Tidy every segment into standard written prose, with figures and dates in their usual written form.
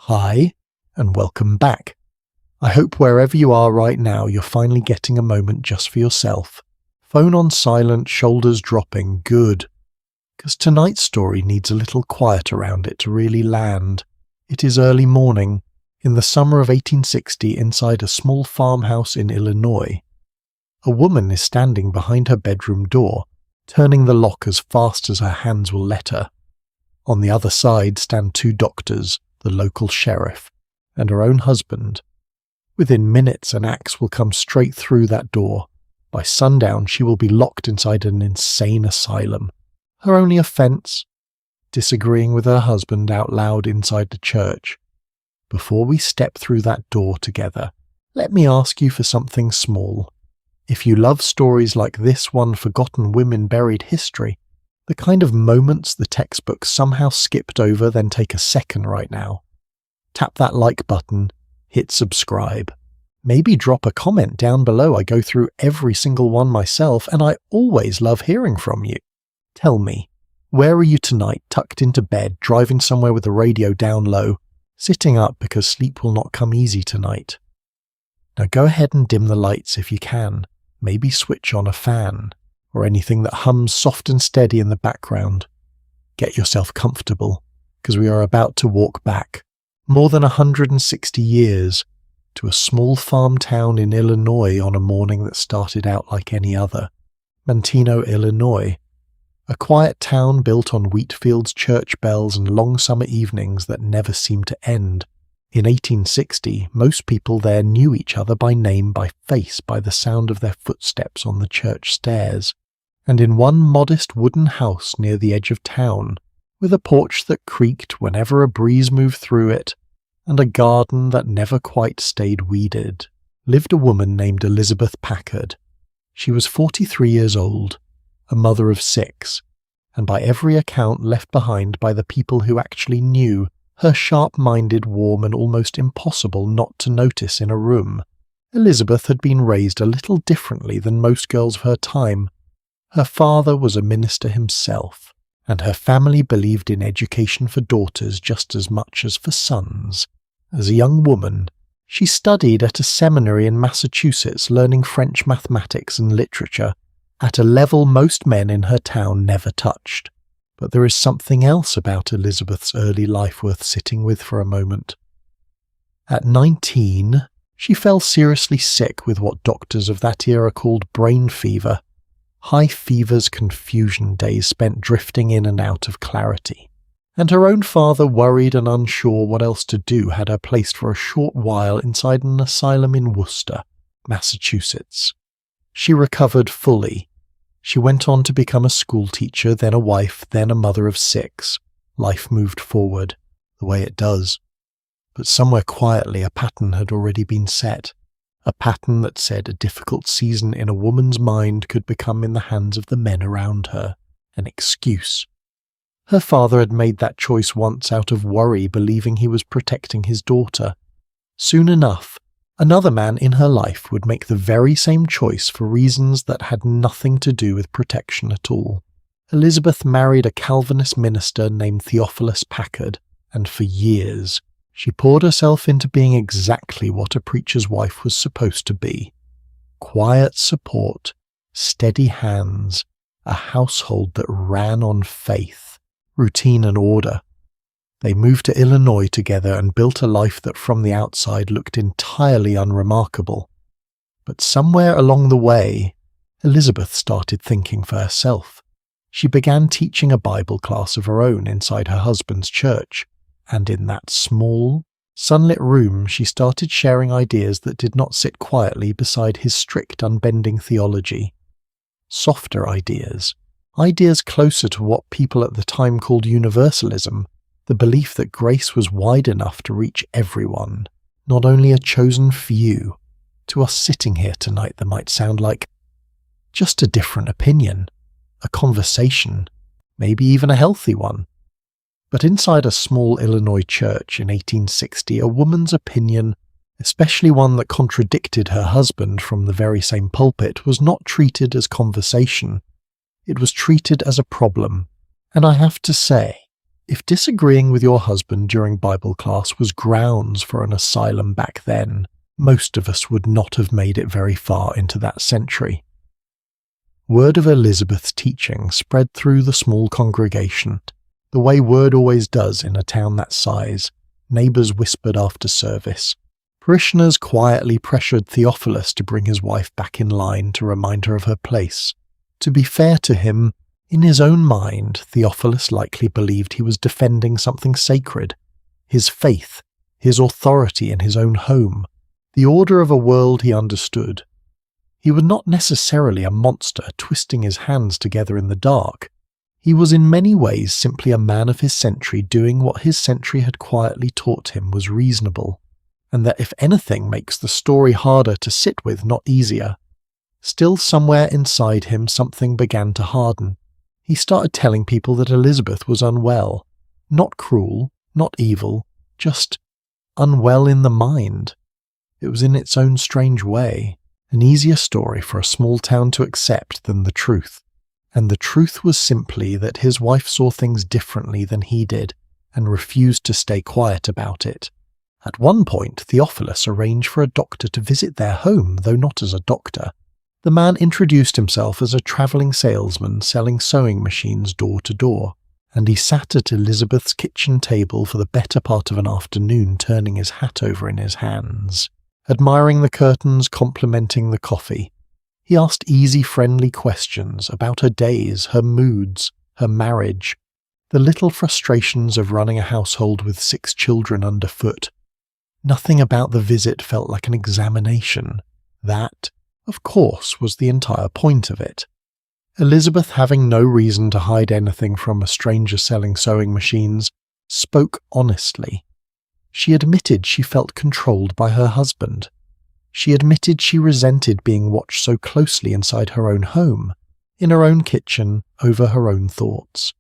Hi, and welcome back. I hope wherever you are right now you're finally getting a moment just for yourself. Phone on silent, shoulders dropping, good. Because tonight's story needs a little quiet around it to really land. It is early morning, in the summer of 1860 inside a small farmhouse in Illinois. A woman is standing behind her bedroom door, turning the lock as fast as her hands will let her. On the other side stand two doctors, the local sheriff, and her own husband. Within minutes an axe will come straight through that door. By sundown she will be locked inside an insane asylum. Her only offence? Disagreeing with her husband out loud inside the church. Before we step through that door together, let me ask you for something small. If you love stories like this one, Forgotten Women Buried History, the kind of moments the textbook somehow skipped over, then take a second right now. Tap that like button, hit subscribe. Maybe drop a comment down below. I go through every single one myself, and I always love hearing from you. Tell me, where are you tonight, tucked into bed, driving somewhere with the radio down low, sitting up because sleep will not come easy tonight? Now go ahead and dim the lights if you can. Maybe switch on a fan, or anything that hums soft and steady in the background. Get yourself comfortable, because we are about to walk back, more than 160 years, to a small farm town in Illinois on a morning that started out like any other. Manteno, Illinois. A quiet town built on wheat fields, church bells, and long summer evenings that never seemed to end. In 1860, most people there knew each other by name, by face, by the sound of their footsteps on the church stairs. And in one modest wooden house near the edge of town, with a porch that creaked whenever a breeze moved through it, and a garden that never quite stayed weeded, lived a woman named Elizabeth Packard. She was 43 years old, a mother of 6, and by every account left behind by the people who actually knew, her sharp-minded, warm, and almost impossible not to notice in a room. Elizabeth had been raised a little differently than most girls of her time. Her father was a minister himself, and her family believed in education for daughters just as much as for sons. As a young woman, she studied at a seminary in Massachusetts, learning French mathematics and literature, at a level most men in her town never touched. But there is something else about Elizabeth's early life worth sitting with for a moment. At 19, she fell seriously sick with what doctors of that era called brain fever. High fever's confusion days spent drifting in and out of clarity. And her own father, worried and unsure what else to do, had her placed for a short while inside an asylum in Worcester, Massachusetts. She recovered fully. She went on to become a schoolteacher, then a wife, then a mother of 6. Life moved forward, the way it does. But somewhere quietly a pattern had already been set. A pattern that said a difficult season in a woman's mind could become in the hands of the men around her an excuse. Her father had made that choice once out of worry, believing he was protecting his daughter. Soon enough, another man in her life would make the very same choice for reasons that had nothing to do with protection at all. Elizabeth married a Calvinist minister named Theophilus Packard, and for years she poured herself into being exactly what a preacher's wife was supposed to be. Quiet support, steady hands, a household that ran on faith, routine and order. They moved to Illinois together and built a life that from the outside looked entirely unremarkable. But somewhere along the way, Elizabeth started thinking for herself. She began teaching a Bible class of her own inside her husband's church, and in that small, sunlit room she started sharing ideas that did not sit quietly beside his strict, unbending theology. Softer ideas. Ideas closer to what people at the time called universalism, the belief that grace was wide enough to reach everyone, not only a chosen few. To us sitting here tonight that might sound like just a different opinion, a conversation, maybe even a healthy one. But inside a small Illinois church in 1860, a woman's opinion, especially one that contradicted her husband from the very same pulpit, was not treated as conversation. It was treated as a problem, and I have to say, If disagreeing with your husband during Bible class was grounds for an asylum back then, most of us would not have made it very far into that century. Word of Elizabeth's teaching spread through the small congregation, the way word always does in a town that size. Neighbours whispered after service. Parishioners quietly pressured Theophilus to bring his wife back in line to remind her of her place. To be fair to him, in his own mind, Theophilus likely believed he was defending something sacred, his faith, his authority in his own home, the order of a world he understood. He was not necessarily a monster twisting his hands together in the dark. He was in many ways simply a man of his century doing what his century had quietly taught him was reasonable, and that if anything makes the story harder to sit with, not easier. Still somewhere inside him something began to harden. He started telling people that Elizabeth was unwell. Not cruel, not evil, just unwell in the mind. It was in its own strange way, an easier story for a small town to accept than the truth. And the truth was simply that his wife saw things differently than he did, and refused to stay quiet about it. At one point, Theophilus arranged for a doctor to visit their home, though not as a doctor. The man introduced himself as a travelling salesman selling sewing machines door to door, and he sat at Elizabeth's kitchen table for the better part of an afternoon, turning his hat over in his hands, admiring the curtains, complimenting the coffee. He asked easy, friendly questions about her days, her moods, her marriage, the little frustrations of running a household with 6 children underfoot. Nothing about the visit felt like an examination. That, of course, was the entire point of it. Elizabeth, having no reason to hide anything from a stranger selling sewing machines, spoke honestly. She admitted she felt controlled by her husband. She admitted she resented being watched so closely inside her own home, in her own kitchen, over her own thoughts.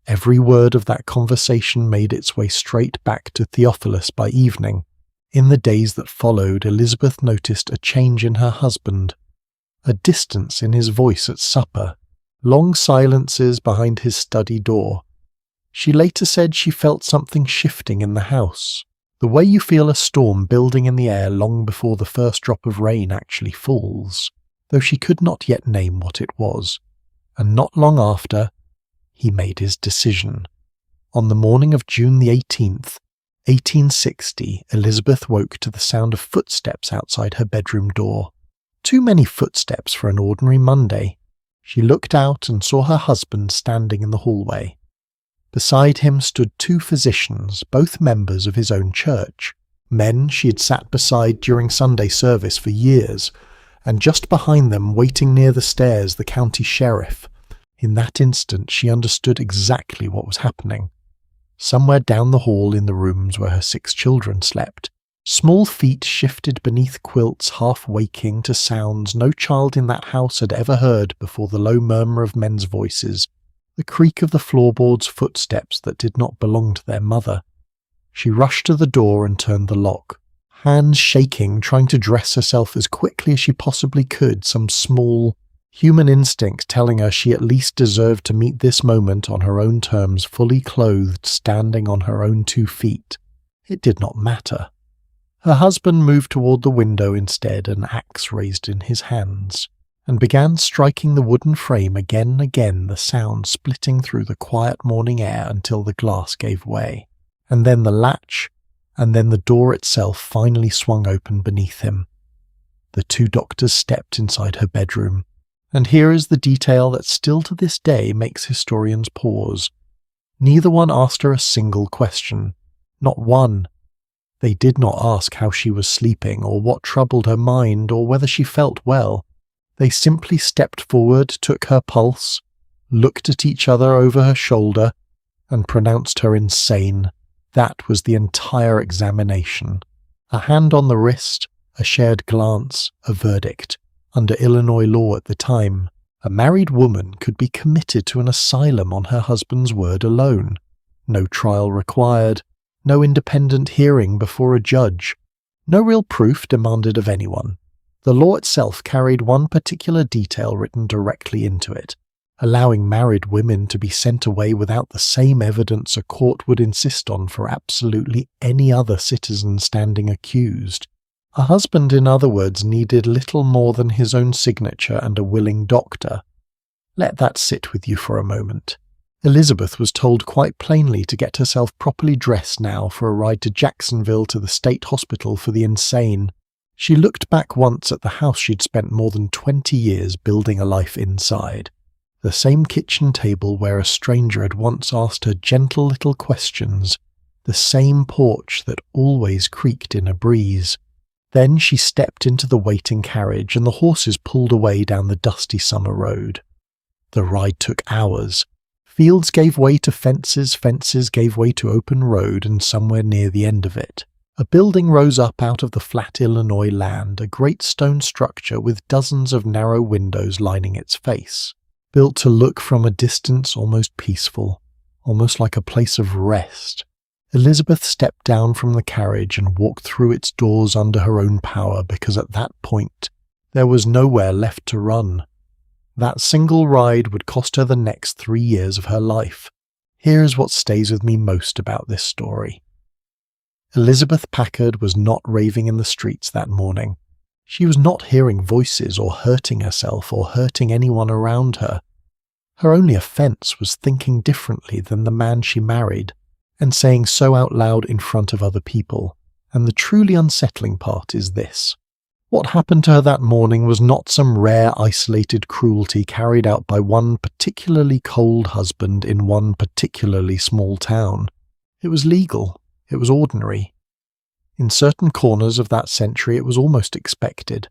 Every word of that conversation made its way straight back to Theophilus by evening. In the days that followed, Elizabeth noticed a change in her husband, a distance in his voice at supper, long silences behind his study door. She later said she felt something shifting in the house, the way you feel a storm building in the air long before the first drop of rain actually falls, though she could not yet name what it was. And not long after, he made his decision. On the morning of June the 18th, 1860, Elizabeth woke to the sound of footsteps outside her bedroom door. Too many footsteps for an ordinary Monday. She looked out and saw her husband standing in the hallway. Beside him stood 2 physicians, both members of his own church, men she had sat beside during Sunday service for years, and just behind them, waiting near the stairs, the county sheriff. In that instant she understood exactly what was happening. Somewhere down the hall in the rooms where her 6 children slept, small feet shifted beneath quilts, half waking to sounds no child in that house had ever heard before, the low murmur of men's voices, the creak of the floorboards, footsteps that did not belong to their mother. She rushed to the door and turned the lock, hands shaking, trying to dress herself as quickly as she possibly could, some small, human instinct telling her she at least deserved to meet this moment on her own terms, fully clothed, standing on her own 2 feet. It did not matter. Her husband moved toward the window instead, an axe raised in his hands, and began striking the wooden frame again and again, the sound splitting through the quiet morning air until the glass gave way. And then the latch, and then the door itself finally swung open beneath him. The 2 doctors stepped inside her bedroom. And here is the detail that still to this day makes historians pause. Neither one asked her a single question. Not one. They did not ask how she was sleeping, or what troubled her mind, or whether she felt well. They simply stepped forward, took her pulse, looked at each other over her shoulder, and pronounced her insane. That was the entire examination. A hand on the wrist, a shared glance, a verdict. Under Illinois law at the time, a married woman could be committed to an asylum on her husband's word alone. No trial required, no independent hearing before a judge, no real proof demanded of anyone. The law itself carried one particular detail written directly into it. allowing married women to be sent away without the same evidence a court would insist on for absolutely any other citizen standing accused. A husband, in other words, needed little more than his own signature and a willing doctor. Let that sit with you for a moment. Elizabeth was told quite plainly to get herself properly dressed now for a ride to Jacksonville to the state hospital for the insane. She looked back once at the house she'd spent more than 20 years building a life inside. The same kitchen table where a stranger had once asked her gentle little questions. The same porch that always creaked in a breeze. Then she stepped into the waiting carriage and the horses pulled away down the dusty summer road. The ride took hours. Fields gave way to fences, fences gave way to open road, and somewhere near the end of it, a building rose up out of the flat Illinois land, a great stone structure with dozens of narrow windows lining its face, built to look from a distance almost peaceful, almost like a place of rest. Elizabeth stepped down from the carriage and walked through its doors under her own power because at that point there was nowhere left to run. That single ride would cost her the next 3 years of her life. Here is what stays with me most about this story. Elizabeth Packard was not raving in the streets that morning. She was not hearing voices or hurting herself or hurting anyone around her. Her only offence was thinking differently than the man she married, and saying so out loud in front of other people. And the truly unsettling part is this. What happened to her that morning was not some rare isolated cruelty carried out by one particularly cold husband in one particularly small town. It was legal. It was ordinary. In certain corners of that century it was almost expected.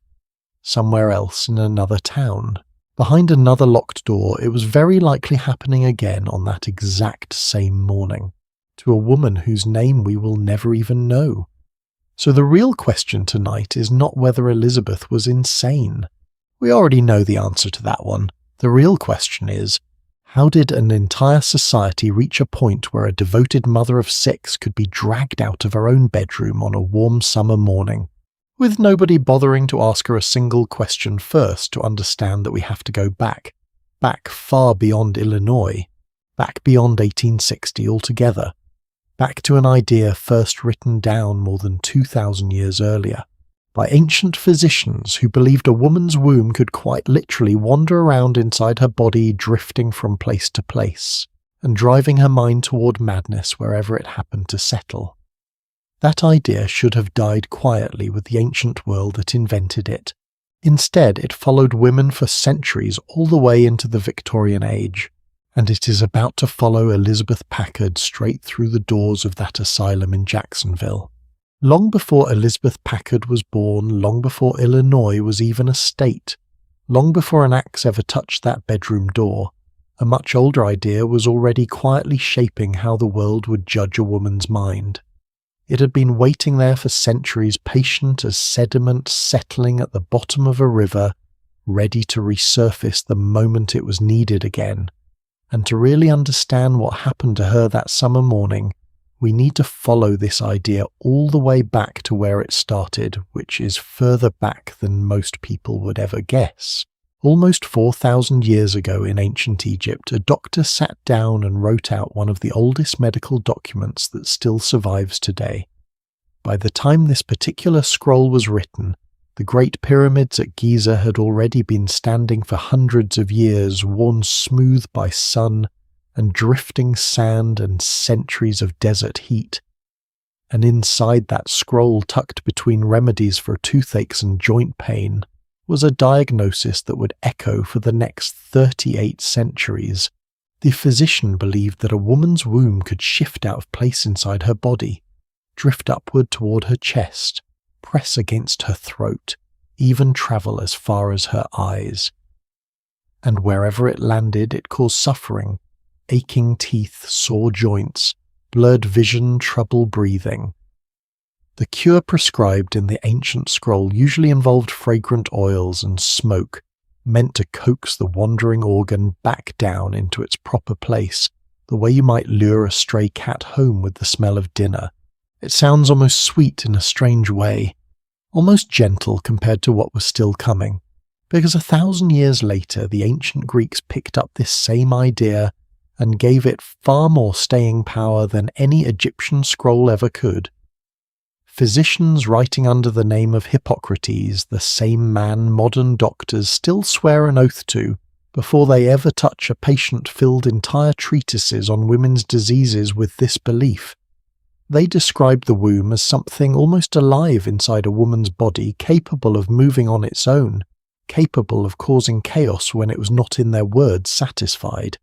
Somewhere else in another town, behind another locked door, it was very likely happening again on that exact same morning, to a woman whose name we will never even know. So the real question tonight is not whether Elizabeth was insane. We already know the answer to that one. The real question is, how did an entire society reach a point where a devoted mother of 6 could be dragged out of her own bedroom on a warm summer morning, with nobody bothering to ask her a single question first to understand that we have to go back far beyond Illinois, back beyond 1860 altogether, back to an idea first written down more than 2,000 years earlier, by ancient physicians who believed a woman's womb could quite literally wander around inside her body, drifting from place to place, and driving her mind toward madness wherever it happened to settle. That idea should have died quietly with the ancient world that invented it. Instead, it followed women for centuries all the way into the Victorian age, and it is about to follow Elizabeth Packard straight through the doors of that asylum in Jacksonville. Long before Elizabeth Packard was born, long before Illinois was even a state, long before an axe ever touched that bedroom door, a much older idea was already quietly shaping how the world would judge a woman's mind. It had been waiting there for centuries, patient as sediment settling at the bottom of a river, ready to resurface the moment it was needed again. And to really understand what happened to her that summer morning, we need to follow this idea all the way back to where it started, which is further back than most people would ever guess. Almost 4,000 years ago in ancient Egypt, a doctor sat down and wrote out one of the oldest medical documents that still survives today. By the time this particular scroll was written, the Great Pyramids at Giza had already been standing for hundreds of years, worn smooth by sun and drifting sand and centuries of desert heat. And inside that scroll, tucked between remedies for toothaches and joint pain, was a diagnosis that would echo for the next 38 centuries. The physician believed that a woman's womb could shift out of place inside her body, drift upward toward her chest, press against her throat, even travel as far as her eyes. And wherever it landed, it caused suffering, aching teeth, sore joints, blurred vision, trouble breathing. The cure prescribed in the ancient scroll usually involved fragrant oils and smoke, meant to coax the wandering organ back down into its proper place, the way you might lure a stray cat home with the smell of dinner. It sounds almost sweet in a strange way, almost gentle compared to what was still coming. because 1,000 years later the ancient Greeks picked up this same idea and gave it far more staying power than any Egyptian scroll ever could. Physicians writing under the name of Hippocrates, the same man modern doctors still swear an oath to before they ever touch a patient, filled entire treatises on women's diseases with this belief. They described the womb as something almost alive inside a woman's body, capable of moving on its own, capable of causing chaos when it was not in their words satisfied.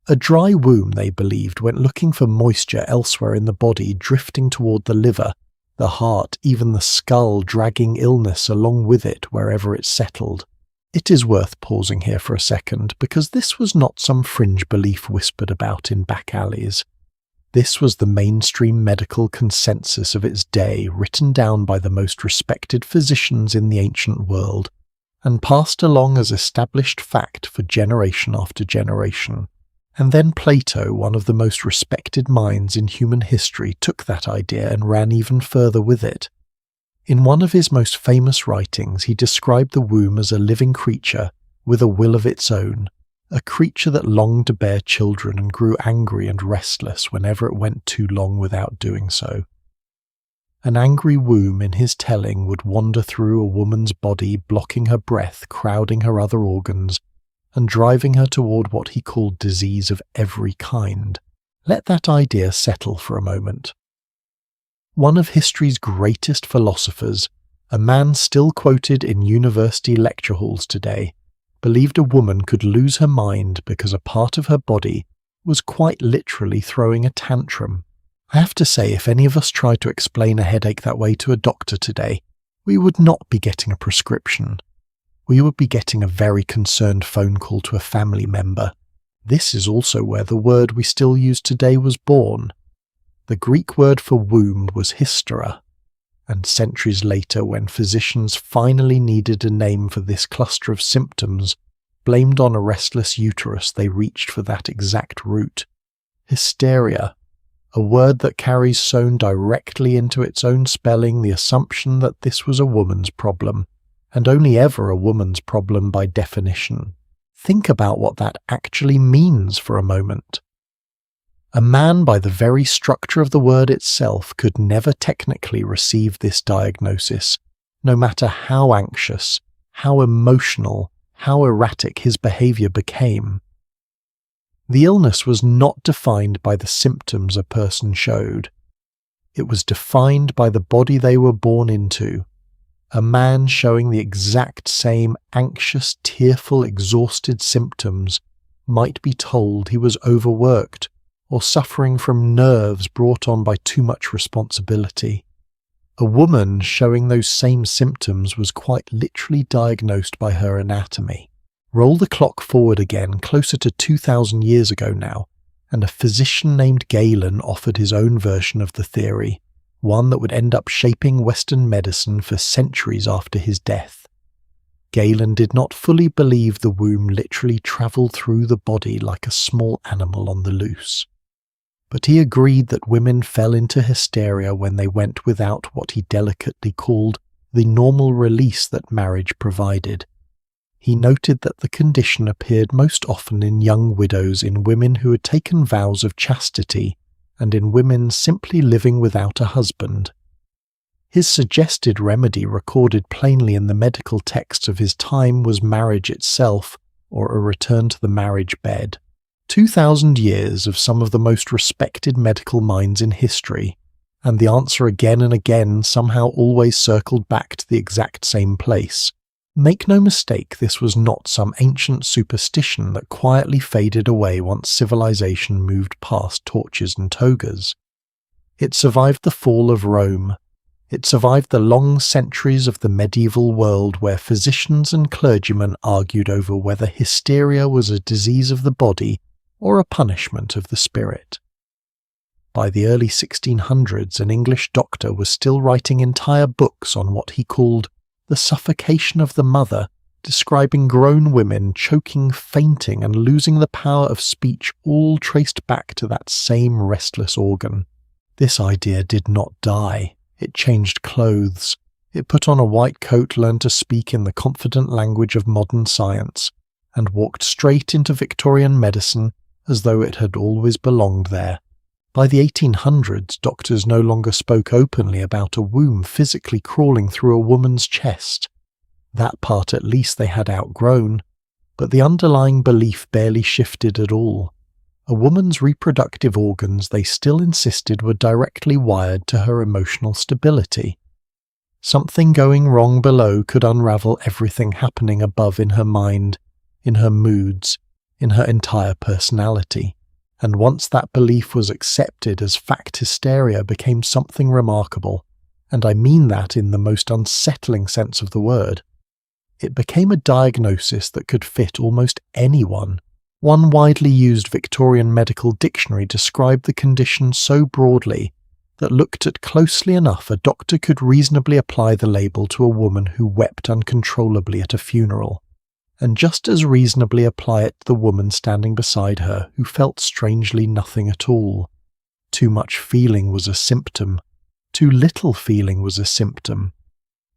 A dry womb, they believed, went looking for moisture elsewhere in the body, drifting toward the liver, the heart, even the skull, dragging illness along with it wherever it settled. It is worth pausing here for a second, because this was not some fringe belief whispered about in back alleys. This was the mainstream medical consensus of its day, written down by the most respected physicians in the ancient world, and passed along as established fact for generation after generation. And then Plato, one of the most respected minds in human history, took that idea and ran even further with it. In one of his most famous writings, he described the womb as a living creature with a will of its own, a creature that longed to bear children and grew angry and restless whenever it went too long without doing so. An angry womb, in his telling, would wander through a woman's body, blocking her breath, crowding her other organs, and driving her toward what he called disease of every kind. Let that idea settle for a moment. One of history's greatest philosophers, a man still quoted in university lecture halls today, believed a woman could lose her mind because a part of her body was quite literally throwing a tantrum. I have to say, if any of us tried to explain a headache that way to a doctor today, we would not be getting a prescription. We would be getting a very concerned phone call to a family member. This is also where the word we still use today was born. The Greek word for womb was hystera, and centuries later, when physicians finally needed a name for this cluster of symptoms, blamed on a restless uterus, they reached for that exact root. Hysteria, a word that carries sewn directly into its own spelling the assumption that this was a woman's problem, and only ever a woman's problem by definition. Think about what that actually means for a moment. A man, by the very structure of the word itself, could never technically receive this diagnosis, no matter how anxious, how emotional, how erratic his behavior became. The illness was not defined by the symptoms a person showed. It was defined by the body they were born into. A man showing the exact same anxious, tearful, exhausted symptoms might be told he was overworked or suffering from nerves brought on by too much responsibility. A woman showing those same symptoms was quite literally diagnosed by her anatomy. Roll the clock forward again, closer to 2,000 years ago now, and a physician named Galen offered his own version of the theory, one that would end up shaping Western medicine for centuries after his death. Galen did not fully believe the womb literally travelled through the body like a small animal on the loose. But he agreed that women fell into hysteria when they went without what he delicately called the normal release that marriage provided. He noted that the condition appeared most often in young widows, in women who had taken vows of chastity, and in women simply living without a husband. His suggested remedy, recorded plainly in the medical texts of his time, was marriage itself, or a return to the marriage bed. 2,000 years of some of the most respected medical minds in history, and the answer again and again somehow always circled back to the exact same place. Make no mistake, this was not some ancient superstition that quietly faded away once civilization moved past torches and togas. It survived the fall of Rome. It survived the long centuries of the medieval world, where physicians and clergymen argued over whether hysteria was a disease of the body or a punishment of the spirit. By the early 1600s, an English doctor was still writing entire books on what he called the suffocation of the mother, describing grown women choking, fainting, and losing the power of speech, all traced back to that same restless organ. This idea did not die. It changed clothes. It put on a white coat, learned to speak in the confident language of modern science, and walked straight into Victorian medicine as though it had always belonged there. By the 1800s, doctors no longer spoke openly about a womb physically crawling through a woman's chest. That part at least they had outgrown, but the underlying belief barely shifted at all. A woman's reproductive organs they still insisted were directly wired to her emotional stability. Something going wrong below could unravel everything happening above in her mind, in her moods, in her entire personality. And once that belief was accepted as fact, hysteria became something remarkable, and I mean that in the most unsettling sense of the word. It became a diagnosis that could fit almost anyone. One widely used Victorian medical dictionary described the condition so broadly that looked at closely enough a doctor could reasonably apply the label to a woman who wept uncontrollably at a funeral, and just as reasonably apply it to the woman standing beside her who felt strangely nothing at all. Too much feeling was a symptom. Too little feeling was a symptom.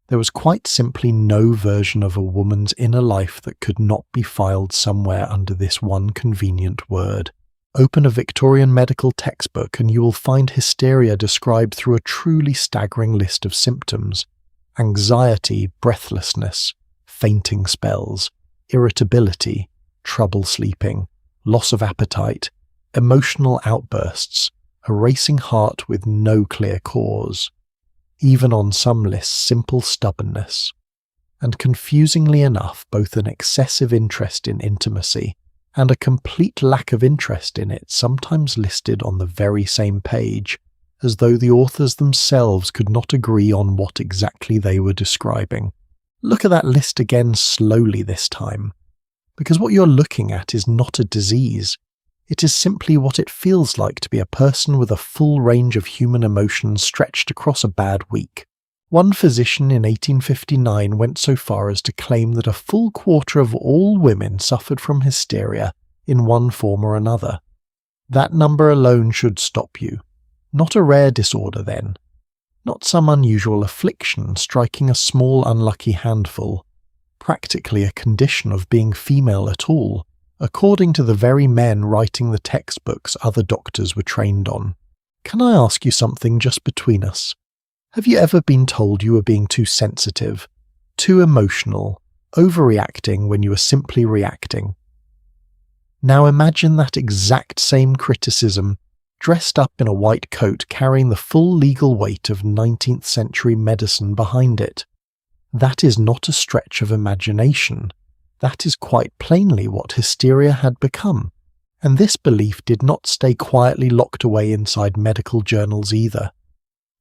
There was quite simply no version of a woman's inner life that could not be filed somewhere under this one convenient word. Open a Victorian medical textbook and you will find hysteria described through a truly staggering list of symptoms: anxiety, breathlessness, fainting spells, irritability, trouble sleeping, loss of appetite, emotional outbursts, a racing heart with no clear cause. Even on some lists, simple stubbornness, and confusingly enough, both an excessive interest in intimacy and a complete lack of interest in it, sometimes listed on the very same page, as though the authors themselves could not agree on what exactly they were describing. Look at that list again slowly this time, because what you're looking at is not a disease. It is simply what it feels like to be a person with a full range of human emotions stretched across a bad week. One physician in 1859 went so far as to claim that a full quarter of all women suffered from hysteria in one form or another. That number alone should stop you. Not a rare disorder, then. Not some unusual affliction striking a small unlucky handful. Practically a condition of being female at all, according to the very men writing the textbooks other doctors were trained on. Can I ask you something just between us? Have you ever been told you were being too sensitive, too emotional, overreacting when you were simply reacting? Now imagine that exact same criticism, dressed up in a white coat carrying the full legal weight of 19th-century medicine behind it. That is not a stretch of imagination. That is quite plainly what hysteria had become, and this belief did not stay quietly locked away inside medical journals either.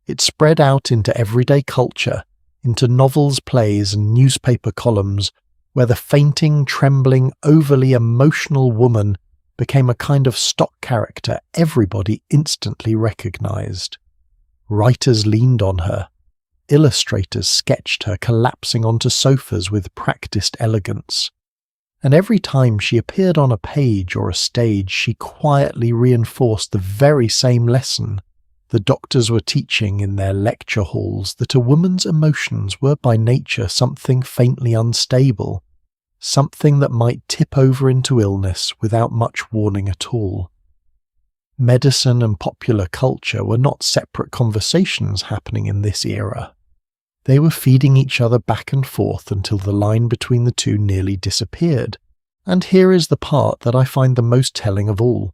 It spread out into everyday culture, into novels, plays, and newspaper columns, where the fainting, trembling, overly emotional woman became a kind of stock character everybody instantly recognized. Writers leaned on her. Illustrators sketched her collapsing onto sofas with practiced elegance. And every time she appeared on a page or a stage, she quietly reinforced the very same lesson the doctors were teaching in their lecture halls, that a woman's emotions were by nature something faintly unstable, something that might tip over into illness without much warning at all. Medicine and popular culture were not separate conversations happening in this era. They were feeding each other back and forth until the line between the two nearly disappeared. And here is the part that I find the most telling of all.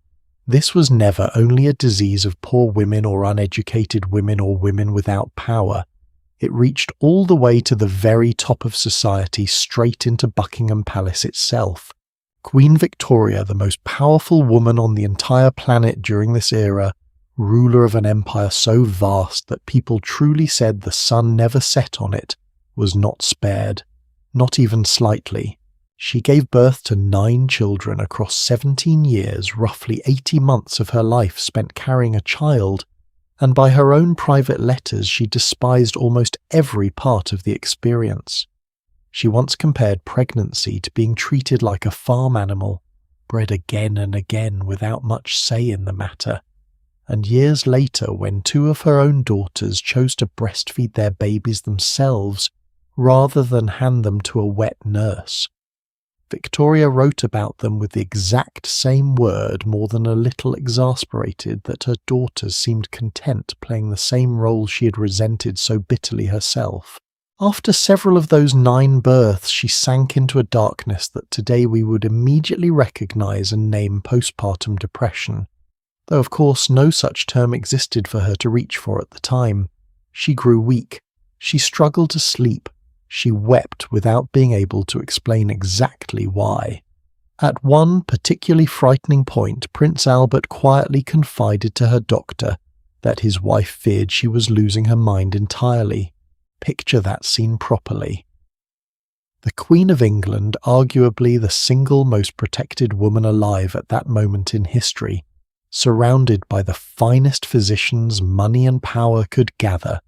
This was never only a disease of poor women or uneducated women or women without power. It reached all the way to the very top of society, straight into Buckingham Palace itself. Queen Victoria, the most powerful woman on the entire planet during this era, ruler of an empire so vast that people truly said the sun never set on it, was not spared, not even slightly. She gave birth to 9 children across 17 years, roughly 80 months of her life spent carrying a child, and by her own private letters she despised almost every part of the experience. She once compared pregnancy to being treated like a farm animal, bred again and again without much say in the matter. and years later when two of her own daughters chose to breastfeed their babies themselves rather than hand them to a wet nurse. Victoria wrote about them with the exact same word, more than a little exasperated that her daughters seemed content playing the same role she had resented so bitterly herself. After several of those 9 births, she sank into a darkness that today we would immediately recognise and name postpartum depression, though of course no such term existed for her to reach for at the time. She grew weak, she struggled to sleep, she wept without being able to explain exactly why. At one particularly frightening point, Prince Albert quietly confided to her doctor that his wife feared she was losing her mind entirely. Picture that scene properly. The Queen of England, arguably the single most protected woman alive at that moment in history, surrounded by the finest physicians money and power could gather,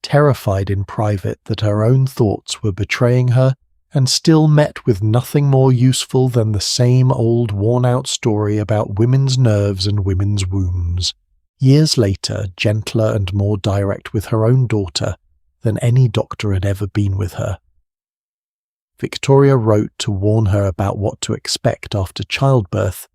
terrified in private that her own thoughts were betraying her, and still met with nothing more useful than the same old worn-out story about women's nerves and women's wombs. Years later, gentler and more direct with her own daughter than any doctor had ever been with her. Victoria wrote to warn her about what to expect after childbirth: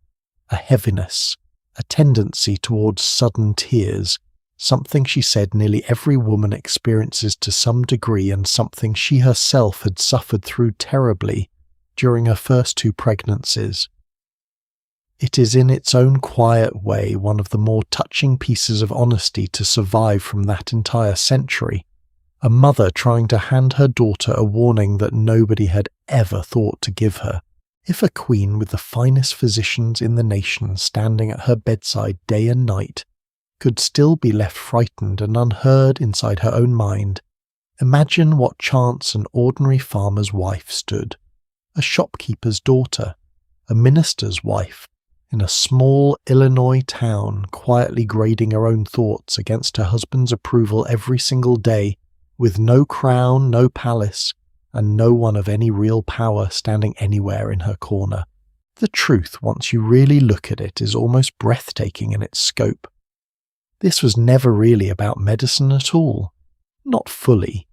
a heaviness, a tendency towards sudden tears, something she said nearly every woman experiences to some degree and something she herself had suffered through terribly during her first 2 pregnancies. It is in its own quiet way one of the more touching pieces of honesty to survive from that entire century, a mother trying to hand her daughter a warning that nobody had ever thought to give her. If a queen with the finest physicians in the nation standing at her bedside day and night could still be left frightened and unheard inside her own mind, imagine what chance an ordinary farmer's wife stood, a shopkeeper's daughter, a minister's wife, in a small Illinois town, quietly grading her own thoughts against her husband's approval every single day, with no crown, no palace, and no one of any real power standing anywhere in her corner. The truth, once you really look at it, is almost breathtaking in its scope. This was never really about medicine at all. Not fully.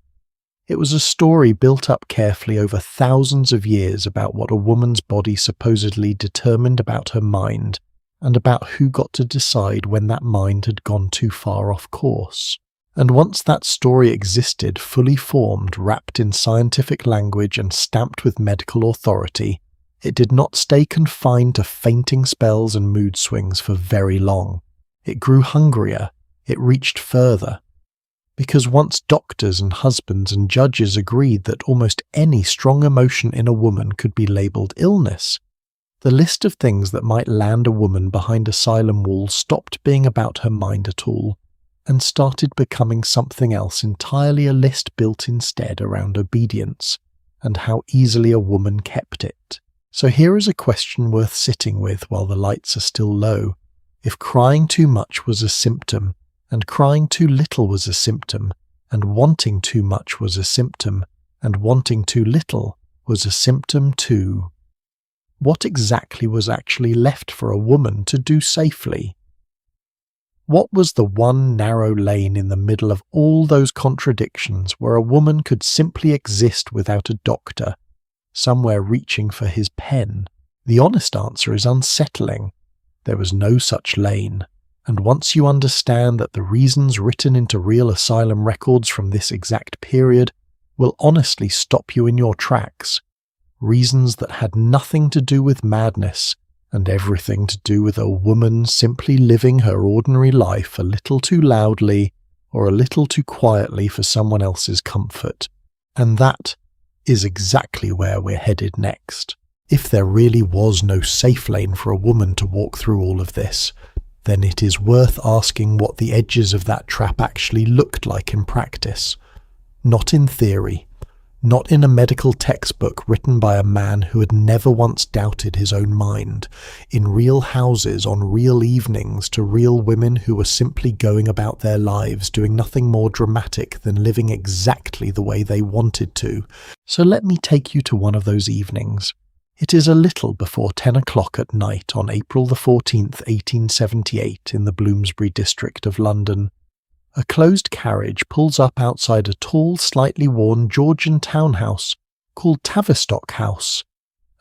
It was a story built up carefully over thousands of years about what a woman's body supposedly determined about her mind, and about who got to decide when that mind had gone too far off course. And once that story existed, fully formed, wrapped in scientific language and stamped with medical authority, it did not stay confined to fainting spells and mood swings for very long. It grew hungrier, it reached further. Because once doctors and husbands and judges agreed that almost any strong emotion in a woman could be labelled illness, the list of things that might land a woman behind asylum walls stopped being about her mind at all, and started becoming something else entirely, a list built instead around obedience, and how easily a woman kept it. So here is a question worth sitting with while the lights are still low. If crying too much was a symptom, and crying too little was a symptom, and wanting too much was a symptom, and wanting too little was a symptom too, what exactly was actually left for a woman to do safely? What was the one narrow lane in the middle of all those contradictions where a woman could simply exist without a doctor, somewhere reaching for his pen? The honest answer is unsettling. There was no such lane, and once you understand that the reasons written into real asylum records from this exact period will honestly stop you in your tracks, reasons that had nothing to do with madness and everything to do with a woman simply living her ordinary life a little too loudly or a little too quietly for someone else's comfort. And that is exactly where we're headed next. If there really was no safe lane for a woman to walk through all of this, then it is worth asking what the edges of that trap actually looked like in practice. Not in theory, not in a medical textbook written by a man who had never once doubted his own mind, in real houses on real evenings to real women who were simply going about their lives doing nothing more dramatic than living exactly the way they wanted to. So let me take you to one of those evenings. It is a little before 10 o'clock at night on April the 14th, 1878, in the Bloomsbury district of London. A closed carriage pulls up outside a tall, slightly worn Georgian townhouse called Tavistock House,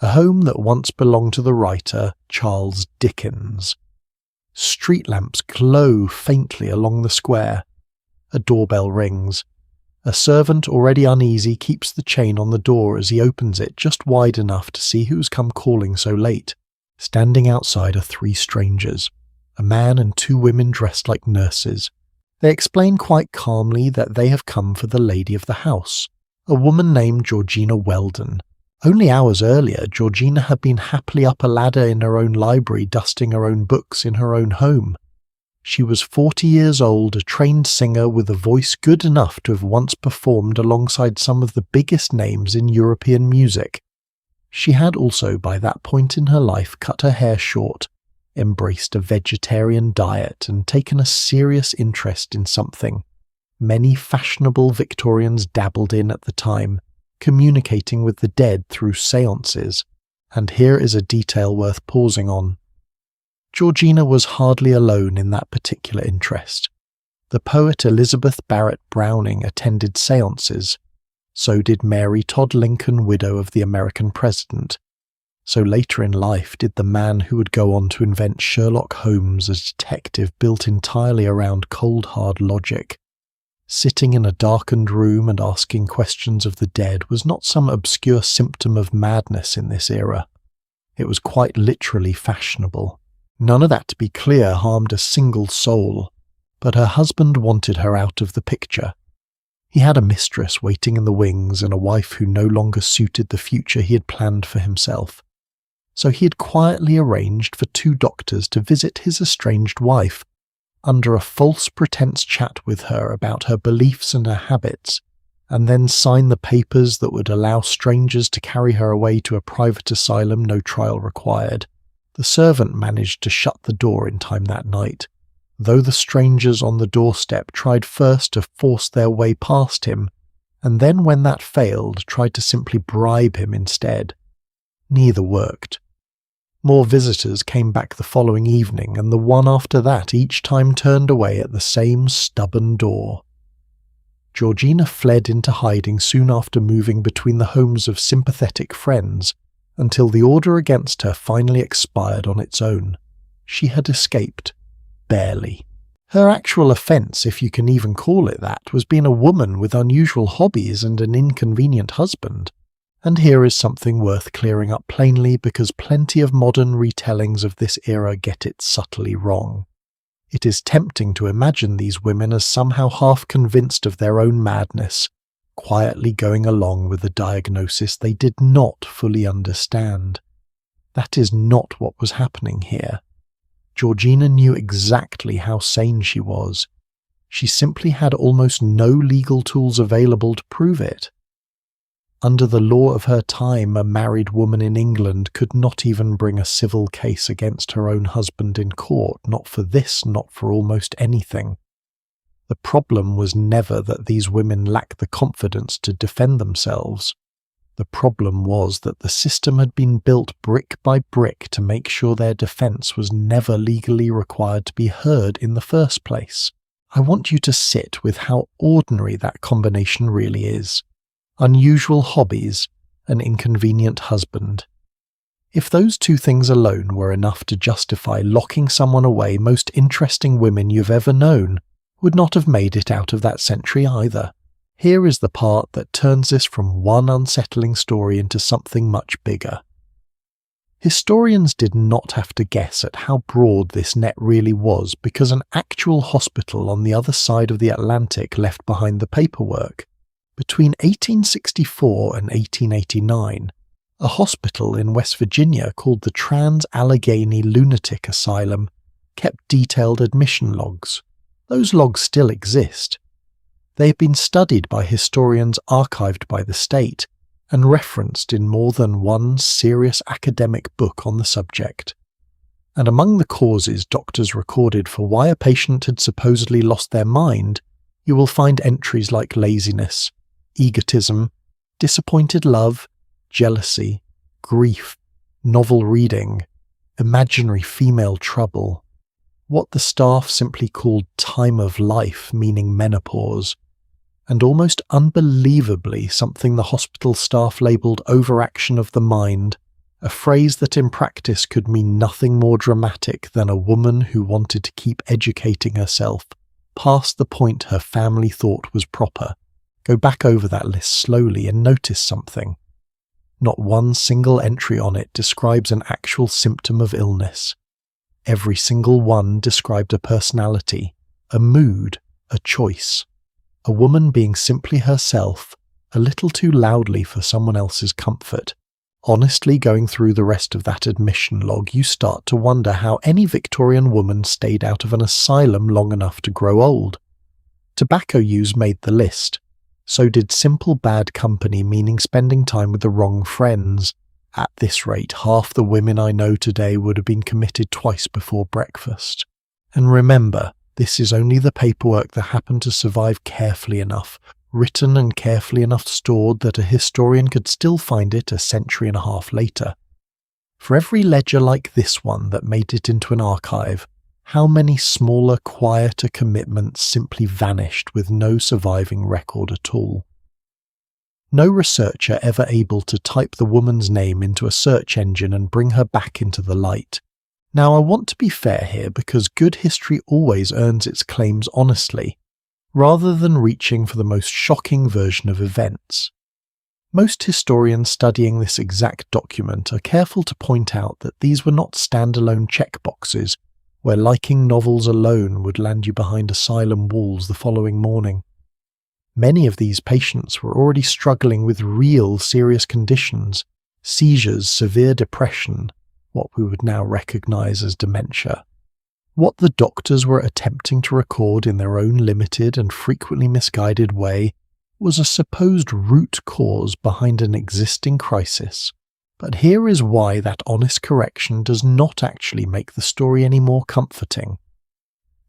a home that once belonged to the writer Charles Dickens. Street lamps glow faintly along the square. A doorbell rings. A servant, already uneasy, keeps the chain on the door as he opens it just wide enough to see who's come calling so late. Standing outside are 3 strangers, a man and 2 women dressed like nurses. They explain quite calmly that they have come for the lady of the house, a woman named Georgina Weldon. Only hours earlier, Georgina had been happily up a ladder in her own library, dusting her own books in her own home. She was 40 years old, a trained singer with a voice good enough to have once performed alongside some of the biggest names in European music. She had also, by that point in her life, cut her hair short, embraced a vegetarian diet, and taken a serious interest in something many fashionable Victorians dabbled in at the time, communicating with the dead through séances. And here is a detail worth pausing on. Georgina was hardly alone in that particular interest. The poet Elizabeth Barrett Browning attended séances. So did Mary Todd Lincoln, widow of the American president. So later in life did the man who would go on to invent Sherlock Holmes, a detective built entirely around cold hard logic. Sitting in a darkened room and asking questions of the dead was not some obscure symptom of madness in this era. It was quite literally fashionable. None of that, to be clear, harmed a single soul, but her husband wanted her out of the picture. He had a mistress waiting in the wings and a wife who no longer suited the future he had planned for himself. So he had quietly arranged for 2 doctors to visit his estranged wife, under a false pretense chat with her about her beliefs and her habits, and then sign the papers that would allow strangers to carry her away to a private asylum, no trial required. The servant managed to shut the door in time that night, though the strangers on the doorstep tried first to force their way past him, and then when that failed, tried to simply bribe him instead. Neither worked. More visitors came back the following evening, and the one after that each time turned away at the same stubborn door. Georgina fled into hiding soon after moving between the homes of sympathetic friends, until the order against her finally expired on its own. She had escaped. Barely. Her actual offence, if you can even call it that, was being a woman with unusual hobbies and an inconvenient husband. And here is something worth clearing up plainly, because plenty of modern retellings of this era get it subtly wrong. It is tempting to imagine these women as somehow half convinced of their own madness, quietly going along with a diagnosis they did not fully understand. That is not what was happening here. Georgina knew exactly how sane she was. She simply had almost no legal tools available to prove it. Under the law of her time, a married woman in England could not even bring a civil case against her own husband in court, not for this, not for almost anything. The problem was never that these women lacked the confidence to defend themselves. The problem was that the system had been built brick by brick to make sure their defense was never legally required to be heard in the first place. I want you to sit with how ordinary that combination really is. Unusual hobbies, an inconvenient husband. If those 2 things alone were enough to justify locking someone away, most interesting women you've ever known would not have made it out of that century either. Here is the part that turns this from one unsettling story into something much bigger. Historians did not have to guess at how broad this net really was, because an actual hospital on the other side of the Atlantic left behind the paperwork. Between 1864 and 1889, a hospital in West Virginia called the Trans-Allegheny Lunatic Asylum kept detailed admission logs. Those logs still exist. They have been studied by historians, archived by the state, and referenced in more than one serious academic book on the subject. And among the causes doctors recorded for why a patient had supposedly lost their mind, you will find entries like laziness, egotism, disappointed love, jealousy, grief, novel reading, imaginary female trouble, what the staff simply called time of life, meaning menopause, and almost unbelievably something the hospital staff labelled overaction of the mind, a phrase that in practice could mean nothing more dramatic than a woman who wanted to keep educating herself past the point her family thought was proper. Go back over that list slowly and notice something. Not one single entry on it describes an actual symptom of illness. Every single one described a personality, a mood, a choice. A woman being simply herself, a little too loudly for someone else's comfort. Honestly, going through the rest of that admission log, you start to wonder how any Victorian woman stayed out of an asylum long enough to grow old. Tobacco use made the list. So did simple bad company, meaning spending time with the wrong friends. At this rate, half the women I know today would have been committed twice before breakfast. And remember, this is only the paperwork that happened to survive carefully enough, written and carefully enough stored that a historian could still find it a century and a half later. For every ledger like this one that made it into an archive, how many smaller, quieter commitments simply vanished with no surviving record at all? No researcher ever able to type the woman's name into a search engine and bring her back into the light. Now, I want to be fair here because good history always earns its claims honestly, rather than reaching for the most shocking version of events. Most historians studying this exact document are careful to point out that these were not standalone checkboxes where liking novels alone would land you behind asylum walls the following morning. Many of these patients were already struggling with real serious conditions, seizures, severe depression, what we would now recognize as dementia. What the doctors were attempting to record in their own limited and frequently misguided way was a supposed root cause behind an existing crisis. But here is why that honest correction does not actually make the story any more comforting.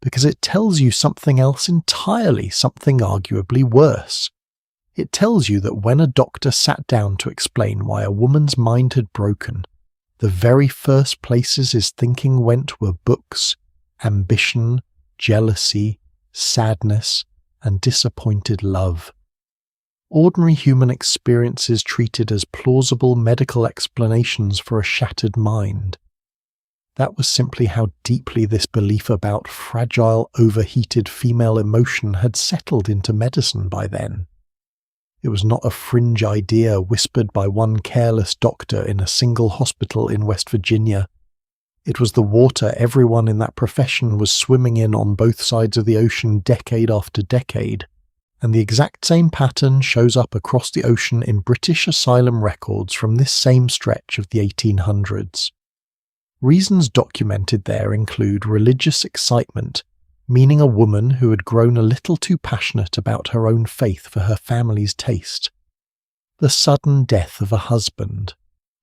Because it tells you something else entirely, something arguably worse. It tells you that when a doctor sat down to explain why a woman's mind had broken, the very first places his thinking went were books, ambition, jealousy, sadness, and disappointed love. Ordinary human experiences treated as plausible medical explanations for a shattered mind. That was simply how deeply this belief about fragile, overheated female emotion had settled into medicine by then. It was not a fringe idea whispered by one careless doctor in a single hospital in West Virginia. It was the water everyone in that profession was swimming in on both sides of the ocean decade after decade. And the exact same pattern shows up across the ocean in British asylum records from this same stretch of the 1800s. Reasons documented there include religious excitement, meaning a woman who had grown a little too passionate about her own faith for her family's taste, the sudden death of a husband,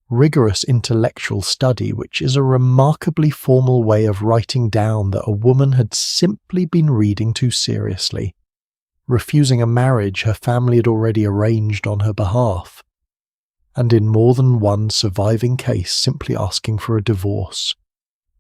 rigorous intellectual study, which is a remarkably formal way of writing down that a woman had simply been reading too seriously, refusing a marriage her family had already arranged on her behalf, and in more than one surviving case simply asking for a divorce.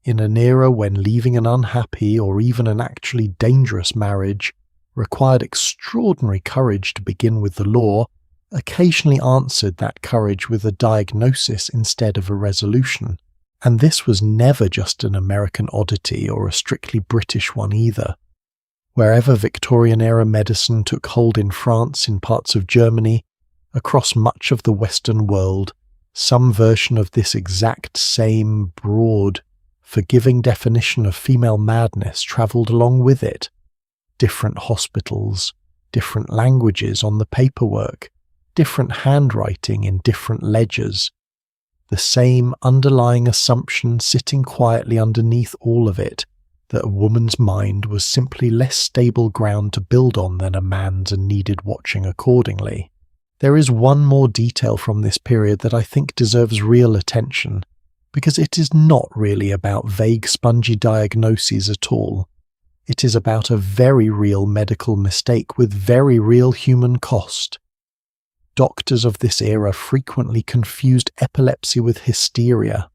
In an era when leaving an unhappy or even an actually dangerous marriage required extraordinary courage to begin with the law, occasionally answered that courage with a diagnosis instead of a resolution. And this was never just an American oddity or a strictly British one either. Wherever Victorian-era medicine took hold in France, in parts of Germany, across much of the Western world, some version of this exact same broad, forgiving definition of female madness travelled along with it. Different hospitals, different languages on the paperwork, different handwriting in different ledgers. The same underlying assumption sitting quietly underneath all of it, that a woman's mind was simply less stable ground to build on than a man's and needed watching accordingly. There is one more detail from this period that I think deserves real attention, because it is not really about vague spongy diagnoses at all. It is about a very real medical mistake with very real human cost. doctors of this era frequently confused epilepsy with hysteria.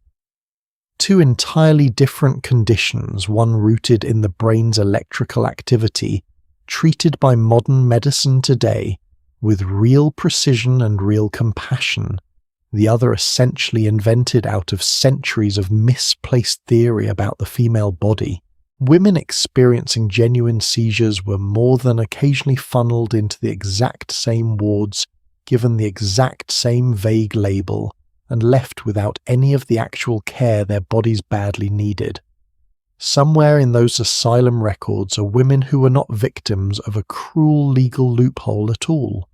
Two entirely different conditions, one rooted in the brain's electrical activity, treated by modern medicine today with real precision and real compassion, the other essentially invented out of centuries of misplaced theory about the female body. Women experiencing genuine seizures were more than occasionally funneled into the exact same wards, given the exact same vague label, and left without any of the actual care their bodies badly needed. Somewhere in those asylum records are women who were not victims of a cruel legal loophole at all.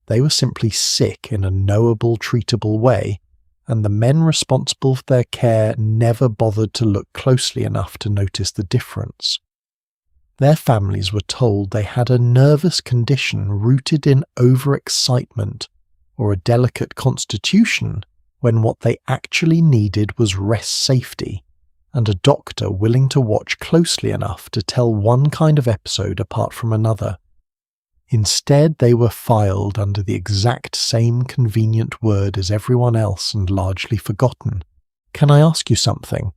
They were simply sick in a knowable, treatable way, and the men responsible for their care never bothered to look closely enough to notice the difference. Their families were told they had a nervous condition rooted in overexcitement or a delicate constitution, when what they actually needed was rest safety, and a doctor willing to watch closely enough to tell one kind of episode apart from another. Instead, they were filed under the exact same convenient word as everyone else and largely forgotten. Can I ask you something?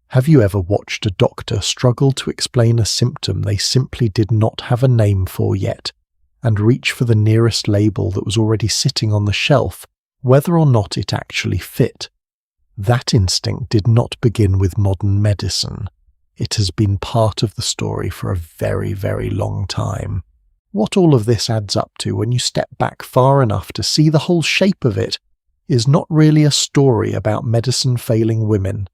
Have you ever watched a doctor struggle to explain a symptom they simply did not have a name for yet, and reach for the nearest label that was already sitting on the shelf, whether or not it actually fit? That instinct did not begin with modern medicine. It has been part of the story for a very, very long time. What all of this adds up to when you step back far enough to see the whole shape of it is not really a story about medicine failing women.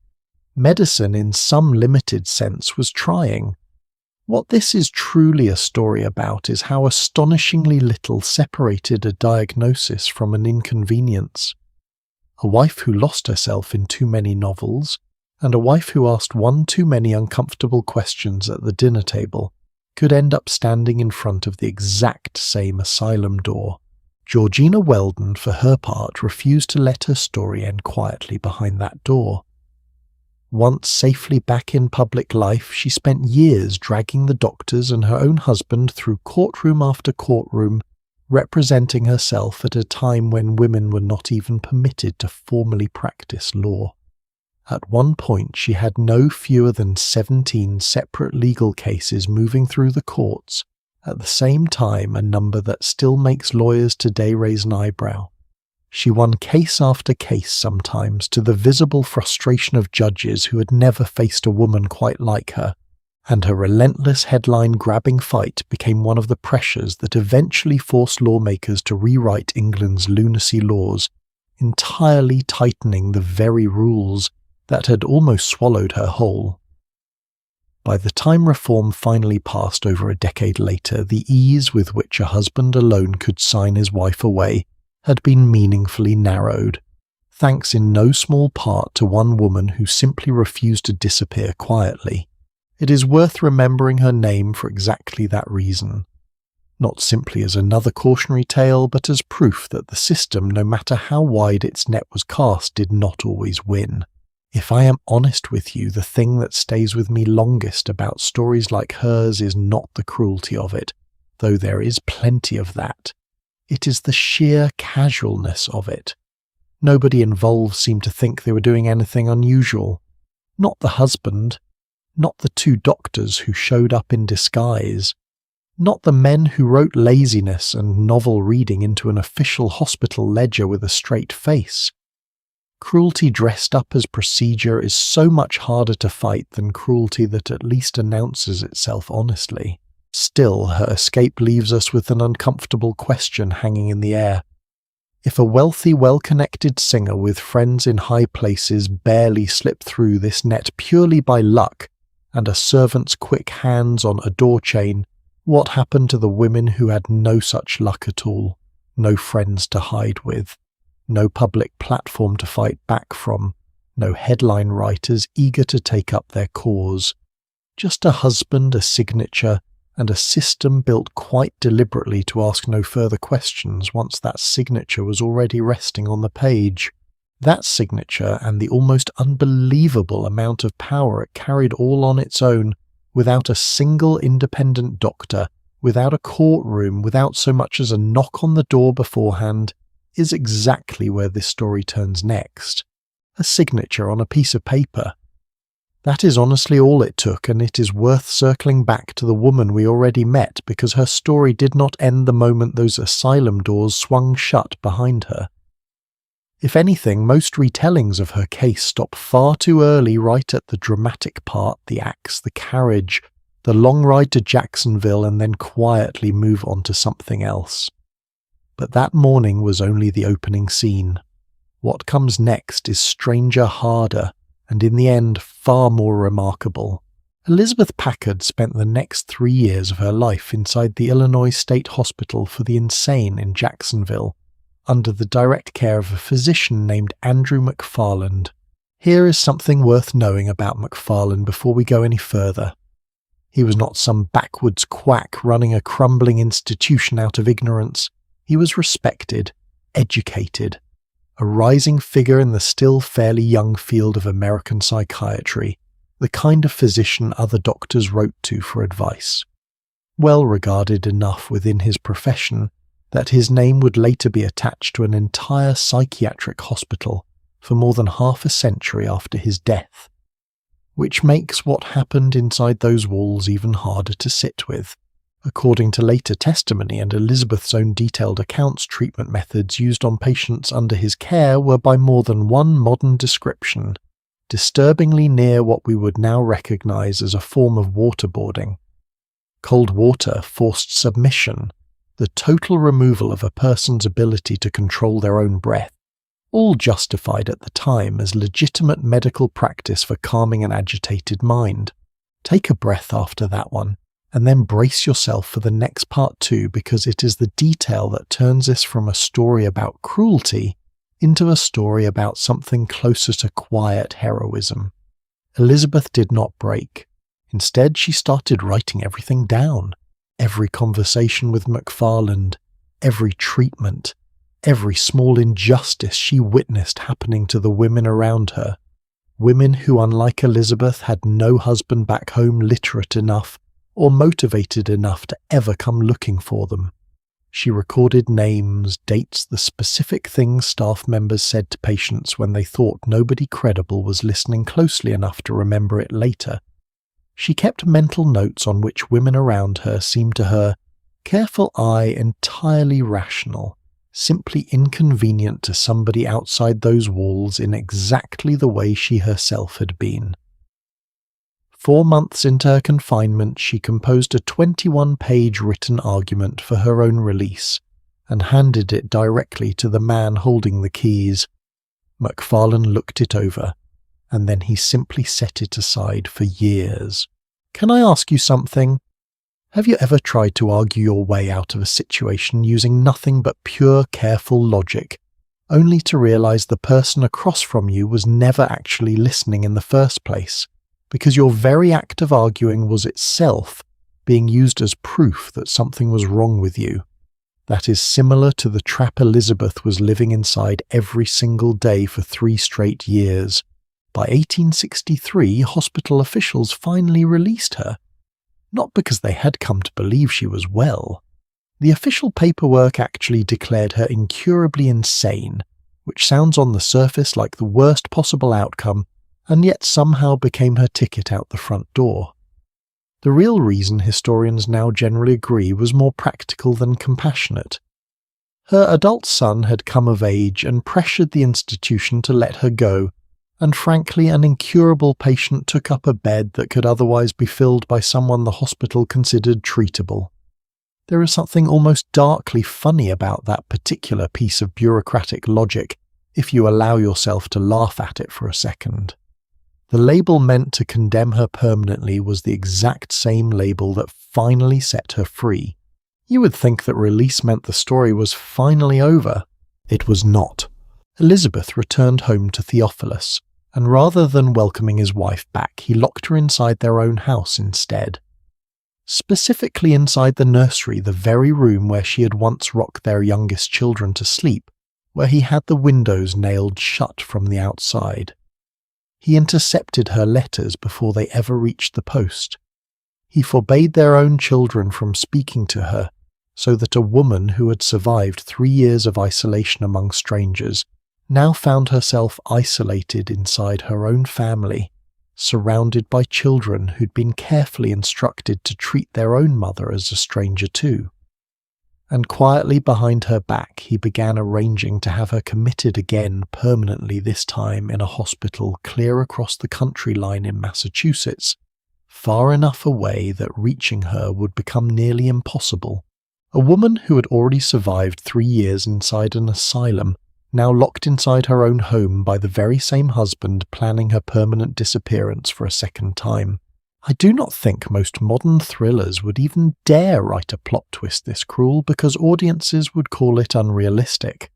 Medicine, in some limited sense, was trying. What this is truly a story about is how astonishingly little separated a diagnosis from an inconvenience. A wife who lost herself in too many novels, and a wife who asked one too many uncomfortable questions at the dinner table, could end up standing in front of the exact same asylum door. Georgina Weldon, for her part, refused to let her story end quietly behind that door. Once safely back in public life, she spent years dragging the doctors and her own husband through courtroom after courtroom, representing herself at a time when women were not even permitted to formally practice law. At one point, she had no fewer than 17 separate legal cases moving through the courts, at the same time, a number that still makes lawyers today raise an eyebrow. She won case after case sometimes, to the visible frustration of judges who had never faced a woman quite like her, and her relentless headline-grabbing fight became one of the pressures that eventually forced lawmakers to rewrite England's lunacy laws, entirely tightening the very rules that had almost swallowed her whole. By the time reform finally passed over a decade later, the ease with which a husband alone could sign his wife away had been meaningfully narrowed, thanks in no small part to one woman who simply refused to disappear quietly. It is worth remembering her name for exactly that reason, not simply as another cautionary tale, but as proof that the system, no matter how wide its net was cast, did not always win. If I am honest with you, the thing that stays with me longest about stories like hers is not the cruelty of it, though there is plenty of that. It is the sheer casualness of it. Nobody involved seemed to think they were doing anything unusual. Not the husband, not the two doctors who showed up in disguise, not the men who wrote laziness and novel reading into an official hospital ledger with a straight face. Cruelty dressed up as procedure is so much harder to fight than cruelty that at least announces itself honestly. Still, her escape leaves us with an uncomfortable question hanging in the air. If a wealthy, well-connected singer with friends in high places barely slipped through this net purely by luck and a servant's quick hands on a door chain, what happened to the women who had no such luck at all, no friends to hide with? No public platform to fight back from, no headline writers eager to take up their cause. Just a husband, a signature, and a system built quite deliberately to ask no further questions once that signature was already resting on the page. That signature and the almost unbelievable amount of power it carried all on its own, without a single independent doctor without a courtroom, without so much as a knock on the door beforehand, is exactly where this story turns next. A signature on a piece of paper. That is honestly all it took, and it is worth circling back to the woman we already met because her story did not end the moment those asylum doors swung shut behind her. If anything, most retellings of her case stop far too early right at the dramatic part, the axe, the carriage, the long ride to Jacksonville, and then quietly move on to something else. But that morning was only the opening scene. What comes next is stranger, harder, and in the end far more remarkable. Elizabeth Packard spent the next 3 years of her life inside the Illinois State Hospital for the Insane in Jacksonville, under the direct care of a physician named Andrew McFarland. Here is something worth knowing about McFarland before we go any further. He was not some backwoods quack running a crumbling institution out of ignorance. He was respected, educated, a rising figure in the still fairly young field of American psychiatry, the kind of physician other doctors wrote to for advice. Well regarded enough within his profession that his name would later be attached to an entire psychiatric hospital for more than half a century after his death, which makes what happened inside those walls even harder to sit with. According to later testimony and Elizabeth's own detailed accounts, treatment methods used on patients under his care were by more than one modern description, disturbingly near what we would now recognize as a form of waterboarding. Cold water, forced submission, the total removal of a person's ability to control their own breath, all justified at the time as legitimate medical practice for calming an agitated mind. Take a breath after that one, and then brace yourself for the next part too, because it is the detail that turns this from a story about cruelty into a story about something closer to quiet heroism. Elizabeth did not break. Instead, she started writing everything down. Every conversation with McFarland, every treatment, every small injustice she witnessed happening to the women around her. Women who, unlike Elizabeth, had no husband back home literate enough or motivated enough to ever come looking for them. She recorded names, dates, the specific things staff members said to patients when they thought nobody credible was listening closely enough to remember it later. She kept mental notes on which women around her seemed to her, careful eye, entirely rational, simply inconvenient to somebody outside those walls in exactly the way she herself had been. 4 months into her confinement, she composed a 21-page written argument for her own release and handed it directly to the man holding the keys. McFarland looked it over, and then he simply set it aside for years. Can I ask you something? Have you ever tried to argue your way out of a situation using nothing but pure, careful logic, only to realize the person across from you was never actually listening in the first place, because your very act of arguing was itself being used as proof that something was wrong with you? That is similar to the trap Elizabeth was living inside every single day for 3 straight years. By 1863, hospital officials finally released her. Not because they had come to believe she was well. The official paperwork actually declared her incurably insane, which sounds on the surface like the worst possible outcome, and yet somehow became her ticket out the front door. The real reason historians now generally agree was more practical than compassionate. Her adult son had come of age and pressured the institution to let her go, and frankly an incurable patient took up a bed that could otherwise be filled by someone the hospital considered treatable. There is something almost darkly funny about that particular piece of bureaucratic logic, if you allow yourself to laugh at it for a second. The label meant to condemn her permanently was the exact same label that finally set her free. You would think that release meant the story was finally over. It was not. Elizabeth returned home to Theophilus, and rather than welcoming his wife back, he locked her inside their own house instead. Specifically inside the nursery, the very room where she had once rocked their youngest children to sleep, where he had the windows nailed shut from the outside. He intercepted her letters before they ever reached the post. He forbade their own children from speaking to her, so that a woman who had survived 3 years of isolation among strangers now found herself isolated inside her own family, surrounded by children who'd been carefully instructed to treat their own mother as a stranger too. And quietly behind her back he began arranging to have her committed again permanently, this time in a hospital clear across the country line in Massachusetts, far enough away that reaching her would become nearly impossible. A woman who had already survived 3 years inside an asylum, now locked inside her own home by the very same husband planning her permanent disappearance for a second time. I do not think most modern thrillers would even dare write a plot twist this cruel, because audiences would call it unrealistic.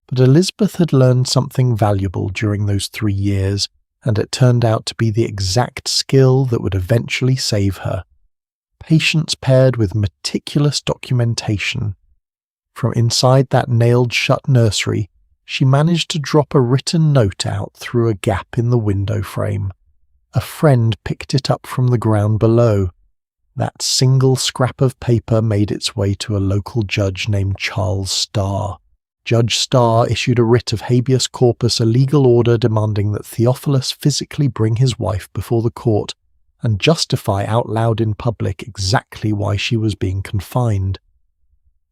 But Elizabeth had learned something valuable during those 3 years, and it turned out to be the exact skill that would eventually save her. Patience paired with meticulous documentation. From inside that nailed-shut nursery, she managed to drop a written note out through a gap in the window frame. A friend picked it up from the ground below. That single scrap of paper made its way to a local judge named Charles Starr. Judge Starr issued a writ of habeas corpus, a legal order demanding that Theophilus physically bring his wife before the court and justify out loud in public exactly why she was being confined.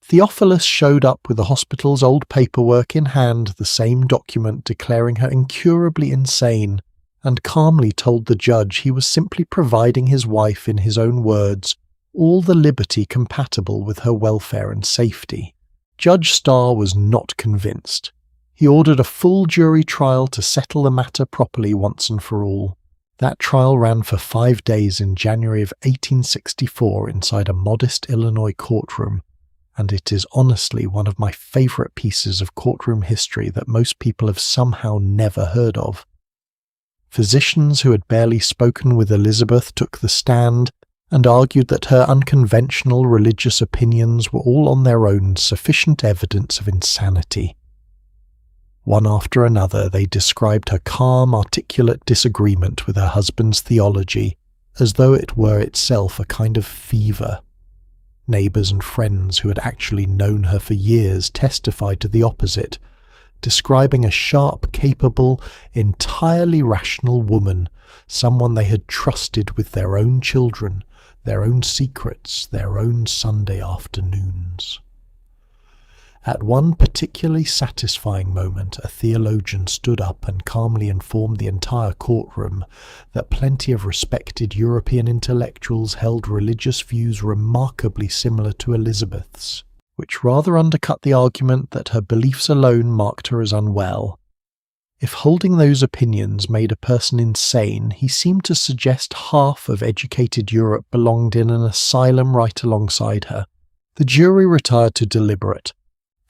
Theophilus showed up with the hospital's old paperwork in hand, the same document declaring her incurably insane, and calmly told the judge he was simply providing his wife, in his own words, all the liberty compatible with her welfare and safety. Judge Starr was not convinced. He ordered a full jury trial to settle the matter properly once and for all. That trial ran for 5 days in January of 1864 inside a modest Illinois courtroom, and it is honestly one of my favourite pieces of courtroom history that most people have somehow never heard of. Physicians who had barely spoken with Elizabeth took the stand and argued that her unconventional religious opinions were all on their own sufficient evidence of insanity. One after another they described her calm, articulate disagreement with her husband's theology as though it were itself a kind of fever. Neighbours and friends who had actually known her for years testified to the opposite, describing a sharp, capable, entirely rational woman, someone they had trusted with their own children, their own secrets, their own Sunday afternoons. At one particularly satisfying moment, a theologian stood up and calmly informed the entire courtroom that plenty of respected European intellectuals held religious views remarkably similar to Elizabeth's, which rather undercut the argument that her beliefs alone marked her as unwell. If holding those opinions made a person insane, he seemed to suggest half of educated Europe belonged in an asylum right alongside her. The jury retired to deliberate.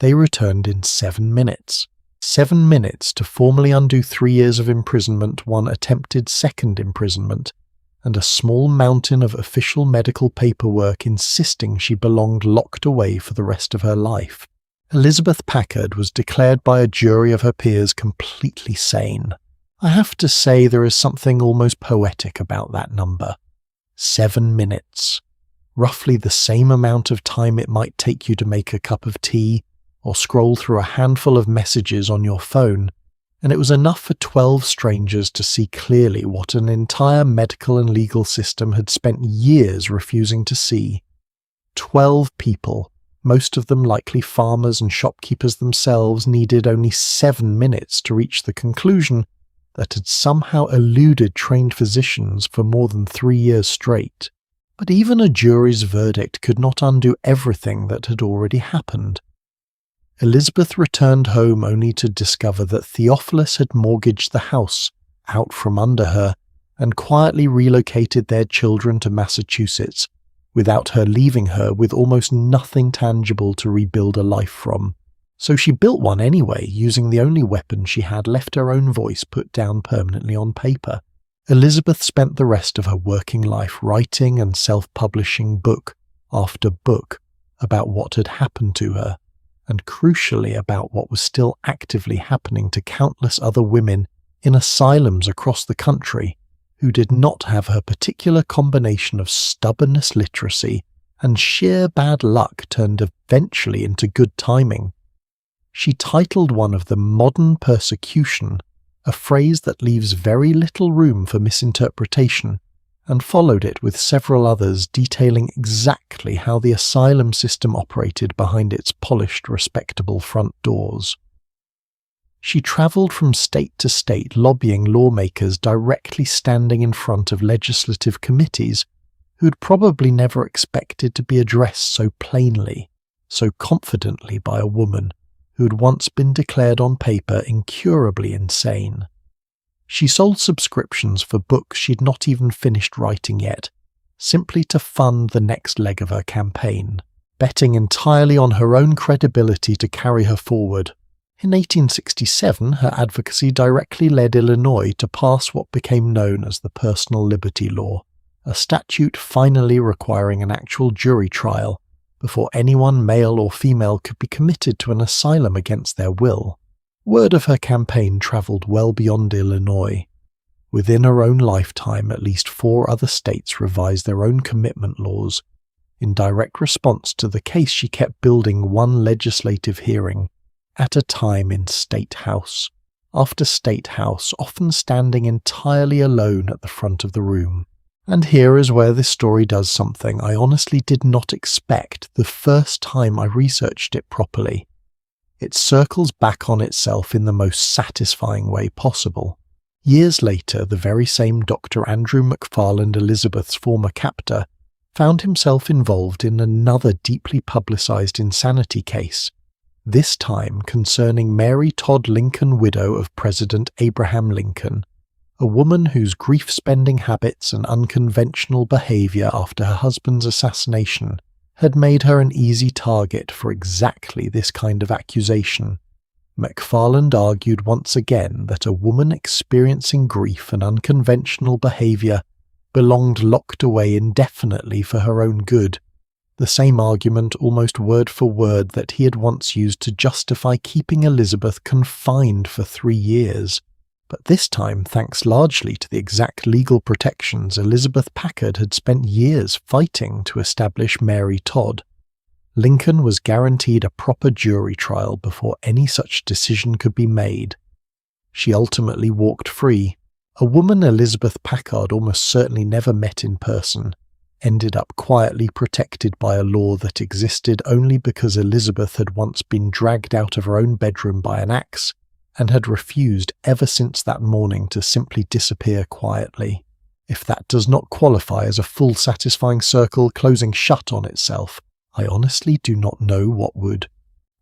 They returned in 7 minutes. 7 minutes to formally undo 3 years of imprisonment, one attempted second imprisonment, and a small mountain of official medical paperwork insisting she belonged locked away for the rest of her life. Elizabeth Packard was declared by a jury of her peers completely sane. I have to say there is something almost poetic about that number. 7 minutes. Roughly the same amount of time it might take you to make a cup of tea or scroll through a handful of messages on your phone, and it was enough for 12 strangers to see clearly what an entire medical and legal system had spent years refusing to see. 12 people, most of them likely farmers and shopkeepers themselves, needed only 7 minutes to reach the conclusion that had somehow eluded trained physicians for more than 3 years straight. But even a jury's verdict could not undo everything that had already happened. Elizabeth returned home only to discover that Theophilus had mortgaged the house out from under her and quietly relocated their children to Massachusetts, without her leaving her with almost nothing tangible to rebuild a life from. So she built one anyway, using the only weapon she had left, her own voice put down permanently on paper. Elizabeth spent the rest of her working life writing and self-publishing book after book about what had happened to her, and crucially about what was still actively happening to countless other women in asylums across the country who did not have her particular combination of stubbornness, literacy, and sheer bad luck turned eventually into good timing. She titled one of them "Modern Persecution," a phrase that leaves very little room for misinterpretation, and followed it with several others detailing exactly how the asylum system operated behind its polished, respectable front doors. She travelled from state to state lobbying lawmakers directly standing in front of legislative committees who'd probably never expected to be addressed so plainly, so confidently by a woman who'd once been declared on paper incurably insane. She sold subscriptions for books she'd not even finished writing yet, simply to fund the next leg of her campaign, betting entirely on her own credibility to carry her forward. In 1867, her advocacy directly led Illinois to pass what became known as the Personal Liberty Law, a statute finally requiring an actual jury trial before anyone, male or female, could be committed to an asylum against their will. Word of her campaign travelled well beyond Illinois. Within her own lifetime, at least 4 other states revised their own commitment laws, in direct response to the case she kept building one legislative hearing at a time in State House after State House, often standing entirely alone at the front of the room. And here is where this story does something I honestly did not expect the first time I researched it properly. It circles back on itself in the most satisfying way possible. Years later, the very same Dr. Andrew McFarland, Elizabeth's former captor, found himself involved in another deeply publicized insanity case, this time concerning Mary Todd Lincoln, widow of President Abraham Lincoln, a woman whose grief-spending habits and unconventional behavior after her husband's assassination had made her an easy target for exactly this kind of accusation. McFarland argued once again that a woman experiencing grief and unconventional behavior belonged locked away indefinitely for her own good, the same argument almost word for word that he had once used to justify keeping Elizabeth confined for 3 years. But this time thanks largely to the exact legal protections Elizabeth Packard had spent years fighting to establish Mary Todd. Lincoln was guaranteed a proper jury trial before any such decision could be made. She ultimately walked free. A woman Elizabeth Packard almost certainly never met in person, ended up quietly protected by a law that existed only because Elizabeth had once been dragged out of her own bedroom by an axe, and had refused ever since that morning to simply disappear quietly. If that does not qualify as a full satisfying circle closing shut on itself, I honestly do not know what would.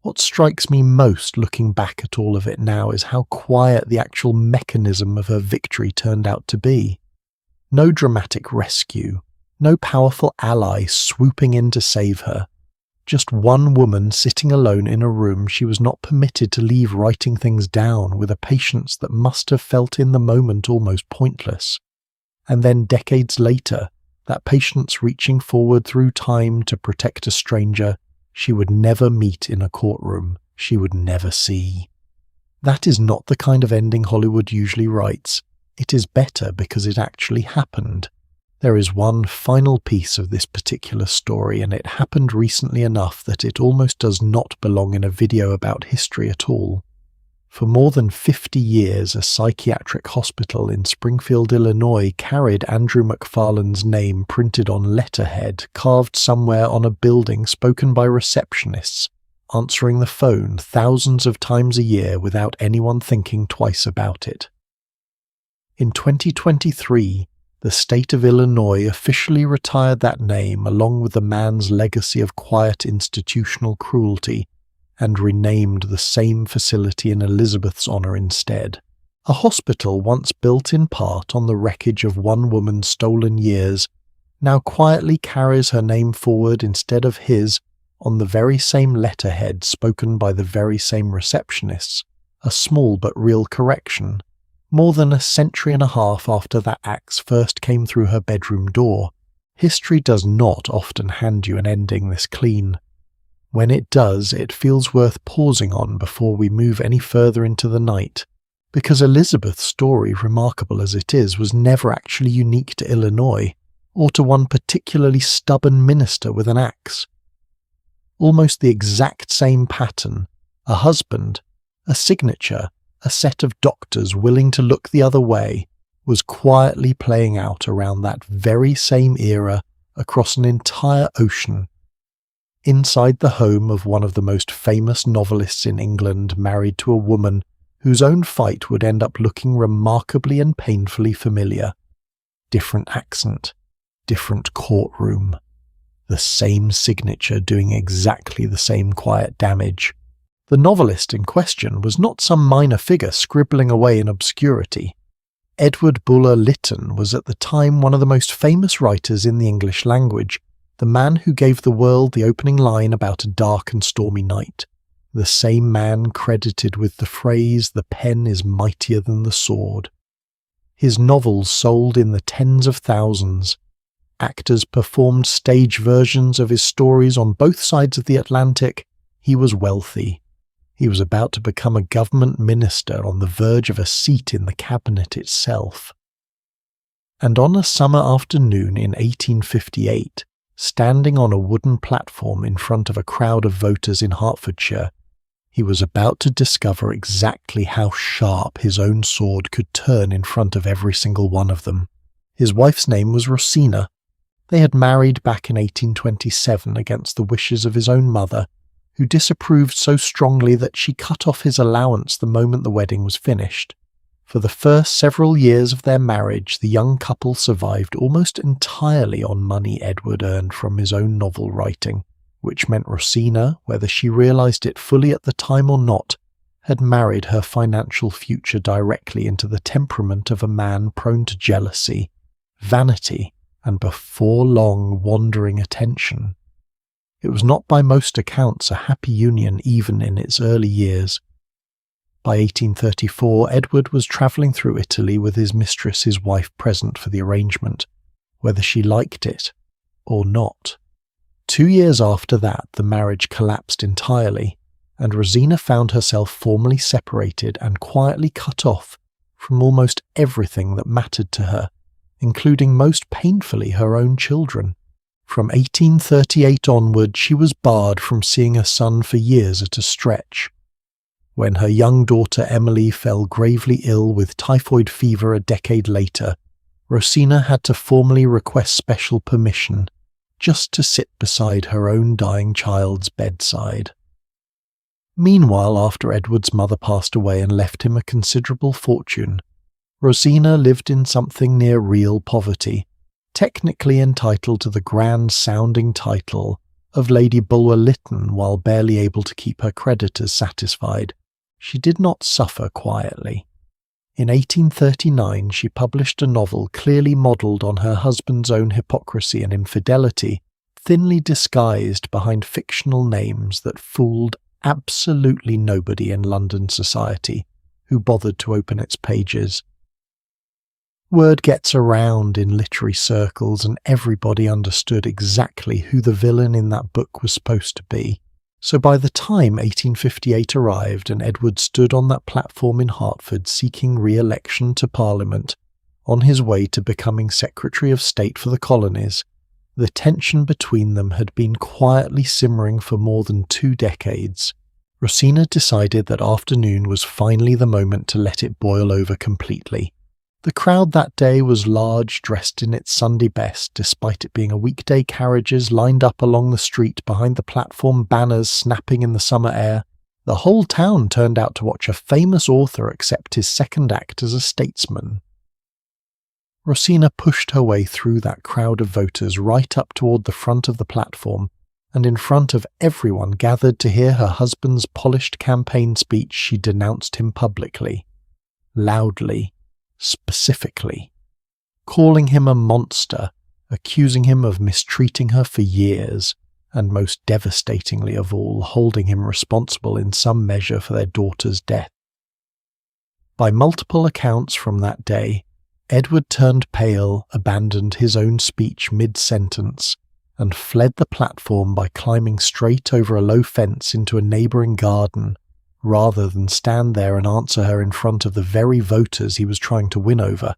What strikes me most looking back at all of it now is how quiet the actual mechanism of her victory turned out to be. No dramatic rescue, no powerful ally swooping in to save her. Just one woman sitting alone in a room she was not permitted to leave, writing things down with a patience that must have felt in the moment almost pointless. And then decades later, that patience reaching forward through time to protect a stranger she would never meet in a courtroom, she would never see. That is not the kind of ending Hollywood usually writes. It is better because it actually happened. There is one final piece of this particular story, and it happened recently enough that it almost does not belong in a video about history at all. For more than 50 years, a psychiatric hospital in Springfield, Illinois carried Andrew McFarland's name printed on letterhead carved somewhere on a building, spoken by receptionists, answering the phone thousands of times a year without anyone thinking twice about it. In 2023, the state of Illinois officially retired that name along with the man's legacy of quiet institutional cruelty and renamed the same facility in Elizabeth's honor instead. A hospital once built in part on the wreckage of one woman's stolen years now quietly carries her name forward instead of his on the very same letterhead spoken by the very same receptionists, a small but real correction. More than a century and a half after that axe first came through her bedroom door, history does not often hand you an ending this clean. When it does, it feels worth pausing on before we move any further into the night, Because Elizabeth's story, remarkable as it is, was never actually unique to Illinois, or to one particularly stubborn minister with an axe. Almost the exact same pattern, a husband, a signature, a set of doctors willing to look the other way, was quietly playing out around that very same era across an entire ocean, inside the home of one of the most famous novelists in England, married to a woman whose own fight would end up looking remarkably and painfully familiar. Different accent, different courtroom, the same signature doing exactly the same quiet damage. The novelist in question was not some minor figure scribbling away in obscurity. Edward Bulwer Lytton was at the time one of the most famous writers in the English language, the man who gave the world the opening line about a dark and stormy night, the same man credited with the phrase, "The pen is mightier than the sword." His novels sold in the tens of thousands. Actors performed stage versions of his stories on both sides of the Atlantic. He was wealthy. He was about to become a government minister on the verge of a seat in the cabinet itself. And on a summer afternoon in 1858, standing on a wooden platform in front of a crowd of voters in Hertfordshire, he was about to discover exactly how sharp his own sword could turn in front of every single one of them. His wife's name was Rosina. They had married back in 1827 against the wishes of his own mother, who disapproved so strongly that she cut off his allowance the moment the wedding was finished. For the first several years of their marriage, the young couple survived almost entirely on money Edward earned from his own novel writing, which meant Rosina, whether she realized it fully at the time or not, had married her financial future directly into the temperament of a man prone to jealousy, vanity, and before long wandering attention. It was not by most accounts a happy union even in its early years. By 1834, Edward was travelling through Italy with his mistress, his wife, present for the arrangement, whether she liked it or not. 2 years after that, the marriage collapsed entirely, and Rosina found herself formally separated and quietly cut off from almost everything that mattered to her, including most painfully her own children. From 1838 onward, she was barred from seeing her son for years at a stretch. When her young daughter Emily fell gravely ill with typhoid fever a decade later, Rosina had to formally request special permission just to sit beside her own dying child's bedside. Meanwhile, after Edward's mother passed away and left him a considerable fortune, Rosina lived in something near real poverty, technically entitled to the grand-sounding title of Lady Bulwer Lytton while barely able to keep her creditors satisfied. She did not suffer quietly. In 1839 she published a novel clearly modelled on her husband's own hypocrisy and infidelity, thinly disguised behind fictional names that fooled absolutely nobody in London society who bothered to open its pages. Word gets around in literary circles and everybody understood exactly who the villain in that book was supposed to be. So by the time 1858 arrived and Edward stood on that platform in Hertford seeking re-election to Parliament, on his way to becoming Secretary of State for the Colonies, the tension between them had been quietly simmering for more than 2 decades. Rosina decided that afternoon was finally the moment to let it boil over completely. The crowd that day was large, dressed in its Sunday best, despite it being a weekday. Carriages lined up along the street behind the platform, banners snapping in the summer air. The whole town turned out to watch a famous author accept his second act as a statesman. Rosina pushed her way through that crowd of voters right up toward the front of the platform, and in front of everyone gathered to hear her husband's polished campaign speech, she denounced him publicly, loudly, specifically, calling him a monster, accusing him of mistreating her for years, and most devastatingly of all, holding him responsible in some measure for their daughter's death. By multiple accounts from that day, Edward turned pale, abandoned his own speech mid-sentence, and fled the platform by climbing straight over a low fence into a neighbouring garden, rather than stand there and answer her in front of the very voters he was trying to win over.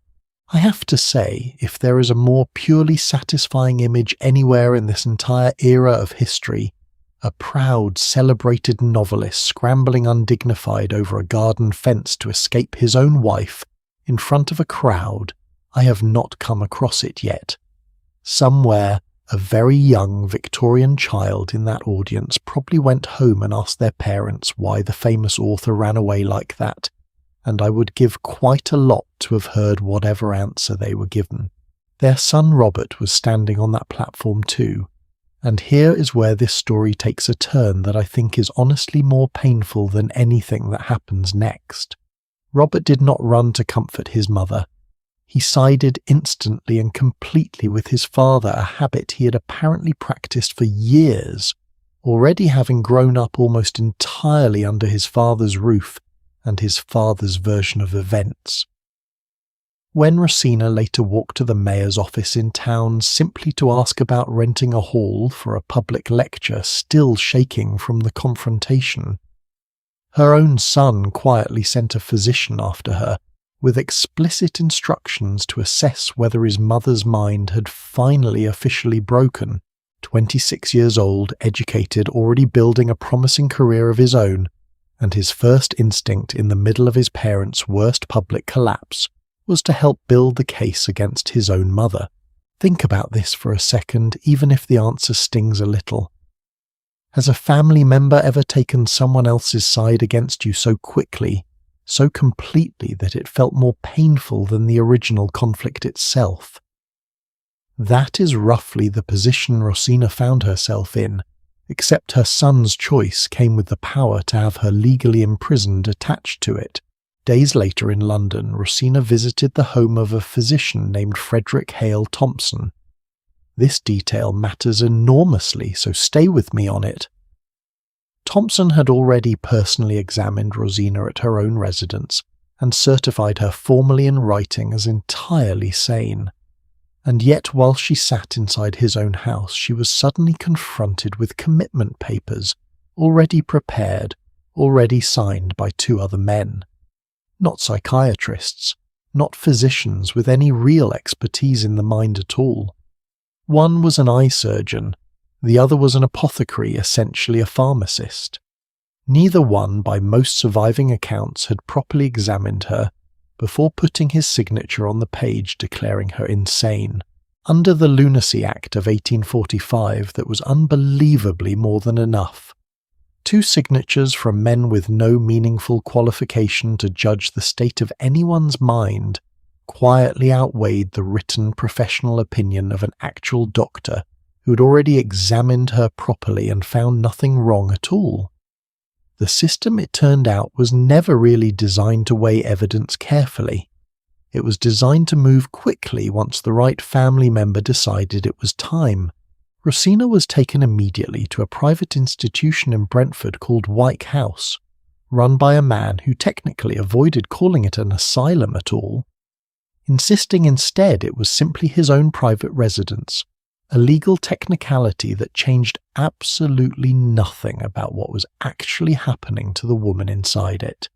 I have to say, if there is a more purely satisfying image anywhere in this entire era of history, a proud, celebrated novelist scrambling undignified over a garden fence to escape his own wife in front of a crowd, I have not come across it yet. Somewhere, a very young Victorian child in that audience probably went home and asked their parents why the famous author ran away like that, and I would give quite a lot to have heard whatever answer they were given. Their son Robert was standing on that platform too, and here is where this story takes a turn that I think is honestly more painful than anything that happens next. Robert did not run to comfort his mother. He sided instantly and completely with his father, a habit he had apparently practiced for years, already having grown up almost entirely under his father's roof and his father's version of events. When Rosina later walked to the mayor's office in town simply to ask about renting a hall for a public lecture, still shaking from the confrontation, her own son quietly sent a physician after her, with explicit instructions to assess whether his mother's mind had finally officially broken. 26 years old, educated, already building a promising career of his own, and his first instinct in the middle of his parents' worst public collapse was to help build the case against his own mother. Think about this for a second, even if the answer stings a little. Has a family member ever taken someone else's side against you so quickly, so completely that it felt more painful than the original conflict itself? That is roughly the position Rosina found herself in, except her son's choice came with the power to have her legally imprisoned attached to it. Days later in London, Rosina visited the home of a physician named Frederick Hale Thompson. This detail matters enormously, so stay with me on it. Thompson had already personally examined Rosina at her own residence and certified her formally in writing as entirely sane. And yet while she sat inside his own house, she was suddenly confronted with commitment papers, already prepared, already signed by 2 other men. Not psychiatrists, not physicians with any real expertise in the mind at all. One was an eye surgeon, the other was an apothecary, essentially a pharmacist. Neither one, by most surviving accounts, had properly examined her before putting his signature on the page declaring her insane, under the Lunacy Act of 1845 that was unbelievably more than enough. 2 signatures from men with no meaningful qualification to judge the state of anyone's mind quietly outweighed the written professional opinion of an actual doctor who had already examined her properly and found nothing wrong at all. The system, it turned out, was never really designed to weigh evidence carefully. It was designed to move quickly once the right family member decided it was time. Rosina was taken immediately to a private institution in Brentford called White House, run by a man who technically avoided calling it an asylum at all, insisting instead it was simply his own private residence, a legal technicality that changed absolutely nothing about what was actually happening to the woman inside it.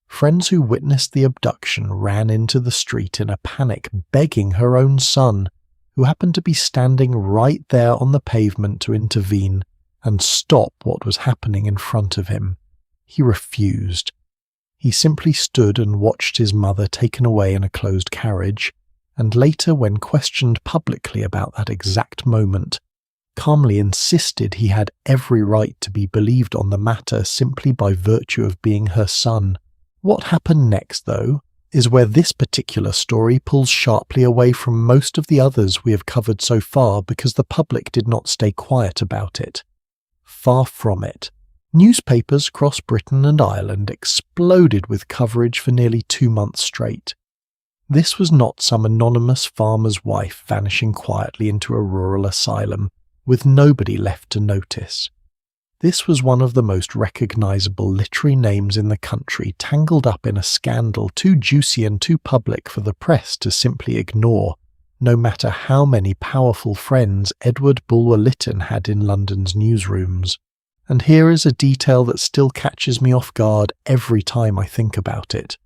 Friends who witnessed the abduction ran into the street in a panic, begging her own son, who happened to be standing right there on the pavement, to intervene and stop what was happening in front of him. He refused. He simply stood and watched his mother taken away in a closed carriage, and later, when questioned publicly about that exact moment, calmly insisted he had every right to be believed on the matter simply by virtue of being her son. What happened next, though, is where this particular story pulls sharply away from most of the others we have covered so far because the public did not stay quiet about it. Far from it. Newspapers across Britain and Ireland exploded with coverage for nearly 2 months straight. This was not some anonymous farmer's wife vanishing quietly into a rural asylum, with nobody left to notice. This was one of the most recognizable literary names in the country, tangled up in a scandal too juicy and too public for the press to simply ignore, no matter how many powerful friends Edward Bulwer-Lytton had in London's newsrooms. And here is a detail that still catches me off guard every time I think about it.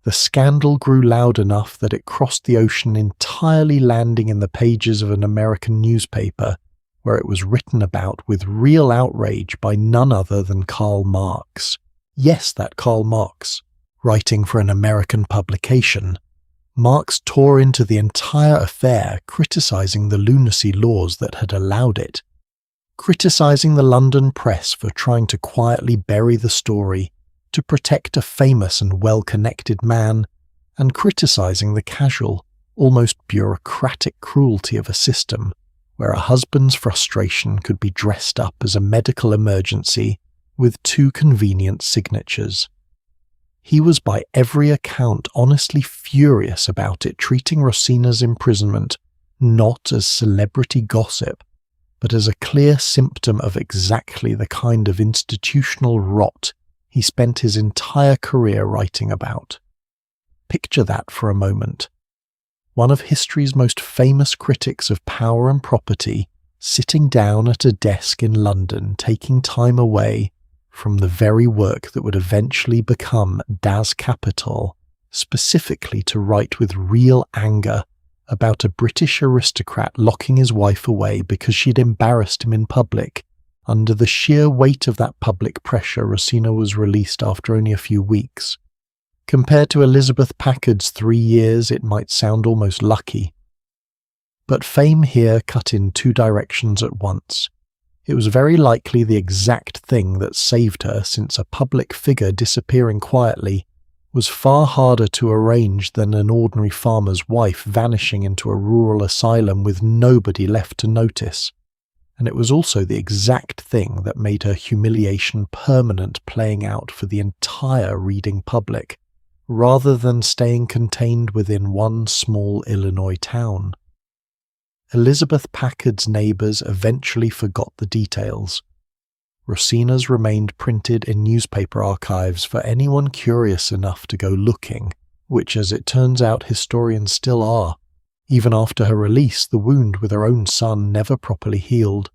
The scandal grew loud enough that it crossed the ocean entirely, landing in the pages of an American newspaper, where it was written about with real outrage by none other than Karl Marx. Yes, that Karl Marx. Writing for an American publication, Marx tore into the entire affair, criticizing the lunacy laws that had allowed it, criticizing the London press for trying to quietly bury the story to protect a famous and well-connected man, and criticizing the casual, almost bureaucratic cruelty of a system where a husband's frustration could be dressed up as a medical emergency with 2 convenient signatures. He was by every account honestly furious about it, treating Rosina's imprisonment not as celebrity gossip, but as a clear symptom of exactly the kind of institutional rot he spent his entire career writing about. Picture that for a moment. One of history's most famous critics of power and property sitting down at a desk in London, taking time away from the very work that would eventually become Das Kapital, specifically to write with real anger about a British aristocrat locking his wife away because she'd embarrassed him in public. Under the sheer weight of that public pressure, Rosina was released after only a few weeks. Compared to Elizabeth Packard's 3 years, it might sound almost lucky. But fame here cut in 2 directions at once. It was very likely the exact thing that saved her, since a public figure disappearing quietly was far harder to arrange than an ordinary farmer's wife vanishing into a rural asylum with nobody left to notice. And it was also the exact thing that made her humiliation permanent, playing out for the entire reading public, rather than staying contained within one small Illinois town. Elizabeth Packard's neighbours eventually forgot the details. Rosina's remained printed in newspaper archives for anyone curious enough to go looking, which, as it turns out, historians still are. Even after her release, the wound with her own son never properly healed.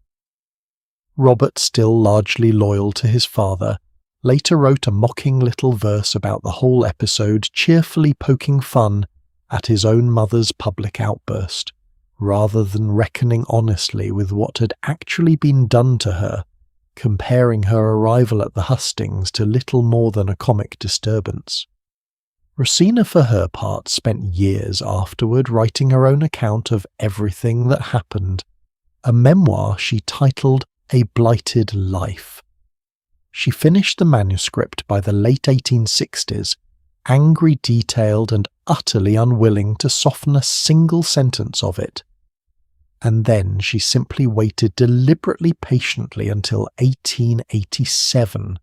Robert, still largely loyal to his father, later wrote a mocking little verse about the whole episode, cheerfully poking fun at his own mother's public outburst, rather than reckoning honestly with what had actually been done to her, comparing her arrival at the hustings to little more than a comic disturbance. Rosina, for her part, spent years afterward writing her own account of everything that happened, a memoir she titled A Blighted Life. She finished the manuscript by the late 1860s, angry, detailed, and utterly unwilling to soften a single sentence of it. And then she simply waited deliberately patiently until 1887,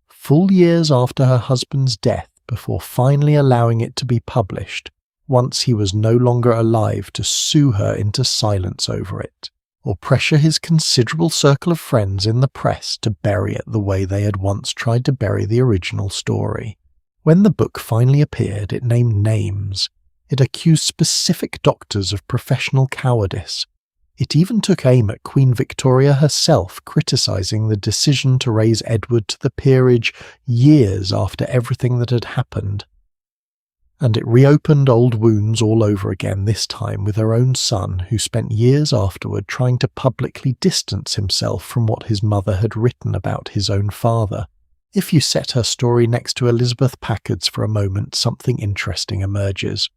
full years after her husband's death, before finally allowing it to be published, once he was no longer alive, to sue her into silence over it, or pressure his considerable circle of friends in the press to bury it the way they had once tried to bury the original story. When the book finally appeared, it named names. It accused specific doctors of professional cowardice. It even took aim at Queen Victoria herself, criticising the decision to raise Edward to the peerage years after everything that had happened. And it reopened old wounds all over again, this time with her own son, who spent years afterward trying to publicly distance himself from what his mother had written about his own father. If you set her story next to Elizabeth Packard's for a moment, something interesting emerges.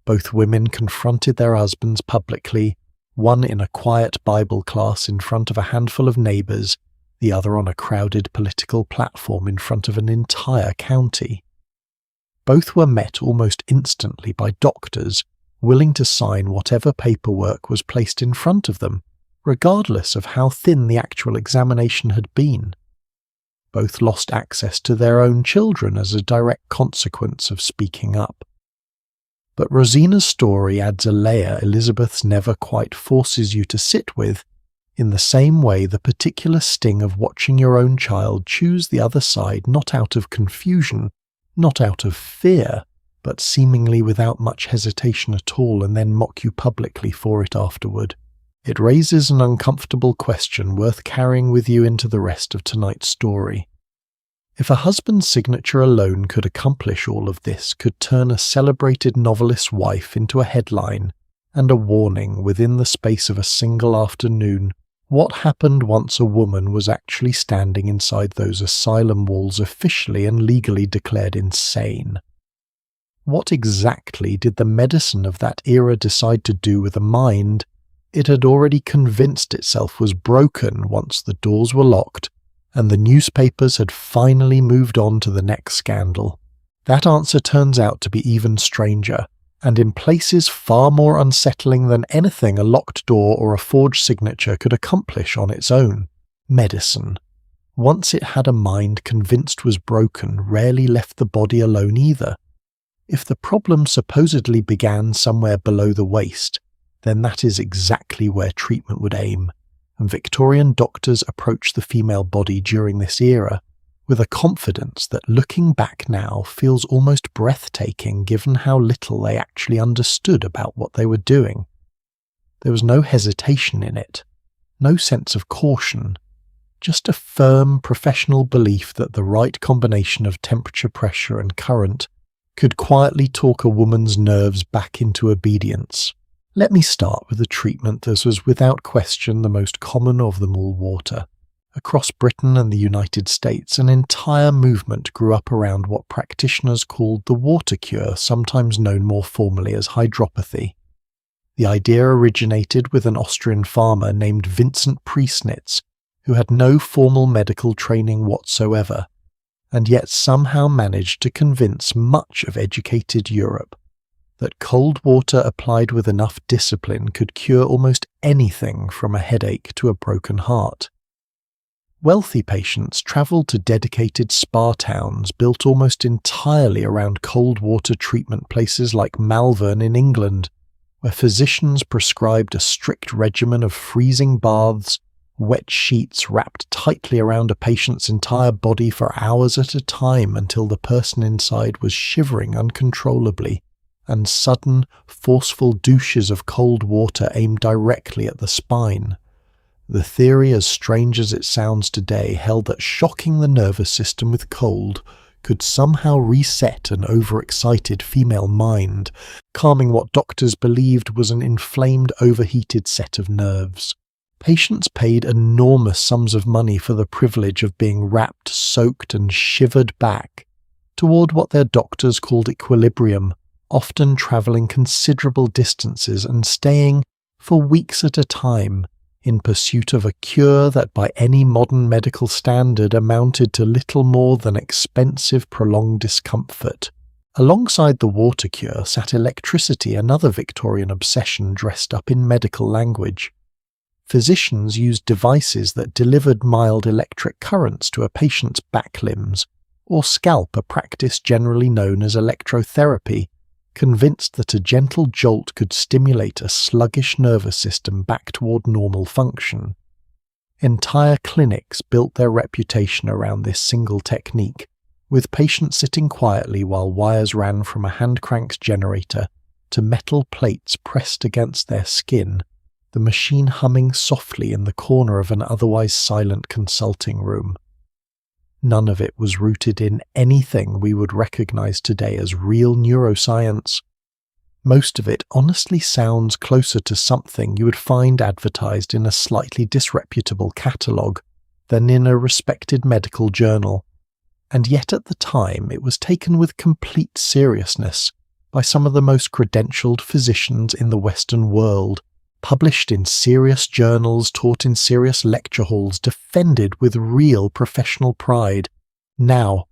Both women confronted their husbands publicly, one in a quiet Bible class in front of a handful of neighbours, the other on a crowded political platform in front of an entire county. Both were met almost instantly by doctors willing to sign whatever paperwork was placed in front of them, regardless of how thin the actual examination had been. Both lost access to their own children as a direct consequence of speaking up. But Rosina's story adds a layer Elizabeth's never quite forces you to sit with, in the same way the particular sting of watching your own child choose the other side, not out of confusion, not out of fear, but seemingly without much hesitation at all, and then mock you publicly for it afterward. It raises an uncomfortable question worth carrying with you into the rest of tonight's story. If a husband's signature alone could accomplish all of this, could turn a celebrated novelist's wife into a headline and a warning within the space of a single afternoon, what happened once a woman was actually standing inside those asylum walls officially and legally declared insane? What exactly did the medicine of that era decide to do with a mind it had already convinced itself was broken once the doors were locked and the newspapers had finally moved on to the next scandal? That answer turns out to be even stranger, and in places far more unsettling than anything a locked door or a forged signature could accomplish on its own. Medicine, once it had a mind convinced was broken, rarely left the body alone either. If the problem supposedly began somewhere below the waist, then that is exactly where treatment would aim, and Victorian doctors approached the female body during this era with a confidence that, looking back now, feels almost breathtaking given how little they actually understood about what they were doing. There was no hesitation in it, no sense of caution, just a firm professional belief that the right combination of temperature, pressure and current could quietly talk a woman's nerves back into obedience. Let me start with a treatment that was without question the most common of them all: water. Across Britain and the United States, an entire movement grew up around what practitioners called the water cure, sometimes known more formally as hydropathy. The idea originated with an Austrian farmer named Vincent Priesnitz, who had no formal medical training whatsoever, and yet somehow managed to convince much of educated Europe that cold water applied with enough discipline could cure almost anything from a headache to a broken heart. Wealthy patients travelled to dedicated spa towns built almost entirely around cold water treatment places like Malvern in England, where physicians prescribed a strict regimen of freezing baths, wet sheets wrapped tightly around a patient's entire body for hours at a time until the person inside was shivering uncontrollably, and sudden, forceful douches of cold water aimed directly at the spine. The theory, as strange as it sounds today, held that shocking the nervous system with cold could somehow reset an overexcited female mind, calming what doctors believed was an inflamed, overheated set of nerves. Patients paid enormous sums of money for the privilege of being wrapped, soaked and shivered back toward what their doctors called equilibrium, often travelling considerable distances and staying for weeks at a time in pursuit of a cure that by any modern medical standard amounted to little more than expensive prolonged discomfort. Alongside the water cure sat electricity, another Victorian obsession dressed up in medical language. Physicians used devices that delivered mild electric currents to a patient's back limbs, or scalp, a practice generally known as electrotherapy, convinced that a gentle jolt could stimulate a sluggish nervous system back toward normal function. Entire clinics built their reputation around this single technique, with patients sitting quietly while wires ran from a hand-cranked generator to metal plates pressed against their skin, the machine humming softly in the corner of an otherwise silent consulting room. None of it was rooted in anything we would recognize today as real neuroscience. Most of it honestly sounds closer to something you would find advertised in a slightly disreputable catalogue than in a respected medical journal, and yet at the time it was taken with complete seriousness by some of the most credentialed physicians in the Western world, published in serious journals, taught in serious lecture halls, defended with real professional pride. Now,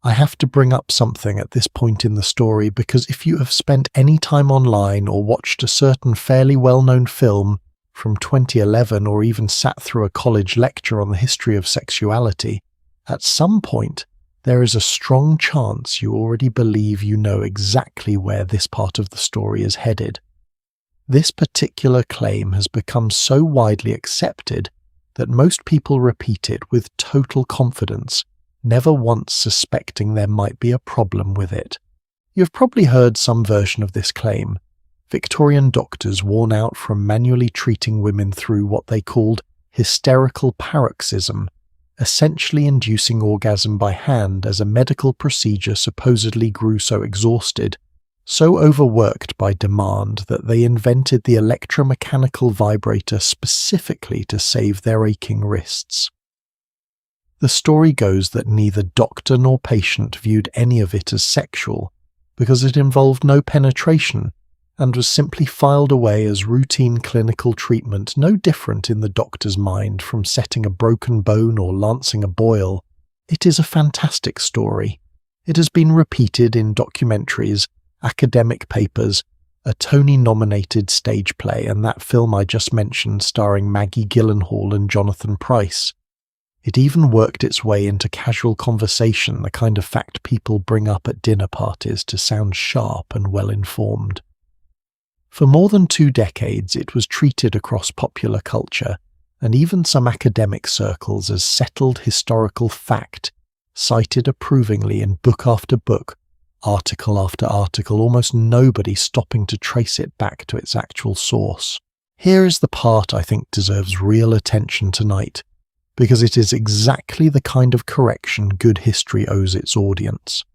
I have to bring up something at this point in the story, because if you have spent any time online or watched a certain fairly well-known film from 2011 or even sat through a college lecture on the history of sexuality, at some point there is a strong chance you already believe you know exactly where this part of the story is headed. This particular claim has become so widely accepted that most people repeat it with total confidence, never once suspecting there might be a problem with it. You've probably heard some version of this claim. Victorian doctors worn out from manually treating women through what they called hysterical paroxysm, essentially inducing orgasm by hand as a medical procedure supposedly grew so exhausted, so overworked by demand that they invented the electromechanical vibrator specifically to save their aching wrists. The story goes that neither doctor nor patient viewed any of it as sexual, because it involved no penetration and was simply filed away as routine clinical treatment, no different in the doctor's mind from setting a broken bone or lancing a boil. It is a fantastic story. It has been repeated in documentaries, academic papers, a Tony-nominated stage play, and that film I just mentioned starring Maggie Gyllenhaal and Jonathan Pryce. It even worked its way into casual conversation, the kind of fact people bring up at dinner parties to sound sharp and well-informed. For more than 2 decades, it was treated across popular culture, and even some academic circles, as settled historical fact, cited approvingly in book after book, article after article, almost nobody stopping to trace it back to its actual source. Here is the part I think deserves real attention tonight, because it is exactly the kind of correction good history owes its audience.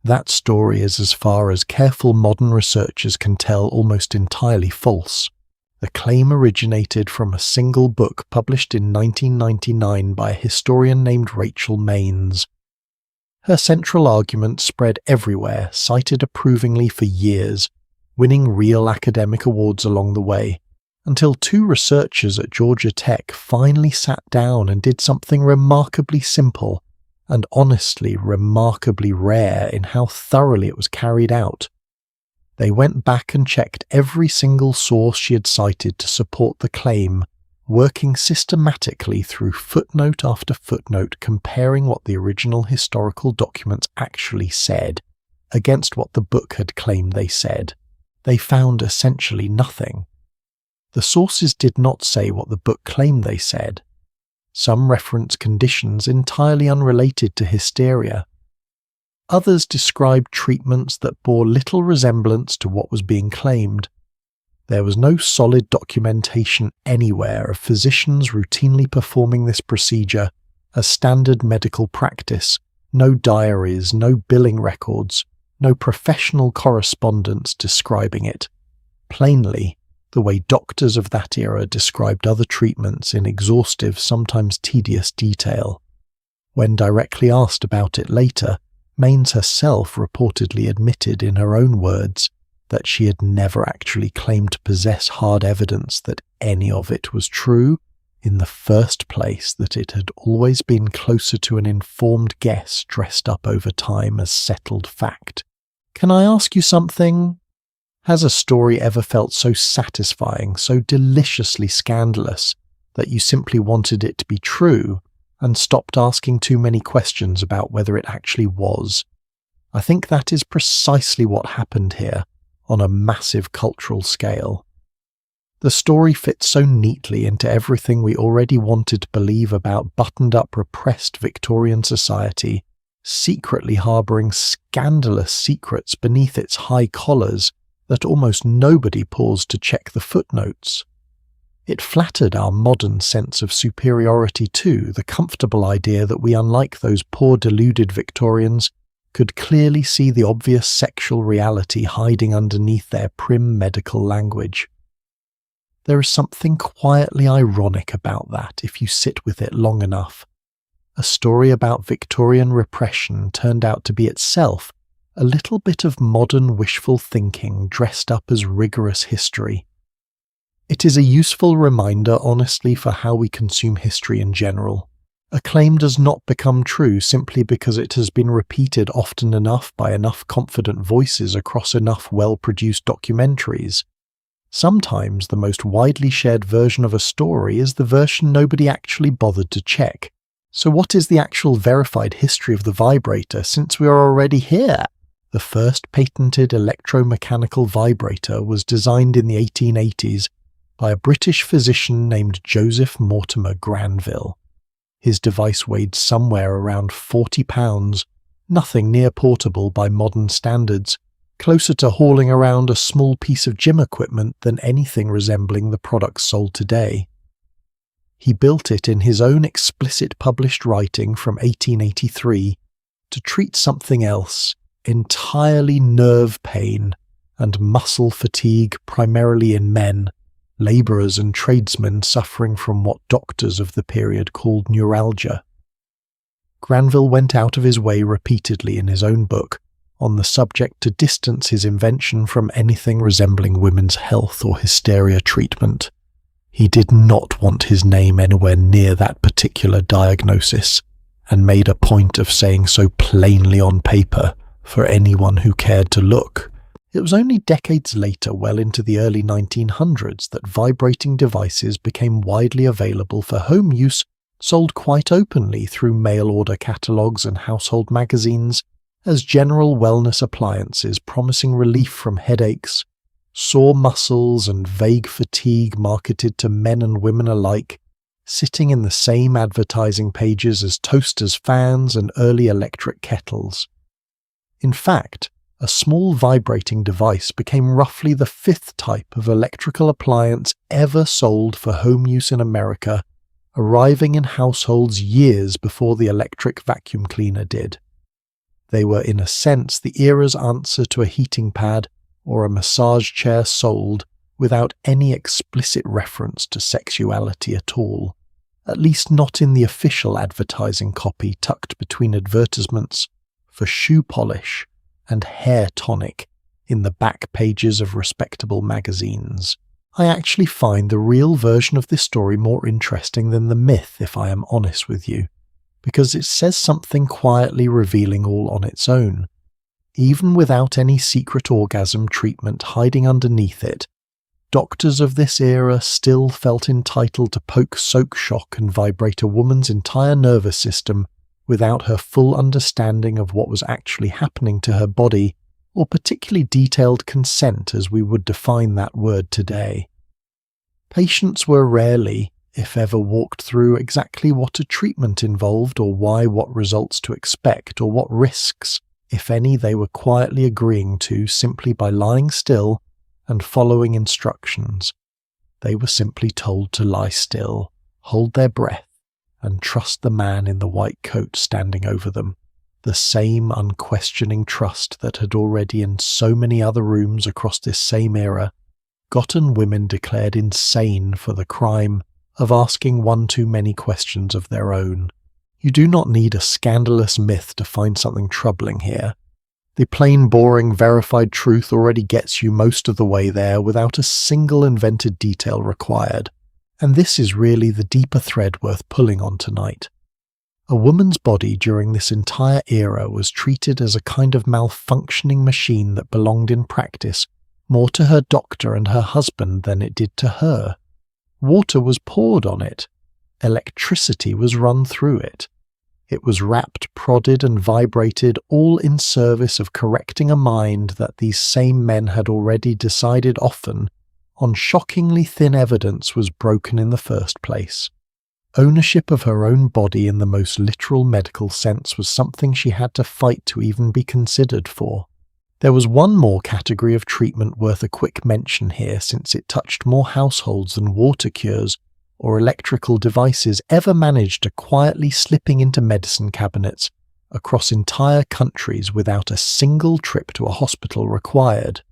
That story is, as far as careful modern researchers can tell, almost entirely false. The claim originated from a single book published in 1999 by a historian named Rachel Maines. Her central argument spread everywhere, cited approvingly for years, winning real academic awards along the way, until 2 researchers at Georgia Tech finally sat down and did something remarkably simple and honestly remarkably rare in how thoroughly it was carried out. They went back and checked every single source she had cited to support the claim, working systematically through footnote after footnote, comparing what the original historical documents actually said against what the book had claimed they said. They found essentially nothing. The sources did not say what the book claimed they said. Some reference conditions entirely unrelated to hysteria. Others described treatments that bore little resemblance to what was being claimed. There was no solid documentation anywhere of physicians routinely performing this procedure as standard medical practice, no diaries, no billing records, no professional correspondence describing it. Plainly, the way doctors of that era described other treatments in exhaustive, sometimes tedious detail. When directly asked about it later, Maines herself reportedly admitted in her own words that she had never actually claimed to possess hard evidence that any of it was true, in the first place that it had always been closer to an informed guess dressed up over time as settled fact. Can I ask you something? Has a story ever felt so satisfying, so deliciously scandalous, that you simply wanted it to be true and stopped asking too many questions about whether it actually was? I think that is precisely what happened here, on a massive cultural scale. The story fits so neatly into everything we already wanted to believe about buttoned-up, repressed Victorian society, secretly harbouring scandalous secrets beneath its high collars, that almost nobody paused to check the footnotes. It flattered our modern sense of superiority too, the comfortable idea that we, unlike those poor deluded Victorians, could clearly see the obvious sexual reality hiding underneath their prim medical language. There is something quietly ironic about that if you sit with it long enough. A story about Victorian repression turned out to be itself a little bit of modern wishful thinking dressed up as rigorous history. It is a useful reminder, honestly, for how we consume history in general. A claim does not become true simply because it has been repeated often enough by enough confident voices across enough well-produced documentaries. Sometimes the most widely shared version of a story is the version nobody actually bothered to check. So what is the actual verified history of the vibrator, since we are already here? The first patented electromechanical vibrator was designed in the 1880s by a British physician named Joseph Mortimer Granville. His device weighed somewhere around 40 pounds, nothing near portable by modern standards, closer to hauling around a small piece of gym equipment than anything resembling the products sold today. He built it in his own explicit published writing from 1883 to treat something else, entirely nerve pain and muscle fatigue primarily in men, labourers and tradesmen suffering from what doctors of the period called neuralgia. Granville went out of his way repeatedly in his own book on the subject to distance his invention from anything resembling women's health or hysteria treatment. He did not want his name anywhere near that particular diagnosis, and made a point of saying so plainly on paper for anyone who cared to look. It was only decades later, well into the early 1900s, that vibrating devices became widely available for home use, sold quite openly through mail-order catalogues and household magazines as general wellness appliances promising relief from headaches, sore muscles and vague fatigue marketed to men and women alike, sitting in the same advertising pages as toasters, fans, and early electric kettles. In fact, a small vibrating device became roughly the fifth type of electrical appliance ever sold for home use in America, arriving in households years before the electric vacuum cleaner did. They were in a sense the era's answer to a heating pad or a massage chair sold without any explicit reference to sexuality at all, at least not in the official advertising copy tucked between advertisements for shoe polish and hair tonic in the back pages of respectable magazines. I actually find the real version of this story more interesting than the myth, if I am honest with you, because it says something quietly revealing all on its own. Even without any secret orgasm treatment hiding underneath it, doctors of this era still felt entitled to poke soak shock and vibrate a woman's entire nervous system without her full understanding of what was actually happening to her body, or particularly detailed consent as we would define that word today. Patients were rarely, if ever, walked through exactly what a treatment involved or why, what results to expect, or what risks, if any, they were quietly agreeing to simply by lying still and following instructions. They were simply told to lie still, hold their breath, and trust the man in the white coat standing over them, the same unquestioning trust that had already in so many other rooms across this same era gotten women declared insane for the crime of asking one too many questions of their own. You do not need a scandalous myth to find something troubling here. The plain, boring, verified truth already gets you most of the way there without a single invented detail required. And this is really the deeper thread worth pulling on tonight. A woman's body during this entire era was treated as a kind of malfunctioning machine that belonged in practice more to her doctor and her husband than it did to her. Water was poured on it. Electricity was run through it. It was wrapped, prodded, and vibrated, all in service of correcting a mind that these same men had already decided often, on shockingly thin evidence, was broken in the first place. Ownership of her own body in the most literal medical sense was something she had to fight to even be considered for. There was one more category of treatment worth a quick mention here, since it touched more households than water cures or electrical devices ever managed to quietly slipping into medicine cabinets across entire countries without a single trip to a hospital required.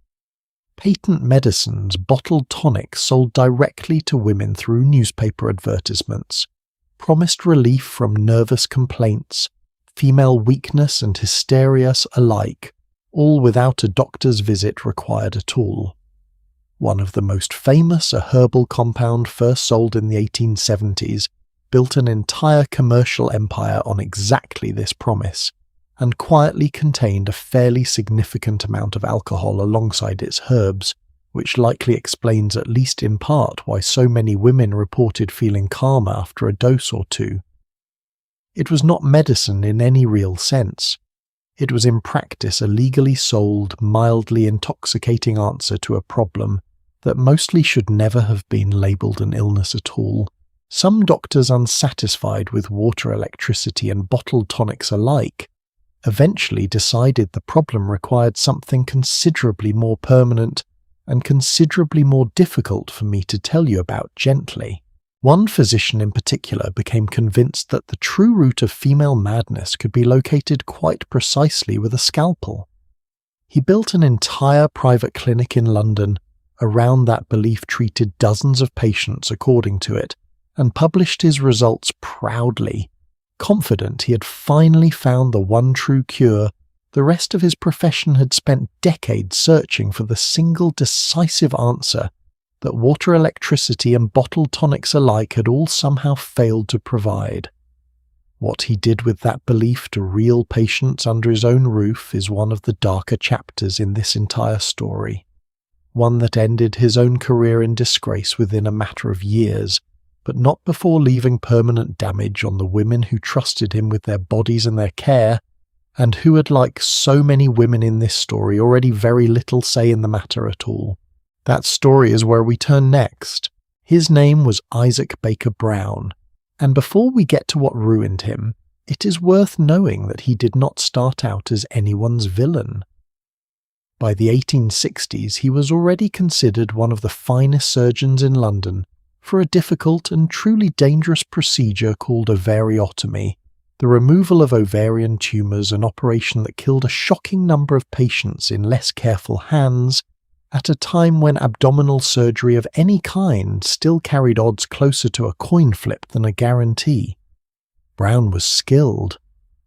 Patent medicines, bottled tonics sold directly to women through newspaper advertisements, promised relief from nervous complaints, female weakness and hysteria alike, all without a doctor's visit required at all. One of the most famous, a herbal compound first sold in the 1870s, built an entire commercial empire on exactly this promise, and quietly contained a fairly significant amount of alcohol alongside its herbs, which likely explains at least in part why so many women reported feeling calmer after a dose or two. It was not medicine in any real sense. It was in practice a legally sold, mildly intoxicating answer to a problem that mostly should never have been labelled an illness at all. Some doctors unsatisfied with water, electricity, and bottled tonics alike eventually decided the problem required something considerably more permanent and considerably more difficult for me to tell you about gently. One physician in particular became convinced that the true root of female madness could be located quite precisely with a scalpel. He built an entire private clinic in London around that belief, treated dozens of patients according to it, and published his results proudly. Confident he had finally found the one true cure, the rest of his profession had spent decades searching for the single decisive answer that water, electricity, and bottled tonics alike had all somehow failed to provide. What he did with that belief to real patients under his own roof is one of the darker chapters in this entire story. One that ended his own career in disgrace within a matter of years, but not before leaving permanent damage on the women who trusted him with their bodies and their care, and who had, like so many women in this story, already very little say in the matter at all. That story is where we turn next. His name was Isaac Baker Brown, and before we get to what ruined him, it is worth knowing that he did not start out as anyone's villain. By the 1860s, he was already considered one of the finest surgeons in London for a difficult and truly dangerous procedure called ovariotomy, the removal of ovarian tumours, an operation that killed a shocking number of patients in less careful hands, at a time when abdominal surgery of any kind still carried odds closer to a coin flip than a guarantee. Brown was skilled,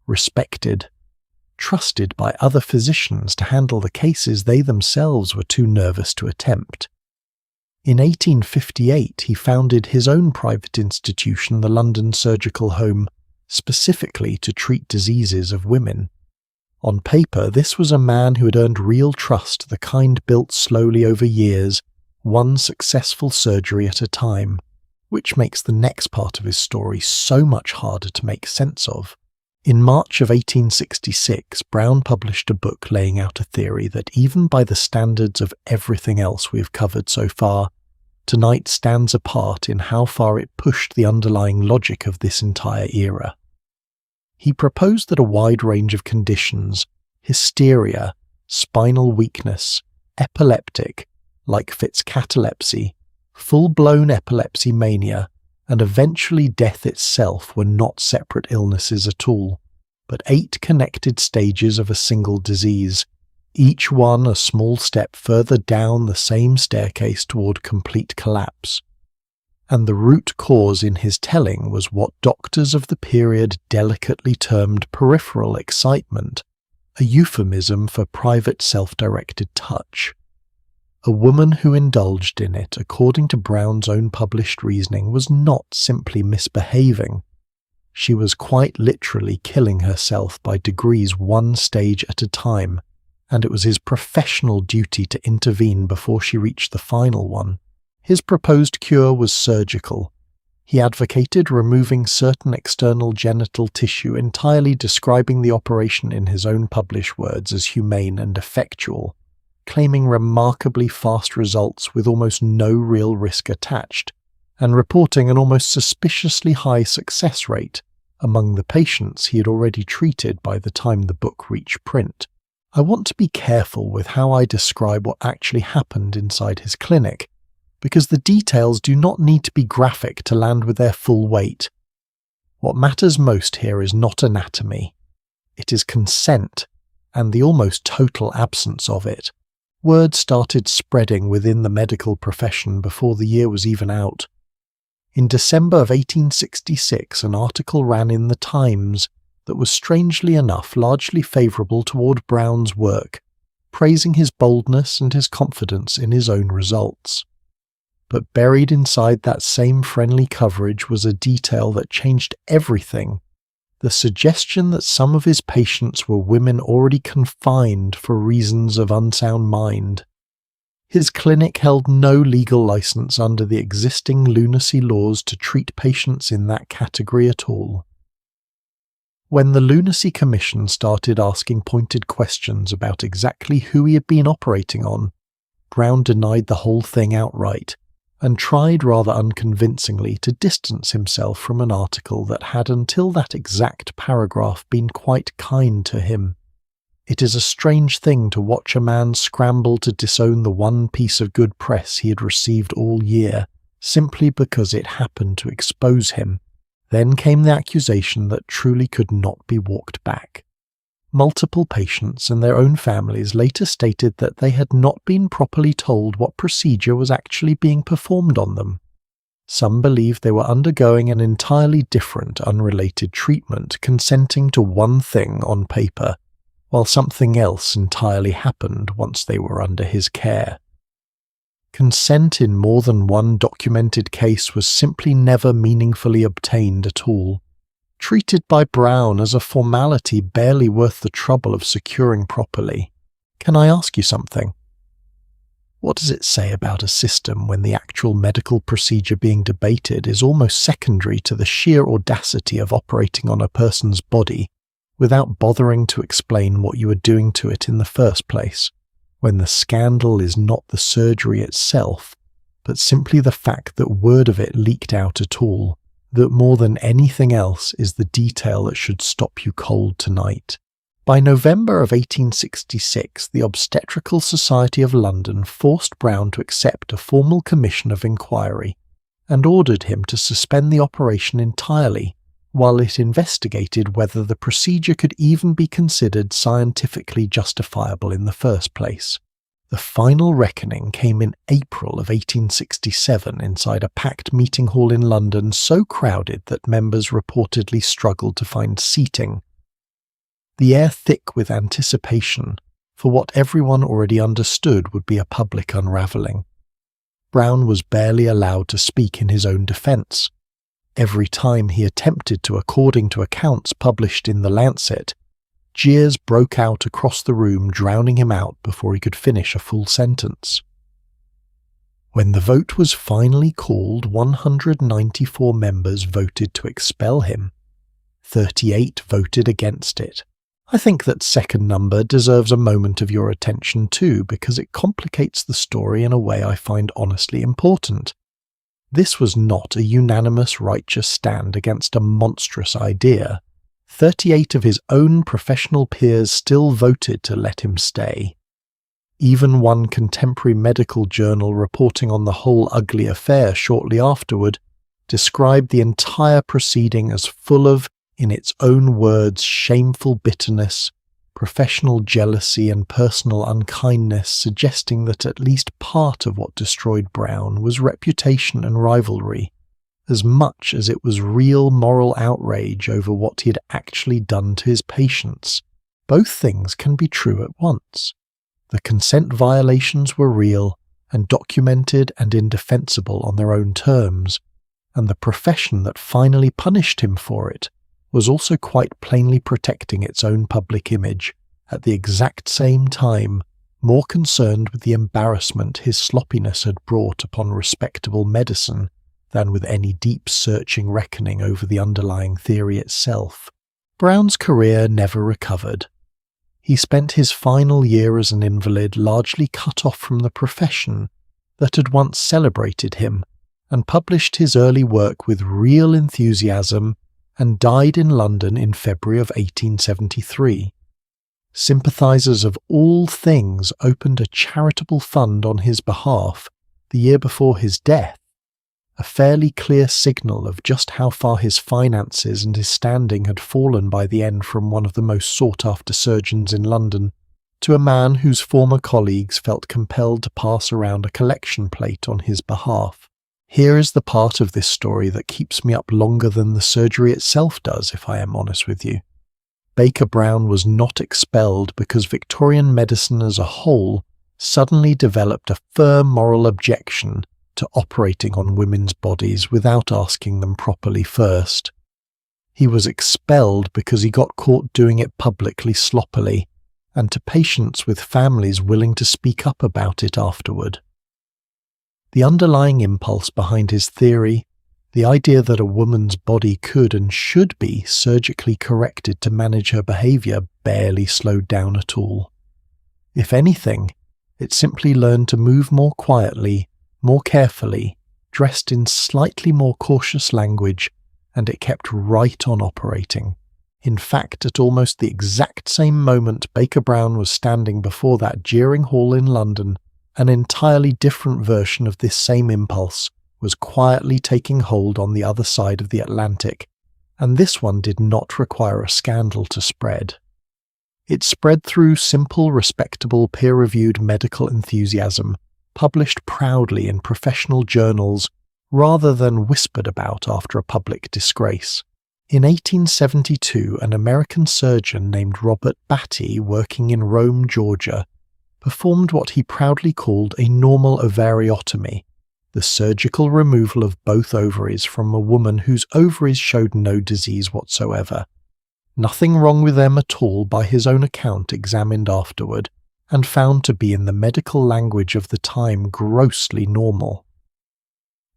respected, trusted by other physicians to handle the cases they themselves were too nervous to attempt. In 1858, he founded his own private institution, the London Surgical Home, specifically to treat diseases of women. On paper, this was a man who had earned real trust, the kind built slowly over years, one successful surgery at a time, which makes the next part of his story so much harder to make sense of. In March of 1866, Brown published a book laying out a theory that, even by the standards of everything else we have covered so far, tonight stands apart in how far it pushed the underlying logic of this entire era. He proposed that a wide range of conditions, hysteria, spinal weakness, epileptic, like Fitz catalepsy, full-blown epilepsy mania, and eventually death itself were not separate illnesses at all, but 8 connected stages of a single disease, each one a small step further down the same staircase toward complete collapse. And the root cause in his telling was what doctors of the period delicately termed peripheral excitement, a euphemism for private self-directed touch. A woman who indulged in it, according to Brown's own published reasoning, was not simply misbehaving. She was quite literally killing herself by degrees, one stage at a time, and it was his professional duty to intervene before she reached the final one. His proposed cure was surgical. He advocated removing certain external genital tissue, entirely describing the operation in his own published words as humane and effectual, claiming remarkably fast results with almost no real risk attached, and reporting an almost suspiciously high success rate among the patients he had already treated by the time the book reached print. I want to be careful with how I describe what actually happened inside his clinic, because the details do not need to be graphic to land with their full weight. What matters most here is not anatomy. It is consent, and the almost total absence of it. Word started spreading within the medical profession before the year was even out. In December of 1866, an article ran in the Times that was strangely enough largely favourable toward Brown's work, praising his boldness and his confidence in his own results. But buried inside that same friendly coverage was a detail that changed everything: the suggestion that some of his patients were women already confined for reasons of unsound mind. His clinic held no legal license under the existing lunacy laws to treat patients in that category at all. When the Lunacy Commission started asking pointed questions about exactly who he had been operating on, Brown denied the whole thing outright, and tried rather unconvincingly to distance himself from an article that had until that exact paragraph been quite kind to him. It is a strange thing to watch a man scramble to disown the one piece of good press he had received all year, simply because it happened to expose him. Then came the accusation that truly could not be walked back. Multiple patients and their own families later stated that they had not been properly told what procedure was actually being performed on them. Some believed they were undergoing an entirely different, unrelated treatment, consenting to one thing on paper, while something else entirely happened once they were under his care. Consent in more than one documented case was simply never meaningfully obtained at all, treated by Brown as a formality barely worth the trouble of securing properly. Can I ask you something? What does it say about a system when the actual medical procedure being debated is almost secondary to the sheer audacity of operating on a person's body without bothering to explain what you are doing to it in the first place, when the scandal is not the surgery itself, but simply the fact that word of it leaked out at all, that more than anything else is the detail that should stop you cold tonight? By November of 1866, the Obstetrical Society of London forced Brown to accept a formal commission of inquiry and ordered him to suspend the operation entirely while it investigated whether the procedure could even be considered scientifically justifiable in the first place. The final reckoning came in April of 1867 inside a packed meeting hall in London so crowded that members reportedly struggled to find seating. The air thick with anticipation for what everyone already understood would be a public unravelling. Brown was barely allowed to speak in his own defence. Every time he attempted to, according to accounts published in The Lancet, jeers broke out across the room, drowning him out before he could finish a full sentence. When the vote was finally called, 194 members voted to expel him. 38 voted against it. I think that second number deserves a moment of your attention too, because it complicates the story in a way I find honestly important. This was not a unanimous righteous stand against a monstrous idea. 38 of his own professional peers still voted to let him stay. Even one contemporary medical journal reporting on the whole ugly affair shortly afterward described the entire proceeding as full of, in its own words, shameful bitterness, professional jealousy and personal unkindness, suggesting that at least part of what destroyed Brown was reputation and rivalry, as much as it was real moral outrage over what he had actually done to his patients. Both things can be true at once. The consent violations were real and documented and indefensible on their own terms, and the profession that finally punished him for it was also quite plainly protecting its own public image, at the exact same time more concerned with the embarrassment his sloppiness had brought upon respectable medicine than with any deep searching reckoning over the underlying theory itself. Brown's career never recovered. He spent his final year as an invalid largely cut off from the profession that had once celebrated him, and published his early work with real enthusiasm and died in London in February of 1873. Sympathisers of all things opened a charitable fund on his behalf the year before his death, a fairly clear signal of just how far his finances and his standing had fallen by the end from one of the most sought-after surgeons in London to a man whose former colleagues felt compelled to pass around a collection plate on his behalf. Here is the part of this story that keeps me up longer than the surgery itself does, if I am honest with you. Baker Brown was not expelled because Victorian medicine as a whole suddenly developed a firm moral objection to operating on women's bodies without asking them properly first. He was expelled because he got caught doing it publicly sloppily, and to patients with families willing to speak up about it afterward. The underlying impulse behind his theory, the idea that a woman's body could and should be surgically corrected to manage her behaviour, barely slowed down at all. If anything, it simply learned to move more quietly, more carefully, dressed in slightly more cautious language, and it kept right on operating. In fact, at almost the exact same moment Baker Brown was standing before that jeering hall in London, an entirely different version of this same impulse was quietly taking hold on the other side of the Atlantic, and this one did not require a scandal to spread. It spread through simple, respectable, peer-reviewed medical enthusiasm, published proudly in professional journals rather than whispered about after a public disgrace. In 1872, an American surgeon named Robert Batty, working in Rome, Georgia, performed what he proudly called a normal ovariotomy, the surgical removal of both ovaries from a woman whose ovaries showed no disease whatsoever. Nothing wrong with them at all by his own account examined afterward, and found to be in the medical language of the time grossly normal.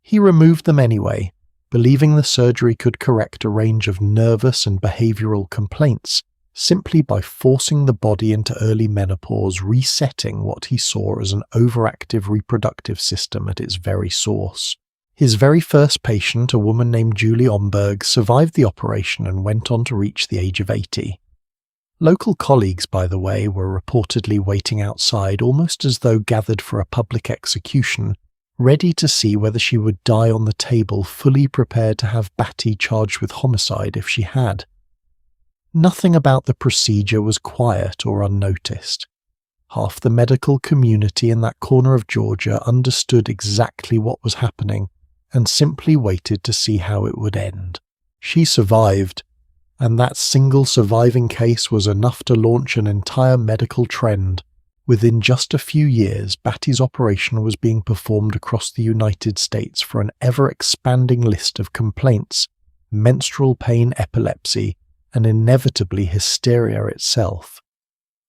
He removed them anyway, believing the surgery could correct a range of nervous and behavioral complaints simply by forcing the body into early menopause, resetting what he saw as an overactive reproductive system at its very source. His very first patient, a woman named Julie Omberg, survived the operation and went on to reach the age of 80. Local colleagues, by the way, were reportedly waiting outside, almost as though gathered for a public execution, ready to see whether she would die on the table, fully prepared to have Batty charged with homicide if she had. Nothing about the procedure was quiet or unnoticed. Half the medical community in that corner of Georgia understood exactly what was happening and simply waited to see how it would end. She survived, and that single surviving case was enough to launch an entire medical trend. Within just a few years, Batty's operation was being performed across the United States for an ever-expanding list of complaints, menstrual pain, epilepsy, and inevitably hysteria itself.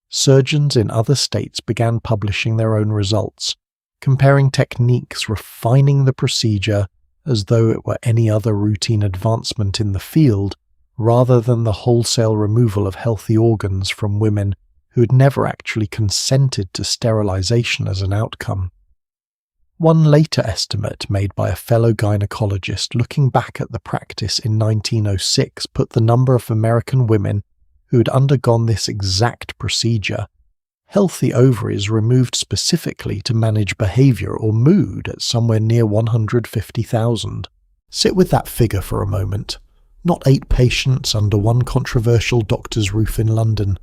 Surgeons in other states began publishing their own results, comparing techniques, refining the procedure as though it were any other routine advancement in the field, rather than the wholesale removal of healthy organs from women who had never actually consented to sterilization as an outcome. One later estimate made by a fellow gynecologist looking back at the practice in 1906 put the number of American women who had undergone this exact procedure, healthy ovaries removed specifically to manage behavior or mood, at somewhere near 150,000. Sit with that figure for a moment. Not 8 patients under one controversial doctor's roof in London,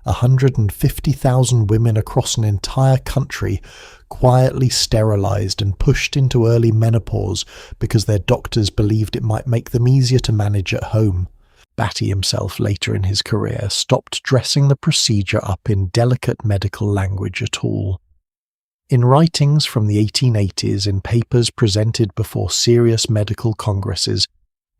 150,000 women across an entire country quietly sterilized and pushed into early menopause because their doctors believed it might make them easier to manage at home. Batty himself, later in his career, stopped dressing the procedure up in delicate medical language at all. In writings from the 1880s, in papers presented before serious medical congresses,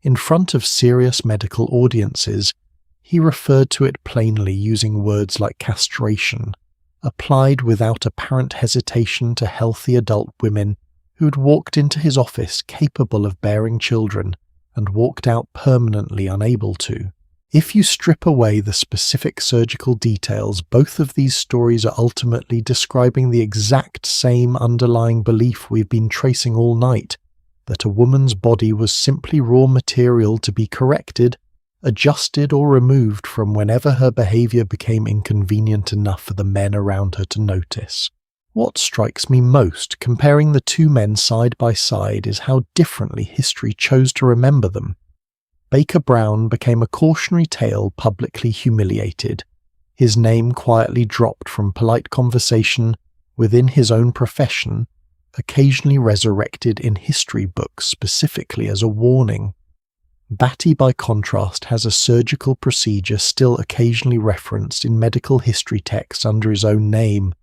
in front of serious medical audiences, he referred to it plainly using words like castration, applied without apparent hesitation to healthy adult women who had walked into his office capable of bearing children and walked out permanently unable to. If you strip away the specific surgical details, both of these stories are ultimately describing the exact same underlying belief we've been tracing all night, that a woman's body was simply raw material to be corrected, adjusted or removed from whenever her behavior became inconvenient enough for the men around her to notice. What strikes me most, comparing the two men side by side, is how differently history chose to remember them. Baker Brown became a cautionary tale publicly humiliated, his name quietly dropped from polite conversation within his own profession, occasionally resurrected in history books specifically as a warning. Batty, by contrast, has a surgical procedure still occasionally referenced in medical history texts under his own name,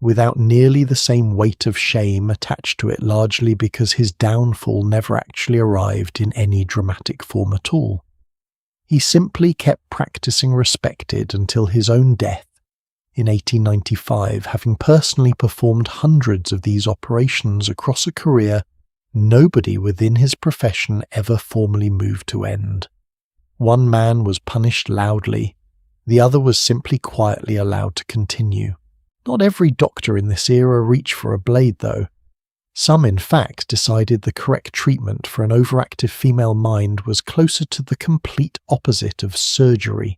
without nearly the same weight of shame attached to it, largely because his downfall never actually arrived in any dramatic form at all. He simply kept practicing respected until his own death in 1895, having personally performed hundreds of these operations across a career nobody within his profession ever formally moved to end. One man was punished loudly, the other was simply quietly allowed to continue. Not every doctor in this era reached for a blade, though. Some, in fact, decided the correct treatment for an overactive female mind was closer to the complete opposite of surgery,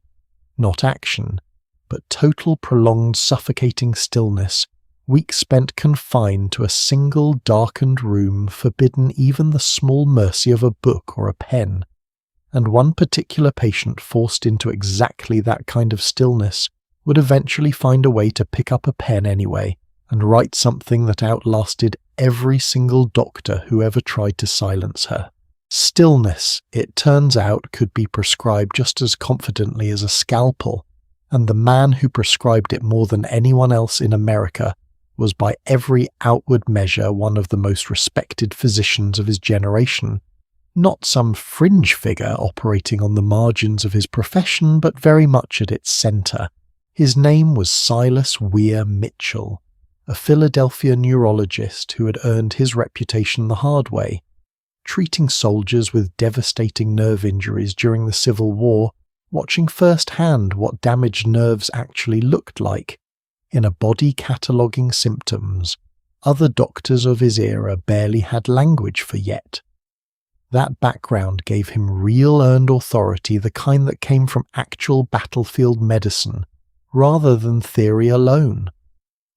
not action, but total prolonged suffocating stillness, weeks spent confined to a single darkened room, forbidden even the small mercy of a book or a pen. And one particular patient forced into exactly that kind of stillness would eventually find a way to pick up a pen anyway and write something that outlasted every single doctor who ever tried to silence her. Stillness, it turns out, could be prescribed just as confidently as a scalpel, and the man who prescribed it more than anyone else in America was by every outward measure one of the most respected physicians of his generation. Not some fringe figure operating on the margins of his profession, but very much at its centre. His name was Silas Weir Mitchell, a Philadelphia neurologist who had earned his reputation the hard way, treating soldiers with devastating nerve injuries during the Civil War, watching firsthand what damaged nerves actually looked like, in a body cataloguing symptoms other doctors of his era barely had language for yet. That background gave him real earned authority, the kind that came from actual battlefield medicine, rather than theory alone.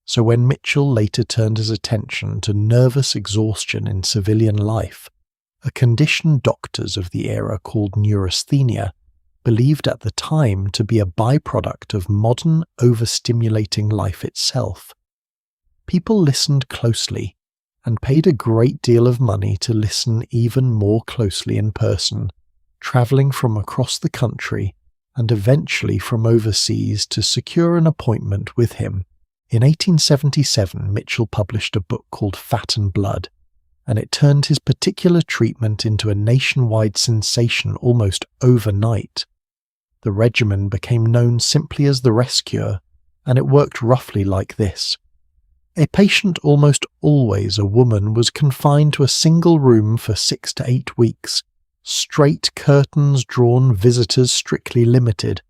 So when Mitchell later turned his attention to nervous exhaustion in civilian life, a condition doctors of the era called neurasthenia believed at the time to be a byproduct of modern overstimulating life itself, people listened closely and paid a great deal of money to listen even more closely in person, travelling from across the country and eventually from overseas to secure an appointment with him. In 1877, Mitchell published a book called Fat and Blood, and it turned his particular treatment into a nationwide sensation almost overnight. The regimen became known simply as the Rest Cure, and it worked roughly like this. A patient, almost always a woman, was confined to a single room for 6 to 8 weeks, straight curtains drawn, visitors strictly limited.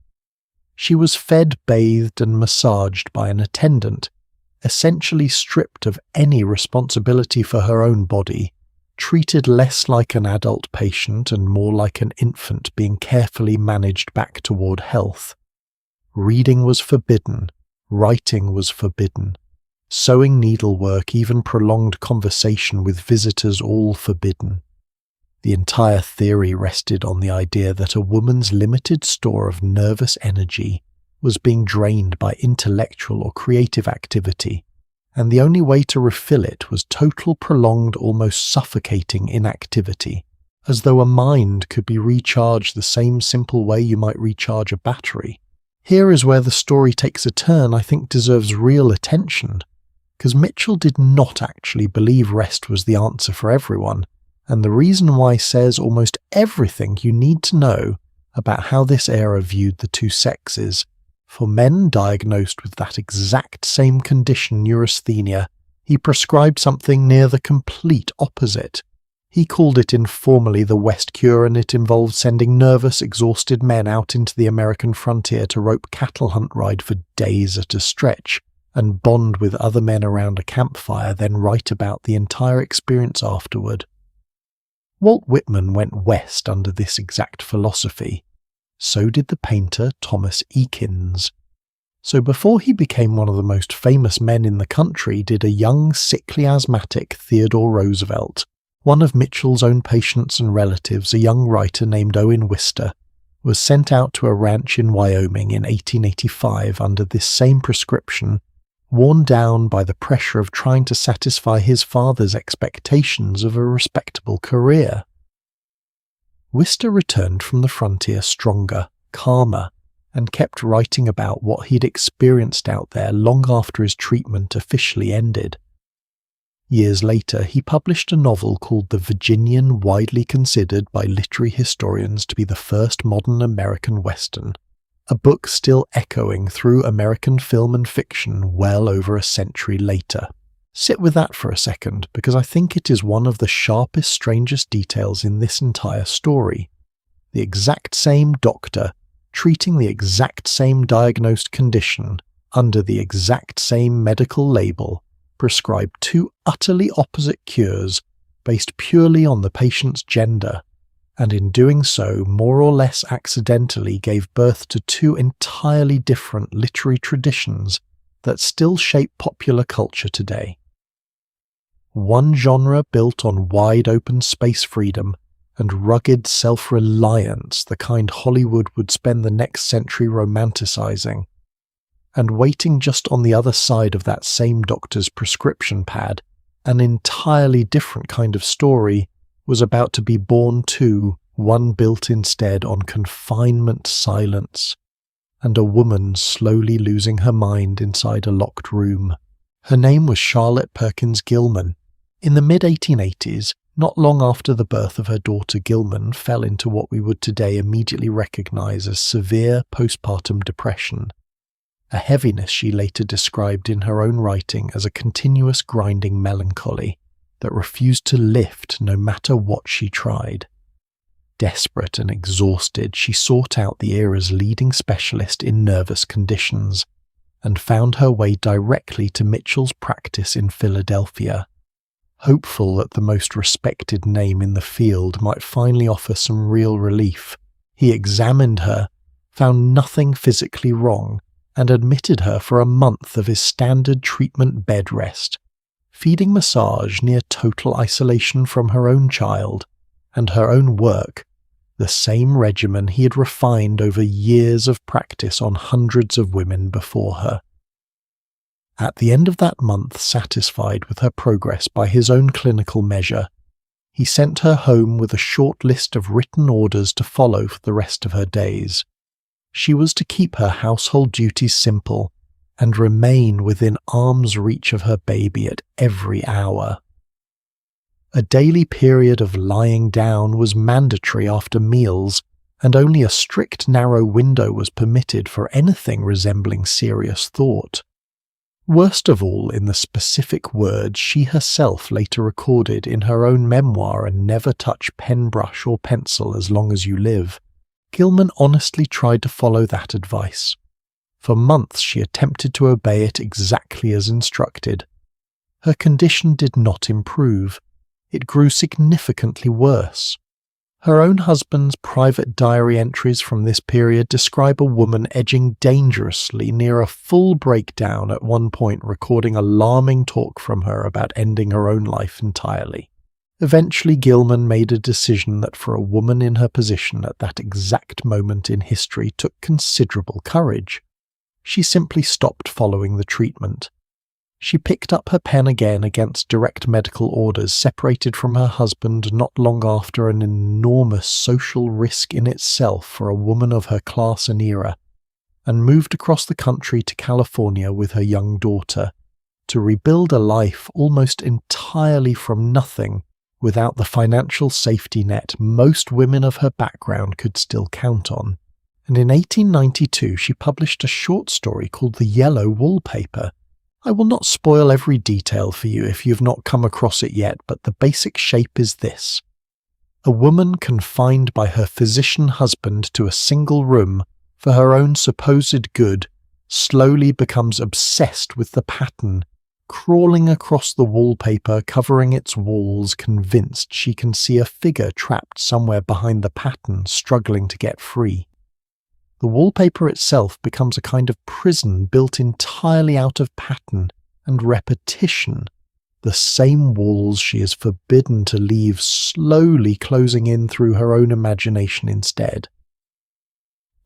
She was fed, bathed and massaged by an attendant, essentially stripped of any responsibility for her own body, treated less like an adult patient and more like an infant being carefully managed back toward health. Reading was forbidden, writing was forbidden, sewing needlework, even prolonged conversation with visitors, all forbidden. The entire theory rested on the idea that a woman's limited store of nervous energy was being drained by intellectual or creative activity, and the only way to refill it was total, prolonged, almost suffocating inactivity, as though a mind could be recharged the same simple way you might recharge a battery. Here is where the story takes a turn I think deserves real attention, because Mitchell did not actually believe rest was the answer for everyone, and the reason why says almost everything you need to know about how this era viewed the two sexes. For men diagnosed with that exact same condition, neurasthenia, he prescribed something near the complete opposite. He called it informally the West Cure, and it involved sending nervous, exhausted men out into the American frontier to rope cattle hunt ride for days at a stretch, and bond with other men around a campfire, then write about the entire experience afterward. Walt Whitman went west under this exact philosophy. So did the painter Thomas Eakins. So before he became one of the most famous men in the country, did a young, sickly asthmatic Theodore Roosevelt, one of Mitchell's own patients and relatives, a young writer named Owen Wister, was sent out to a ranch in Wyoming in 1885 under this same prescription, worn down by the pressure of trying to satisfy his father's expectations of a respectable career. Wister returned from the frontier stronger, calmer, and kept writing about what he'd experienced out there long after his treatment officially ended. Years later, he published a novel called The Virginian, widely considered by literary historians to be the first modern American Western, a book still echoing through American film and fiction well over a century later. Sit with that for a second, because I think it is one of the sharpest, strangest details in this entire story. The exact same doctor, treating the exact same diagnosed condition, under the exact same medical label, prescribed two utterly opposite cures based purely on the patient's gender, and in doing so more or less accidentally gave birth to two entirely different literary traditions that still shape popular culture today. One genre built on wide-open space freedom and rugged self-reliance, the kind Hollywood would spend the next century romanticizing, and waiting just on the other side of that same doctor's prescription pad, an entirely different kind of story was about to be born too, one built instead on confinement silence, and a woman slowly losing her mind inside a locked room. Her name was Charlotte Perkins Gilman. In the mid-1880s, not long after the birth of her daughter, Gilman fell into what we would today immediately recognize as severe postpartum depression, a heaviness she later described in her own writing as a continuous grinding melancholy that refused to lift no matter what she tried. Desperate and exhausted, she sought out the era's leading specialist in nervous conditions and found her way directly to Mitchell's practice in Philadelphia, hopeful that the most respected name in the field might finally offer some real relief. He examined her, found nothing physically wrong, and admitted her for a month of his standard treatment bed rest, feeding massage near total isolation from her own child and her own work, the same regimen he had refined over years of practice on hundreds of women before her. At the end of that month, satisfied with her progress by his own clinical measure, he sent her home with a short list of written orders to follow for the rest of her days. She was to keep her household duties simple and remain within arm's reach of her baby at every hour. A daily period of lying down was mandatory after meals, and only a strict narrow window was permitted for anything resembling serious thought. Worst of all in the specific words she herself later recorded in her own memoir and Never Touch Pen, Brush or Pencil as Long as You Live, Gilman honestly tried to follow that advice. For months she attempted to obey it exactly as instructed. Her condition did not improve. It grew significantly worse. Her own husband's private diary entries from this period describe a woman edging dangerously near a full breakdown at one point, recording alarming talk from her about ending her own life entirely. Eventually, Gilman made a decision that for a woman in her position at that exact moment in history took considerable courage. She simply stopped following the treatment. She picked up her pen again against direct medical orders, separated from her husband not long after an enormous social risk in itself for a woman of her class and era, and moved across the country to California with her young daughter, to rebuild a life almost entirely from nothing without the financial safety net most women of her background could still count on. And in 1892 she published a short story called The Yellow Wallpaper. I will not spoil every detail for you if you've not come across it yet, but the basic shape is this. A woman confined by her physician husband to a single room for her own supposed good slowly becomes obsessed with the pattern, crawling across the wallpaper covering its walls, convinced she can see a figure trapped somewhere behind the pattern, struggling to get free. The wallpaper itself becomes a kind of prison built entirely out of pattern and repetition, the same walls she is forbidden to leave slowly closing in through her own imagination instead.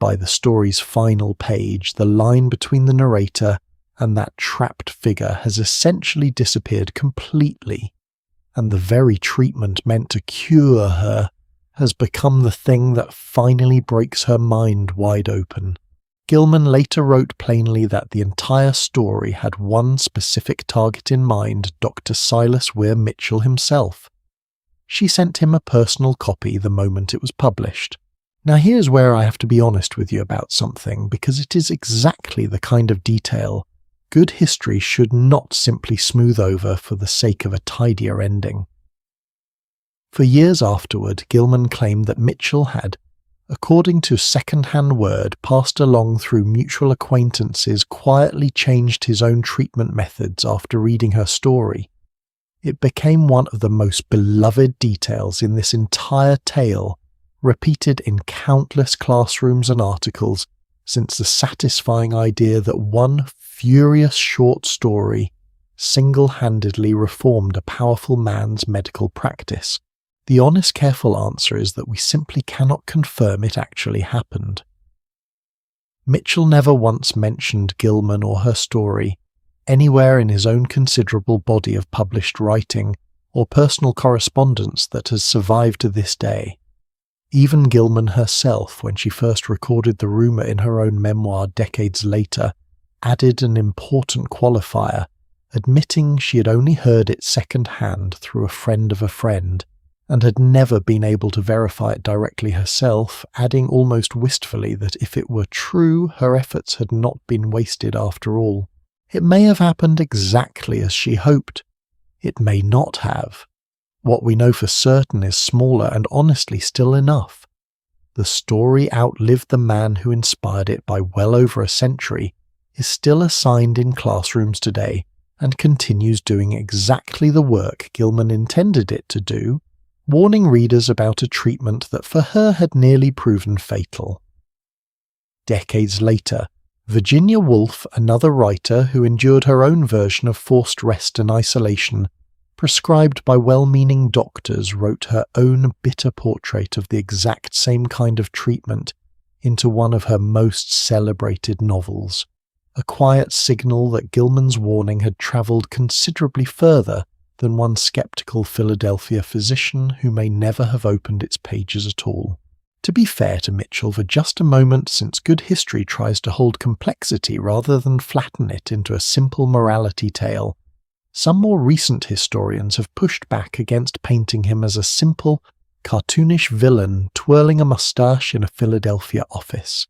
By the story's final page, the line between the narrator and that trapped figure has essentially disappeared completely, and the very treatment meant to cure her has become the thing that finally breaks her mind wide open. Gilman later wrote plainly that the entire story had one specific target in mind, Dr. Silas Weir Mitchell himself. She sent him a personal copy the moment it was published. Now here's where I have to be honest with you about something, because it is exactly the kind of detail good history should not simply smooth over for the sake of a tidier ending. For years afterward, Gilman claimed that Mitchell had, according to second-hand word passed along through mutual acquaintances, quietly changed his own treatment methods after reading her story. It became one of the most beloved details in this entire tale, repeated in countless classrooms and articles, since the satisfying idea that one furious short story single-handedly reformed a powerful man's medical practice. The honest, careful answer is that we simply cannot confirm it actually happened. Mitchell never once mentioned Gilman or her story anywhere in his own considerable body of published writing or personal correspondence that has survived to this day. Even Gilman herself, when she first recorded the rumour in her own memoir decades later, added an important qualifier, admitting she had only heard it second-hand through a friend of a friend, and had never been able to verify it directly herself, adding almost wistfully that if it were true, her efforts had not been wasted after all. It may have happened exactly as she hoped. It may not have. What we know for certain is smaller and honestly still enough. The story outlived the man who inspired it by well over a century, is still assigned in classrooms today, and continues doing exactly the work Gilman intended it to do, warning readers about a treatment that for her had nearly proven fatal. Decades later, Virginia Woolf, another writer who endured her own version of forced rest and isolation, prescribed by well-meaning doctors, wrote her own bitter portrait of the exact same kind of treatment into one of her most celebrated novels, a quiet signal that Gilman's warning had travelled considerably further than one sceptical Philadelphia physician who may never have opened its pages at all. To be fair to Mitchell for just a moment, since good history tries to hold complexity rather than flatten it into a simple morality tale, some more recent historians have pushed back against painting him as a simple, cartoonish villain twirling a moustache in a Philadelphia office.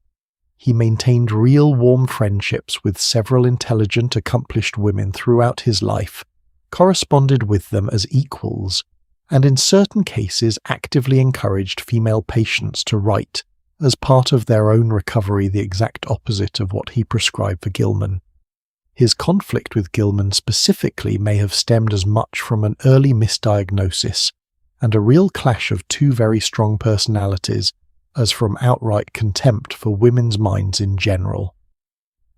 He maintained real warm friendships with several intelligent, accomplished women throughout his life, corresponded with them as equals, and in certain cases actively encouraged female patients to write, as part of their own recovery, the exact opposite of what he prescribed for Gilman. His conflict with Gilman specifically may have stemmed as much from an early misdiagnosis and a real clash of two very strong personalities as from outright contempt for women's minds in general.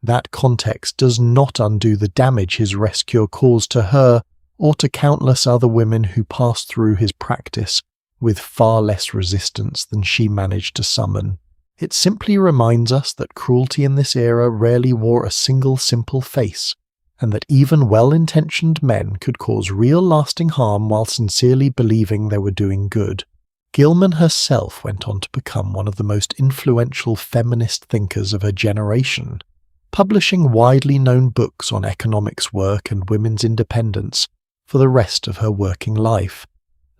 That context does not undo the damage his rescue caused to her or to countless other women who passed through his practice with far less resistance than she managed to summon. It simply reminds us that cruelty in this era rarely wore a single simple face, and that even well-intentioned men could cause real lasting harm while sincerely believing they were doing good. Gilman herself went on to become one of the most influential feminist thinkers of her generation, publishing widely known books on economics work and women's independence for the rest of her working life,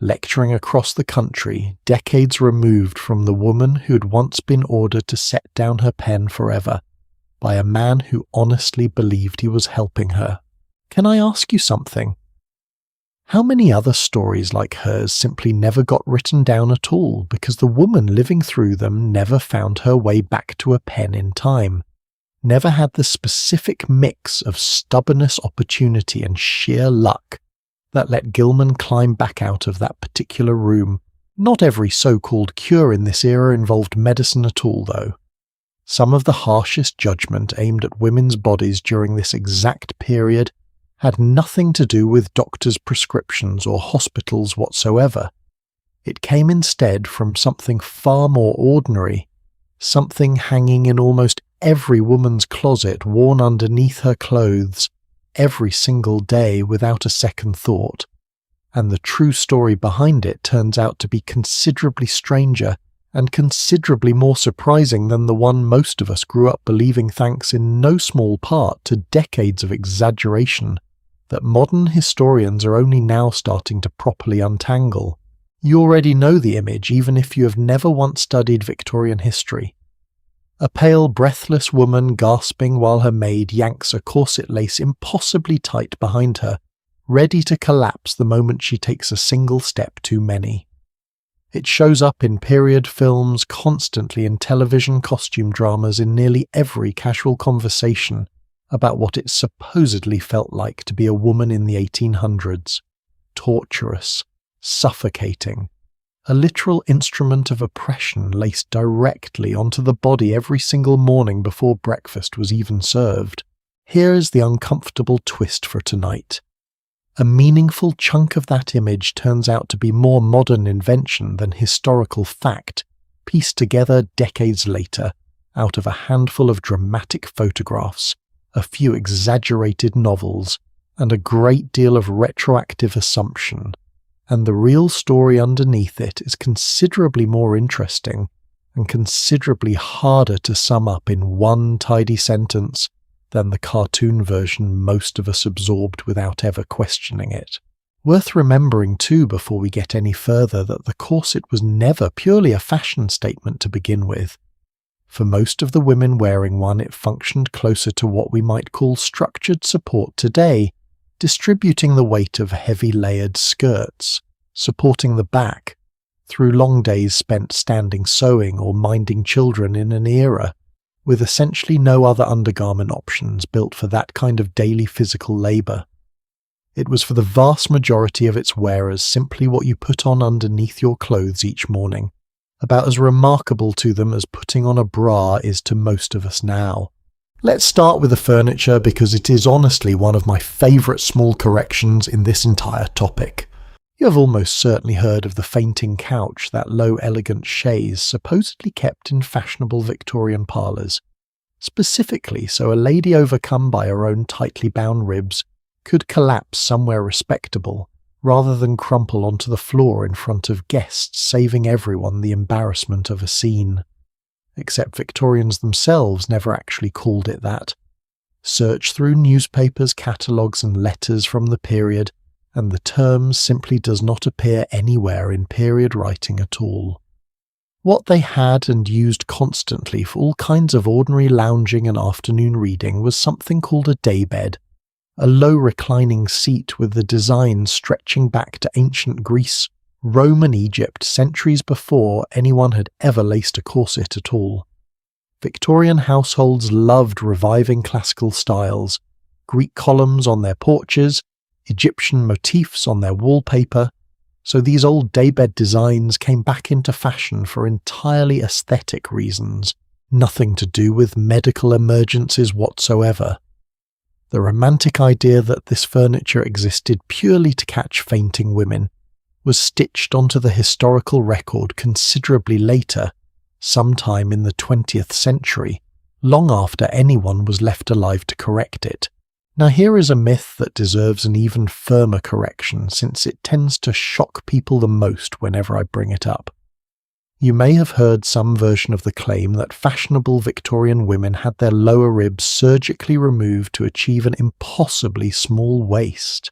lecturing across the country, decades removed from the woman who had once been ordered to set down her pen forever by a man who honestly believed he was helping her. Can I ask you something? How many other stories like hers simply never got written down at all because the woman living through them never found her way back to a pen in time, never had the specific mix of stubbornness, opportunity, and sheer luck that let Gilman climb back out of that particular room? Not every so-called cure in this era involved medicine at all, though. Some of the harshest judgment aimed at women's bodies during this exact period had nothing to do with doctors' prescriptions or hospitals whatsoever. It came instead from something far more ordinary, something hanging in almost every woman's closet, worn underneath her clothes, every single day without a second thought, and the true story behind it turns out to be considerably stranger and considerably more surprising than the one most of us grew up believing, thanks in no small part to decades of exaggeration that modern historians are only now starting to properly untangle. You already know the image, even if you have never once studied Victorian history. A pale, breathless woman gasping while her maid yanks a corset lace impossibly tight behind her, ready to collapse the moment she takes a single step too many. It shows up in period films, constantly in television costume dramas, in nearly every casual conversation about what it supposedly felt like to be a woman in the 1800s. Torturous, suffocating, a literal instrument of oppression laced directly onto the body every single morning before breakfast was even served. Here is the uncomfortable twist for tonight. A meaningful chunk of that image turns out to be more modern invention than historical fact, pieced together decades later out of a handful of dramatic photographs, a few exaggerated novels, and a great deal of retroactive assumption. And the real story underneath it is considerably more interesting and considerably harder to sum up in one tidy sentence than the cartoon version most of us absorbed without ever questioning it. Worth remembering too before we get any further that the corset was never purely a fashion statement to begin with. For most of the women wearing one, it functioned closer to what we might call structured support today, distributing the weight of heavy layered skirts, supporting the back, through long days spent standing sewing or minding children in an era with essentially no other undergarment options built for that kind of daily physical labour. It was for the vast majority of its wearers simply what you put on underneath your clothes each morning, about as remarkable to them as putting on a bra is to most of us now. Let's start with the furniture because it is honestly one of my favourite small corrections in this entire topic. You have almost certainly heard of the fainting couch, that low elegant chaise supposedly kept in fashionable Victorian parlours, specifically so a lady overcome by her own tightly bound ribs could collapse somewhere respectable, rather than crumple onto the floor in front of guests, saving everyone the embarrassment of a scene. Except Victorians themselves never actually called it that. Search through newspapers, catalogues and letters from the period, and the term simply does not appear anywhere in period writing at all. What they had and used constantly for all kinds of ordinary lounging and afternoon reading was something called a daybed, a low reclining seat with the design stretching back to ancient Greece, Rome and Egypt centuries before anyone had ever laced a corset at all. Victorian households loved reviving classical styles, Greek columns on their porches, Egyptian motifs on their wallpaper, so these old daybed designs came back into fashion for entirely aesthetic reasons, nothing to do with medical emergencies whatsoever. The romantic idea that this furniture existed purely to catch fainting women was stitched onto the historical record considerably later, sometime in the 20th century, long after anyone was left alive to correct it. Now here is a myth that deserves an even firmer correction since it tends to shock people the most whenever I bring it up. You may have heard some version of the claim that fashionable Victorian women had their lower ribs surgically removed to achieve an impossibly small waist.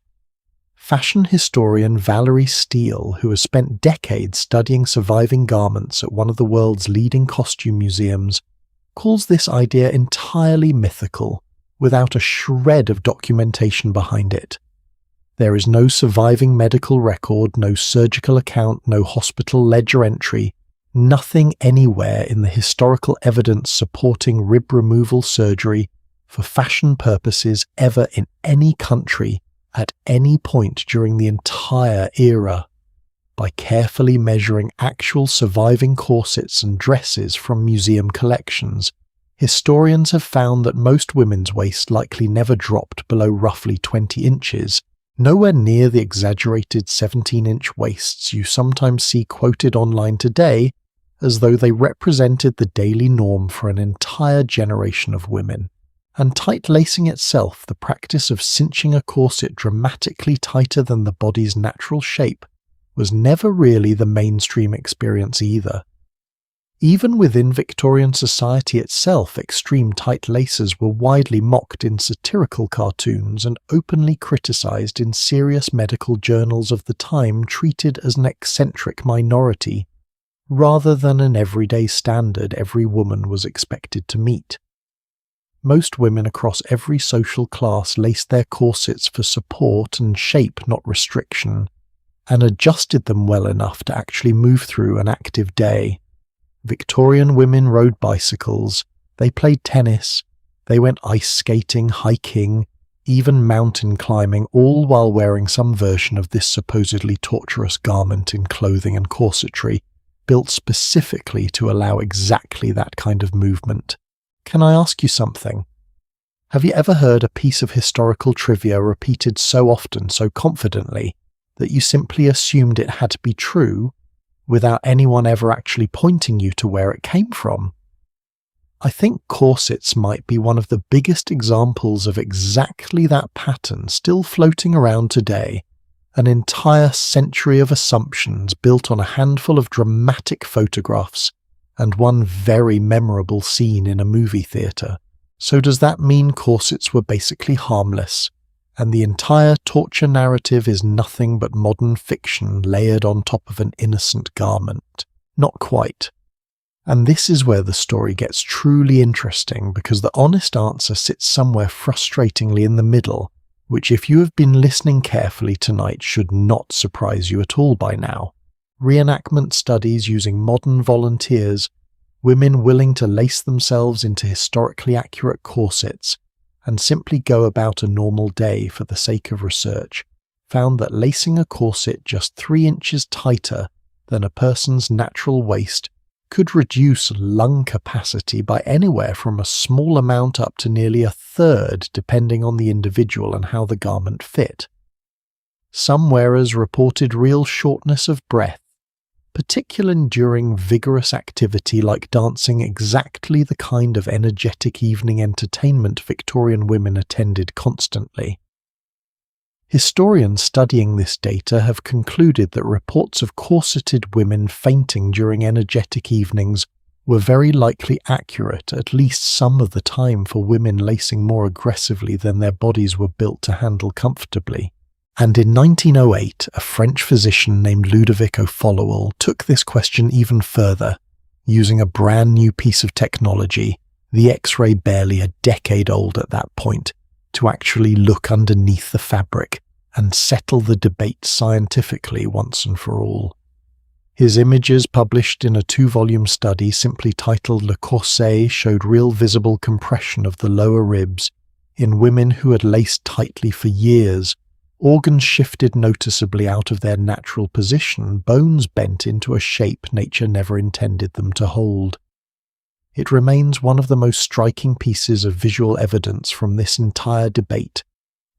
Fashion historian Valerie Steele, who has spent decades studying surviving garments at one of the world's leading costume museums, calls this idea entirely mythical, without a shred of documentation behind it. There is no surviving medical record, no surgical account, no hospital ledger entry, nothing anywhere in the historical evidence supporting rib removal surgery for fashion purposes ever in any country at any point during the entire era. By carefully measuring actual surviving corsets and dresses from museum collections, historians have found that most women's waists likely never dropped below roughly 20 inches, nowhere near the exaggerated 17-inch waists you sometimes see quoted online today as though they represented the daily norm for an entire generation of women. And tight lacing itself, the practice of cinching a corset dramatically tighter than the body's natural shape, was never really the mainstream experience either. Even within Victorian society itself, extreme tight laces were widely mocked in satirical cartoons and openly criticised in serious medical journals of the time, treated as an eccentric minority, rather than an everyday standard every woman was expected to meet. Most women across every social class laced their corsets for support and shape, not restriction, and adjusted them well enough to actually move through an active day. Victorian women rode bicycles, they played tennis, they went ice skating, hiking, even mountain climbing, all while wearing some version of this supposedly torturous garment in clothing and corsetry, built specifically to allow exactly that kind of movement. Can I ask you something? Have you ever heard a piece of historical trivia repeated so often, so confidently, that you simply assumed it had to be true, without anyone ever actually pointing you to where it came from? I think corsets might be one of the biggest examples of exactly that pattern still floating around today, an entire century of assumptions built on a handful of dramatic photographs and one very memorable scene in a movie theatre. So does that mean corsets were basically harmless, and the entire torture narrative is nothing but modern fiction layered on top of an innocent garment? Not quite. And this is where the story gets truly interesting, because the honest answer sits somewhere frustratingly in the middle, which if you have been listening carefully tonight should not surprise you at all by now. Reenactment studies using modern volunteers, women willing to lace themselves into historically accurate corsets and simply go about a normal day for the sake of research, found that lacing a corset just 3 inches tighter than a person's natural waist could reduce lung capacity by anywhere from a small amount up to nearly a third, depending on the individual and how the garment fit. Some wearers reported real shortness of breath, particularly during vigorous activity like dancing, exactly the kind of energetic evening entertainment Victorian women attended constantly. Historians studying this data have concluded that reports of corseted women fainting during energetic evenings were very likely accurate at least some of the time for women lacing more aggressively than their bodies were built to handle comfortably. And in 1908, a French physician named Ludovic O'Followell took this question even further, using a brand new piece of technology, the X-ray barely a decade old at that point, to actually look underneath the fabric and settle the debate scientifically once and for all. His images, published in a 2-volume study simply titled Le Corset, showed real visible compression of the lower ribs in women who had laced tightly for years, organs shifted noticeably out of their natural position, bones bent into a shape nature never intended them to hold. It remains one of the most striking pieces of visual evidence from this entire debate,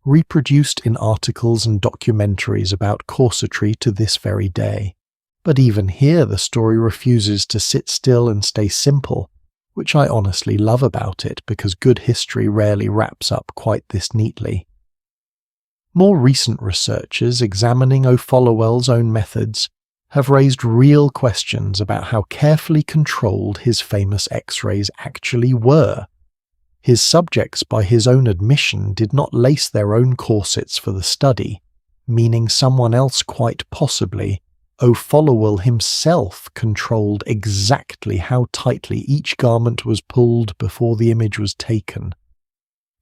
reproduced in articles and documentaries about corsetry to this very day. But even here the story refuses to sit still and stay simple, which I honestly love about it, because good history rarely wraps up quite this neatly. More recent researchers examining O'Followell's own methods have raised real questions about how carefully controlled his famous X-rays actually were. His subjects, by his own admission, did not lace their own corsets for the study, meaning someone else, quite possibly, O'Followell himself, controlled exactly how tightly each garment was pulled before the image was taken.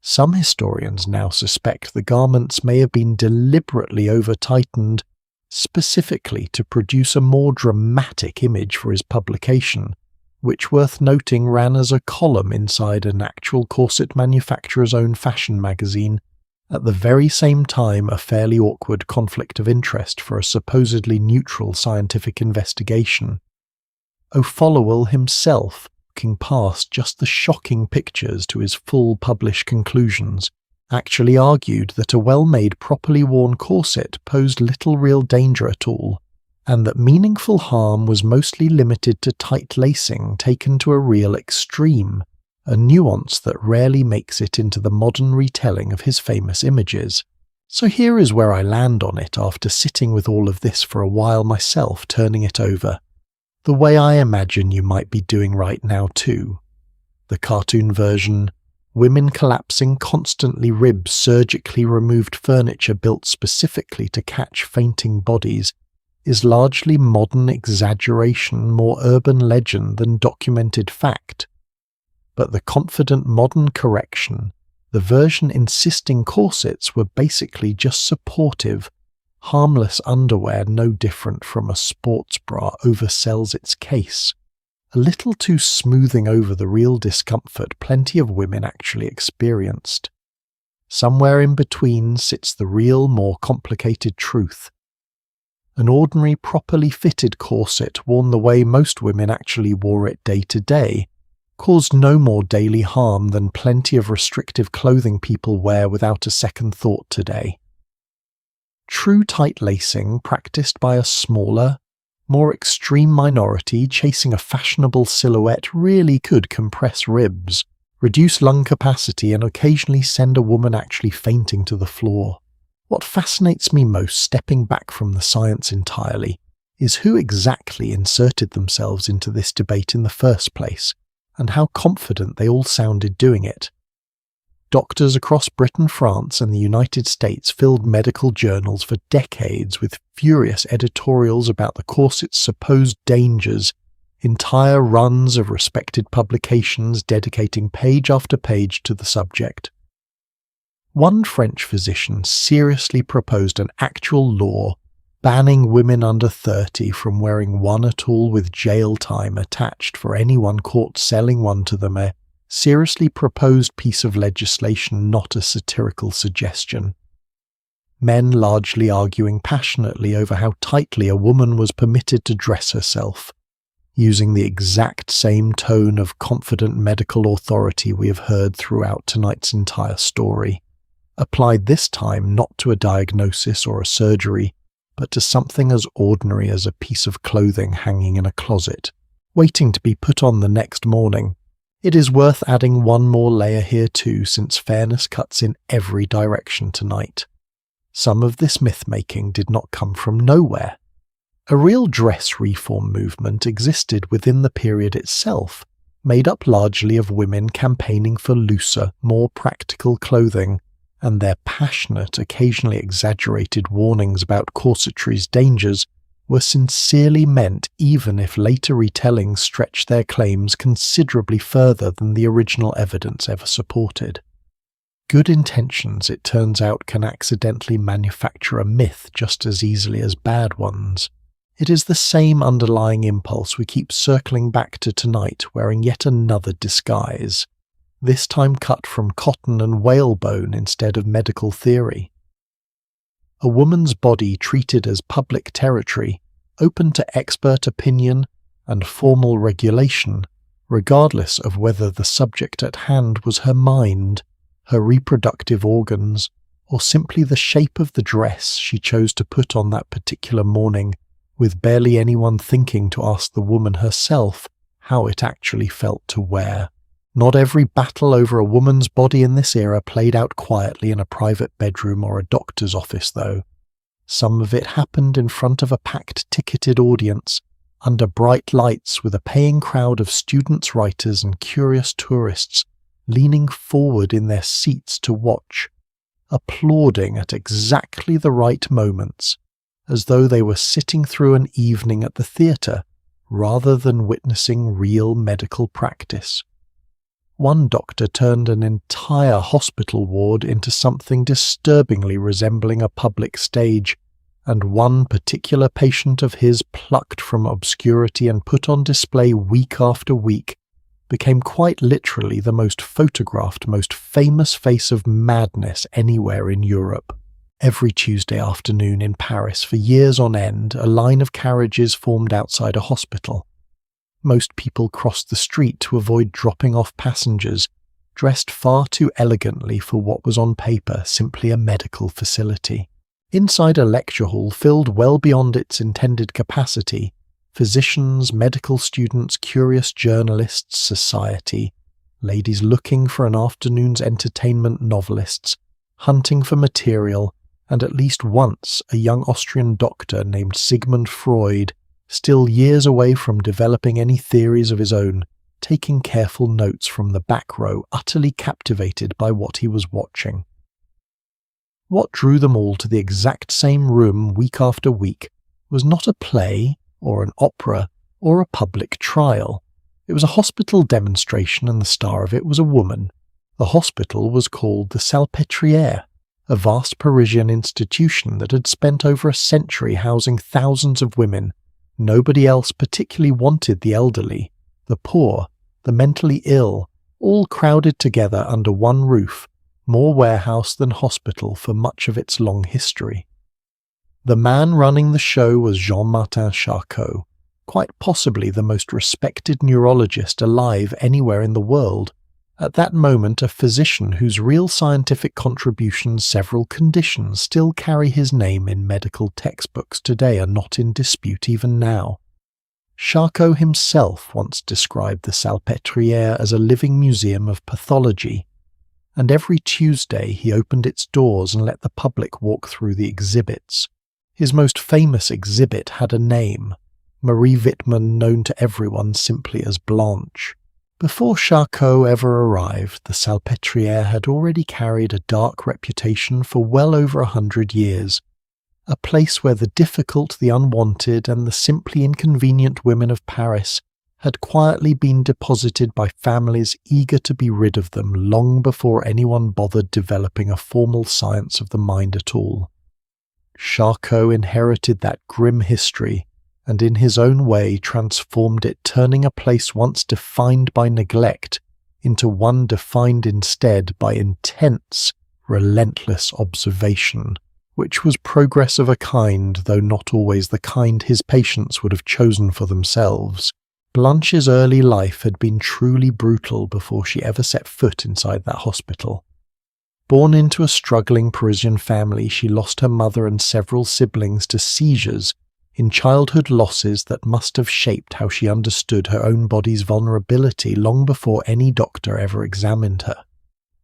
Some historians now suspect the garments may have been deliberately over-tightened, specifically to produce a more dramatic image for his publication, which, worth noting, ran as a column inside an actual corset manufacturer's own fashion magazine, at the very same time a fairly awkward conflict of interest for a supposedly neutral scientific investigation. O'Followell himself, looking past just the shocking pictures to his full published conclusions, actually argued that a well-made, properly worn corset posed little real danger at all, and that meaningful harm was mostly limited to tight lacing taken to a real extreme, a nuance that rarely makes it into the modern retelling of his famous images. So here is where I land on it after sitting with all of this for a while myself, turning it over, the way I imagine you might be doing right now too. The cartoon version, women collapsing constantly, ribs surgically removed furniture built specifically to catch fainting bodies, is largely modern exaggeration, more urban legend than documented fact. But the confident modern correction, the version insisting corsets were basically just supportive, Harmless underwear no different from a sports bra oversells its case, a little too smoothing over the real discomfort plenty of women actually experienced. Somewhere in between sits the real, more complicated truth. An ordinary, properly fitted corset worn the way most women actually wore it day to day caused no more daily harm than plenty of restrictive clothing people wear without a second thought today. True tight lacing, practiced by a smaller, more extreme minority chasing a fashionable silhouette, really could compress ribs, reduce lung capacity, and occasionally send a woman actually fainting to the floor. What fascinates me most, stepping back from the science entirely, is who exactly inserted themselves into this debate in the first place, and how confident they all sounded doing it. Doctors across Britain, France, and the United States filled medical journals for decades with furious editorials about the corset's supposed dangers, entire runs of respected publications dedicating page after page to the subject. One French physician seriously proposed an actual law banning women under 30 from wearing one at all, with jail time attached for anyone caught selling one to them, a seriously proposed piece of legislation, not a satirical suggestion. Men largely arguing passionately over how tightly a woman was permitted to dress herself, using the exact same tone of confident medical authority we have heard throughout tonight's entire story, applied this time not to a diagnosis or a surgery, but to something as ordinary as a piece of clothing hanging in a closet, waiting to be put on the next morning. It is worth adding one more layer here too, since fairness cuts in every direction tonight. Some of this myth-making did not come from nowhere. A real dress reform movement existed within the period itself, made up largely of women campaigning for looser, more practical clothing, and their passionate, occasionally exaggerated warnings about corsetry's dangers were sincerely meant, even if later retellings stretched their claims considerably further than the original evidence ever supported. Good intentions, it turns out, can accidentally manufacture a myth just as easily as bad ones. It is the same underlying impulse we keep circling back to tonight, wearing yet another disguise, this time cut from cotton and whalebone instead of medical theory. A woman's body treated as public territory, open to expert opinion and formal regulation, regardless of whether the subject at hand was her mind, her reproductive organs, or simply the shape of the dress she chose to put on that particular morning, with barely anyone thinking to ask the woman herself how it actually felt to wear. Not every battle over a woman's body in this era played out quietly in a private bedroom or a doctor's office, though. Some of it happened in front of a packed ticketed audience, under bright lights, with a paying crowd of students, writers, and curious tourists leaning forward in their seats to watch, applauding at exactly the right moments, as though they were sitting through an evening at the theatre rather than witnessing real medical practice. One doctor turned an entire hospital ward into something disturbingly resembling a public stage, and one particular patient of his, plucked from obscurity and put on display week after week, became quite literally the most photographed, most famous face of madness anywhere in Europe. Every Tuesday afternoon in Paris, for years on end, a line of carriages formed outside a hospital. Most people crossed the street to avoid dropping off passengers, dressed far too elegantly for what was on paper simply a medical facility. Inside a lecture hall filled well beyond its intended capacity, physicians, medical students, curious journalists, society, ladies looking for an afternoon's entertainment, novelists, hunting for material, and at least once a young Austrian doctor named Sigmund Freud, still years away from developing any theories of his own, taking careful notes from the back row, utterly captivated by what he was watching. What drew them all to the exact same room week after week was not a play, or an opera, or a public trial. It was a hospital demonstration, and the star of it was a woman. The hospital was called the Salpêtrière, a vast Parisian institution that had spent over a century housing thousands of women. Nobody else particularly wanted the elderly, the poor, the mentally ill, all crowded together under one roof, more warehouse than hospital for much of its long history. The man running the show was Jean-Martin Charcot, quite possibly the most respected neurologist alive anywhere in the world, at that moment a physician whose real scientific contributions several conditions still carry his name in medical textbooks today are not in dispute even now. Charcot himself once described the Salpêtrière as a living museum of pathology, and every Tuesday he opened its doors and let the public walk through the exhibits. His most famous exhibit had a name, Marie Wittmann, known to everyone simply as Blanche. Before Charcot ever arrived, the Salpêtrière had already carried a dark reputation for well over 100 years, a place where the difficult, the unwanted, and the simply inconvenient women of Paris had quietly been deposited by families eager to be rid of them long before anyone bothered developing a formal science of the mind at all. Charcot inherited that grim history, and in his own way transformed it, turning a place once defined by neglect into one defined instead by intense, relentless observation, which was progress of a kind, though not always the kind his patients would have chosen for themselves. Blanche's early life had been truly brutal before she ever set foot inside that hospital. Born into a struggling Parisian family, she lost her mother and several siblings to seizures in childhood, losses that must have shaped how she understood her own body's vulnerability long before any doctor ever examined her.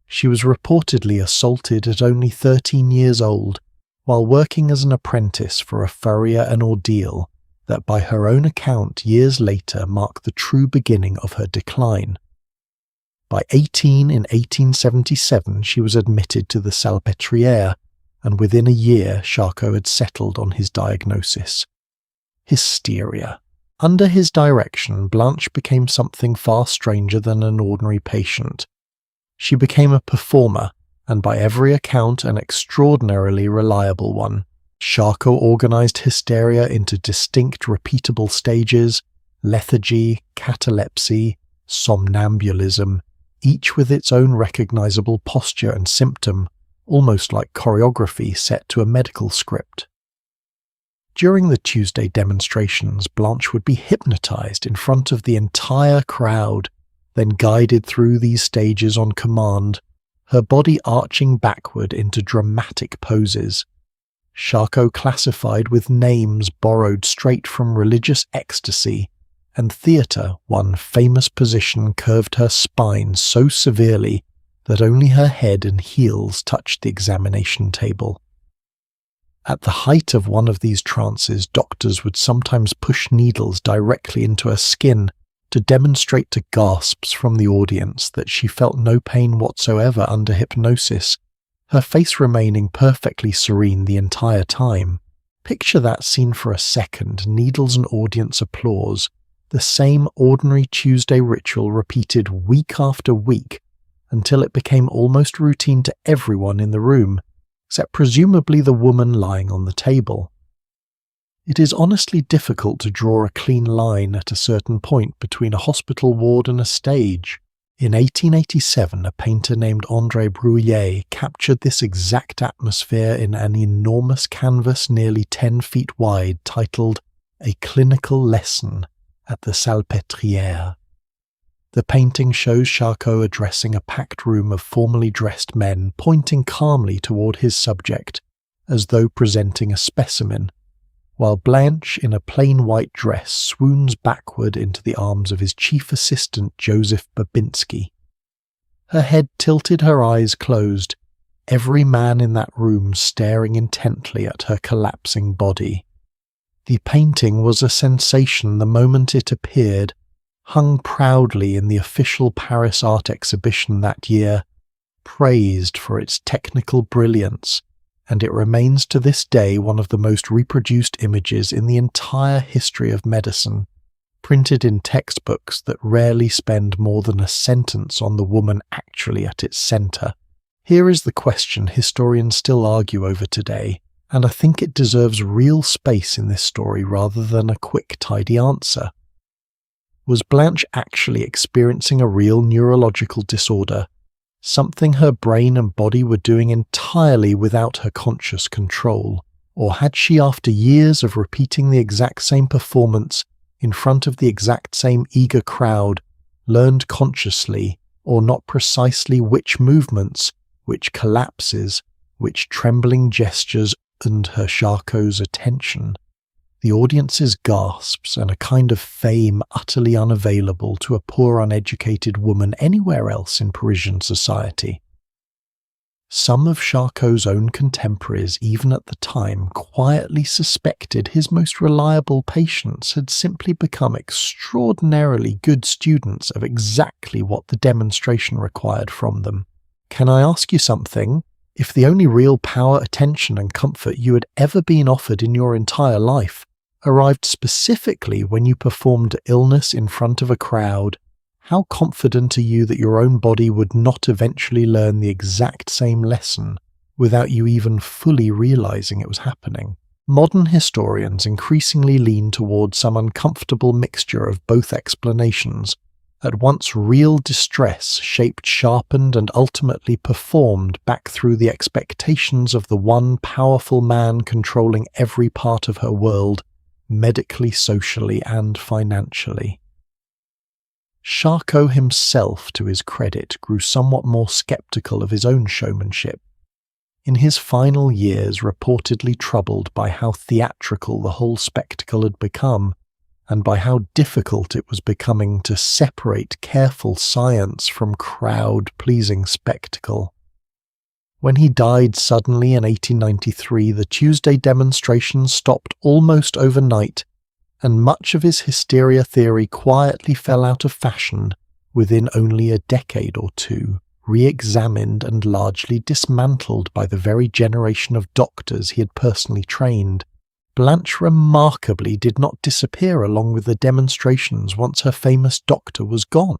She was reportedly assaulted at only 13 years old, while working as an apprentice for a furrier, an ordeal that by her own account years later marked the true beginning of her decline. By 18 in 1877 she was admitted to the Salpêtrière, and within a year Charcot had settled on his diagnosis. Hysteria. Under his direction, Blanche became something far stranger than an ordinary patient. She became a performer, and by every account an extraordinarily reliable one. Charcot organized hysteria into distinct repeatable stages: lethargy, catalepsy, somnambulism, each with its own recognizable posture and symptom, almost like choreography set to a medical script. During the Tuesday demonstrations, Blanche would be hypnotized in front of the entire crowd, then guided through these stages on command, her body arching backward into dramatic poses. Charcot classified with names borrowed straight from religious ecstasy, and theatre, one famous position curved her spine so severely that only her head and heels touched the examination table. At the height of one of these trances, doctors would sometimes push needles directly into her skin to demonstrate to gasps from the audience that she felt no pain whatsoever under hypnosis, her face remaining perfectly serene the entire time. Picture that scene for a second: needles and audience applause, the same ordinary Tuesday ritual repeated week after week until it became almost routine to everyone in the room, except presumably the woman lying on the table. It is honestly difficult to draw a clean line at a certain point between a hospital ward and a stage. In 1887, a painter named André Bruyère captured this exact atmosphere in an enormous canvas nearly 10 feet wide titled A Clinical Lesson at the Salpêtrière. The painting shows Charcot addressing a packed room of formally dressed men, pointing calmly toward his subject, as though presenting a specimen, while Blanche, in a plain white dress, swoons backward into the arms of his chief assistant Joseph Babinski. Her head tilted, her eyes closed, every man in that room staring intently at her collapsing body. The painting was a sensation the moment it appeared, hung proudly in the official Paris art exhibition that year, praised for its technical brilliance, and it remains to this day one of the most reproduced images in the entire history of medicine, printed in textbooks that rarely spend more than a sentence on the woman actually at its centre, Here is the question historians still argue over today, and I think it deserves real space in this story rather than a quick, tidy answer. Was Blanche actually experiencing a real neurological disorder, something her brain and body were doing entirely without her conscious control? Or had she, after years of repeating the exact same performance in front of the exact same eager crowd, learned consciously, or not precisely, which movements, which collapses, which trembling gestures earned her Charcot's attention? The audience's gasps and a kind of fame utterly unavailable to a poor uneducated woman anywhere else in Parisian society. Some of Charcot's own contemporaries, even at the time, quietly suspected his most reliable patients had simply become extraordinarily good students of exactly what the demonstration required from them. Can I ask you something? If the only real power, attention, and comfort you had ever been offered in your entire life arrived specifically when you performed illness in front of a crowd, how confident are you that your own body would not eventually learn the exact same lesson without you even fully realizing it was happening? Modern historians increasingly lean towards some uncomfortable mixture of both explanations, at once real distress shaped, sharpened, and ultimately performed back through the expectations of the one powerful man controlling every part of her world, medically, socially, and financially. Charcot himself, to his credit, grew somewhat more skeptical of his own showmanship. In his final years, reportedly troubled by how theatrical the whole spectacle had become, and by how difficult it was becoming to separate careful science from crowd-pleasing spectacle. When he died suddenly in 1893, the Tuesday demonstration stopped almost overnight, and much of his hysteria theory quietly fell out of fashion within only a decade or two, re-examined and largely dismantled by the very generation of doctors he had personally trained. Blanche remarkably did not disappear along with the demonstrations once her famous doctor was gone.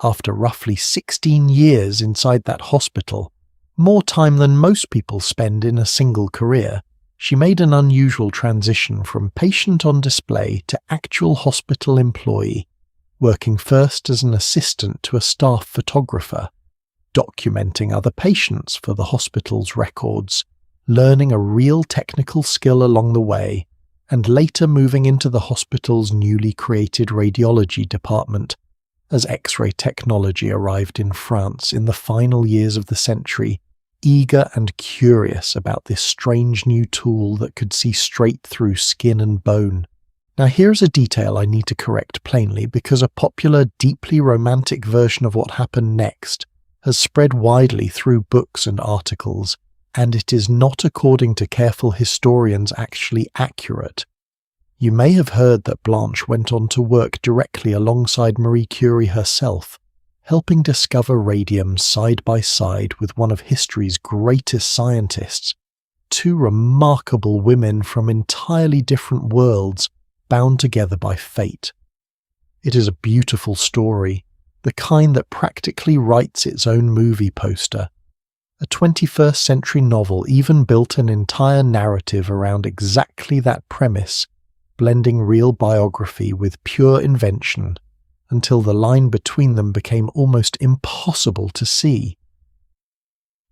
After roughly 16 years inside that hospital, more time than most people spend in a single career, she made an unusual transition from patient on display to actual hospital employee, working first as an assistant to a staff photographer, documenting other patients for the hospital's records, learning a real technical skill along the way, and later moving into the hospital's newly created radiology department as X-ray technology arrived in France in the final years of the century, eager and curious about this strange new tool that could see straight through skin and bone. Now here's a detail I need to correct plainly because a popular, deeply romantic version of what happened next has spread widely through books and articles, and it is not, according to careful historians, actually accurate. You may have heard that Blanche went on to work directly alongside Marie Curie herself, helping discover radium side by side with one of history's greatest scientists, two remarkable women from entirely different worlds bound together by fate. It is a beautiful story, the kind that practically writes its own movie poster. A 21st century novel even built an entire narrative around exactly that premise, blending real biography with pure invention, until the line between them became almost impossible to see.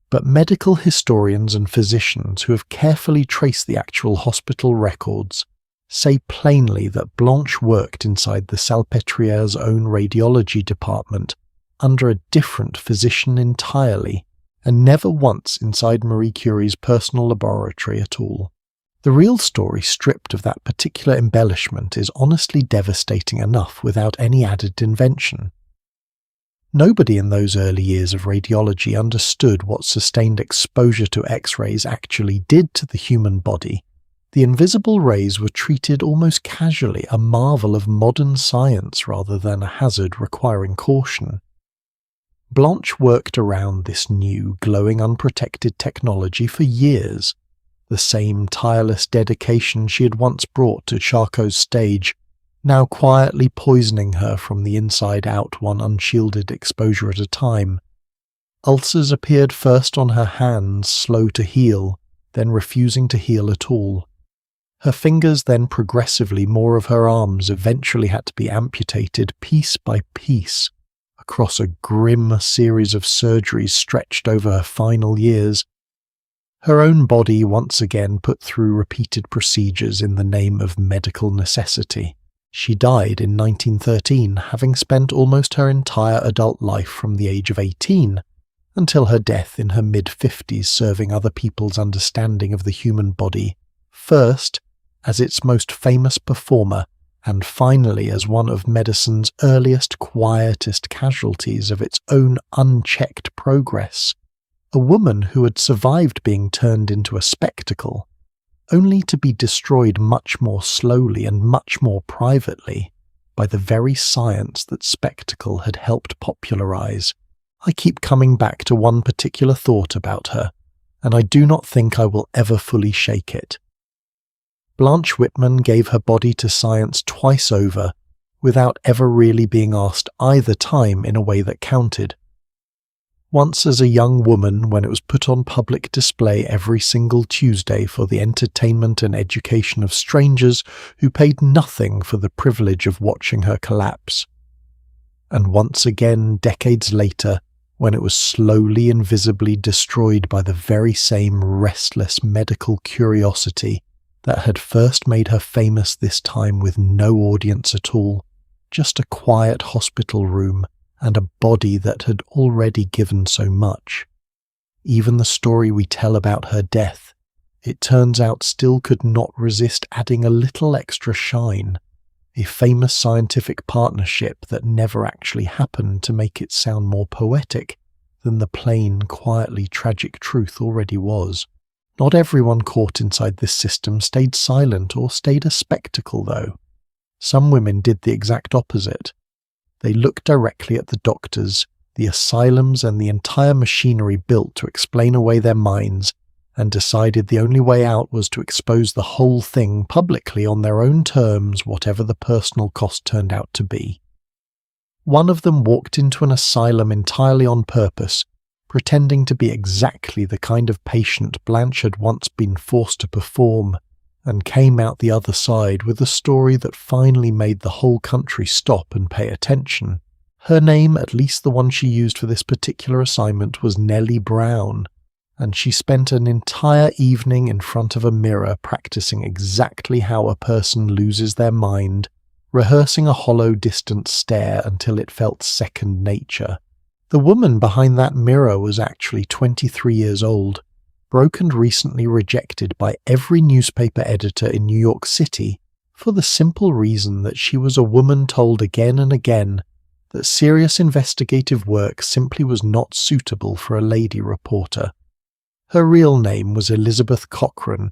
But medical historians and physicians who have carefully traced the actual hospital records say plainly that Blanche worked inside the Salpêtrière's own radiology department under a different physician entirely, and never once inside Marie Curie's personal laboratory at all. The real story, stripped of that particular embellishment, is honestly devastating enough without any added invention. Nobody in those early years of radiology understood what sustained exposure to X-rays actually did to the human body. The invisible rays were treated almost casually, a marvel of modern science rather than a hazard requiring caution. Blanche worked around this new, glowing, unprotected technology for years. The same tireless dedication she had once brought to Charcot's stage, now quietly poisoning her from the inside out, one unshielded exposure at a time. Ulcers appeared first on her hands, slow to heal, then refusing to heal at all. Her fingers, then progressively more of her arms, eventually had to be amputated piece by piece across a grim series of surgeries stretched over her final years. Her own body once again put through repeated procedures in the name of medical necessity. She died in 1913, having spent almost her entire adult life from the age of 18 until her death in her mid-50s, serving other people's understanding of the human body, first as its most famous performer, and finally as one of medicine's earliest, quietest casualties of its own unchecked progress. A woman who had survived being turned into a spectacle, only to be destroyed much more slowly and much more privately by the very science that spectacle had helped popularize. I keep coming back to one particular thought about her, and I do not think I will ever fully shake it. Blanche Whitman gave her body to science twice over, without ever really being asked either time in a way that counted. Once as a young woman, when it was put on public display every single Tuesday for the entertainment and education of strangers who paid nothing for the privilege of watching her collapse. And once again, decades later, when it was slowly and visibly destroyed by the very same restless medical curiosity that had first made her famous, this time with no audience at all, just a quiet hospital room and a body that had already given so much. Even the story we tell about her death, it turns out, still could not resist adding a little extra shine, a famous scientific partnership that never actually happened to make it sound more poetic than the plain, quietly tragic truth already was. Not everyone caught inside this system stayed silent or stayed a spectacle, though. Some women did the exact opposite. They looked directly at the doctors, the asylums, and the entire machinery built to explain away their minds, and decided the only way out was to expose the whole thing publicly on their own terms, whatever the personal cost turned out to be. One of them walked into an asylum entirely on purpose, pretending to be exactly the kind of patient Blanche had once been forced to perform, and came out the other side with a story that finally made the whole country stop and pay attention. Her name, at least the one she used for this particular assignment, was Nellie Brown, and she spent an entire evening in front of a mirror practicing exactly how a person loses their mind, rehearsing a hollow, distant stare until it felt second nature. The woman behind that mirror was actually 23 years old, broke and recently rejected by every newspaper editor in New York City for the simple reason that she was a woman told again and again that serious investigative work simply was not suitable for a lady reporter. Her real name was Elizabeth Cochran,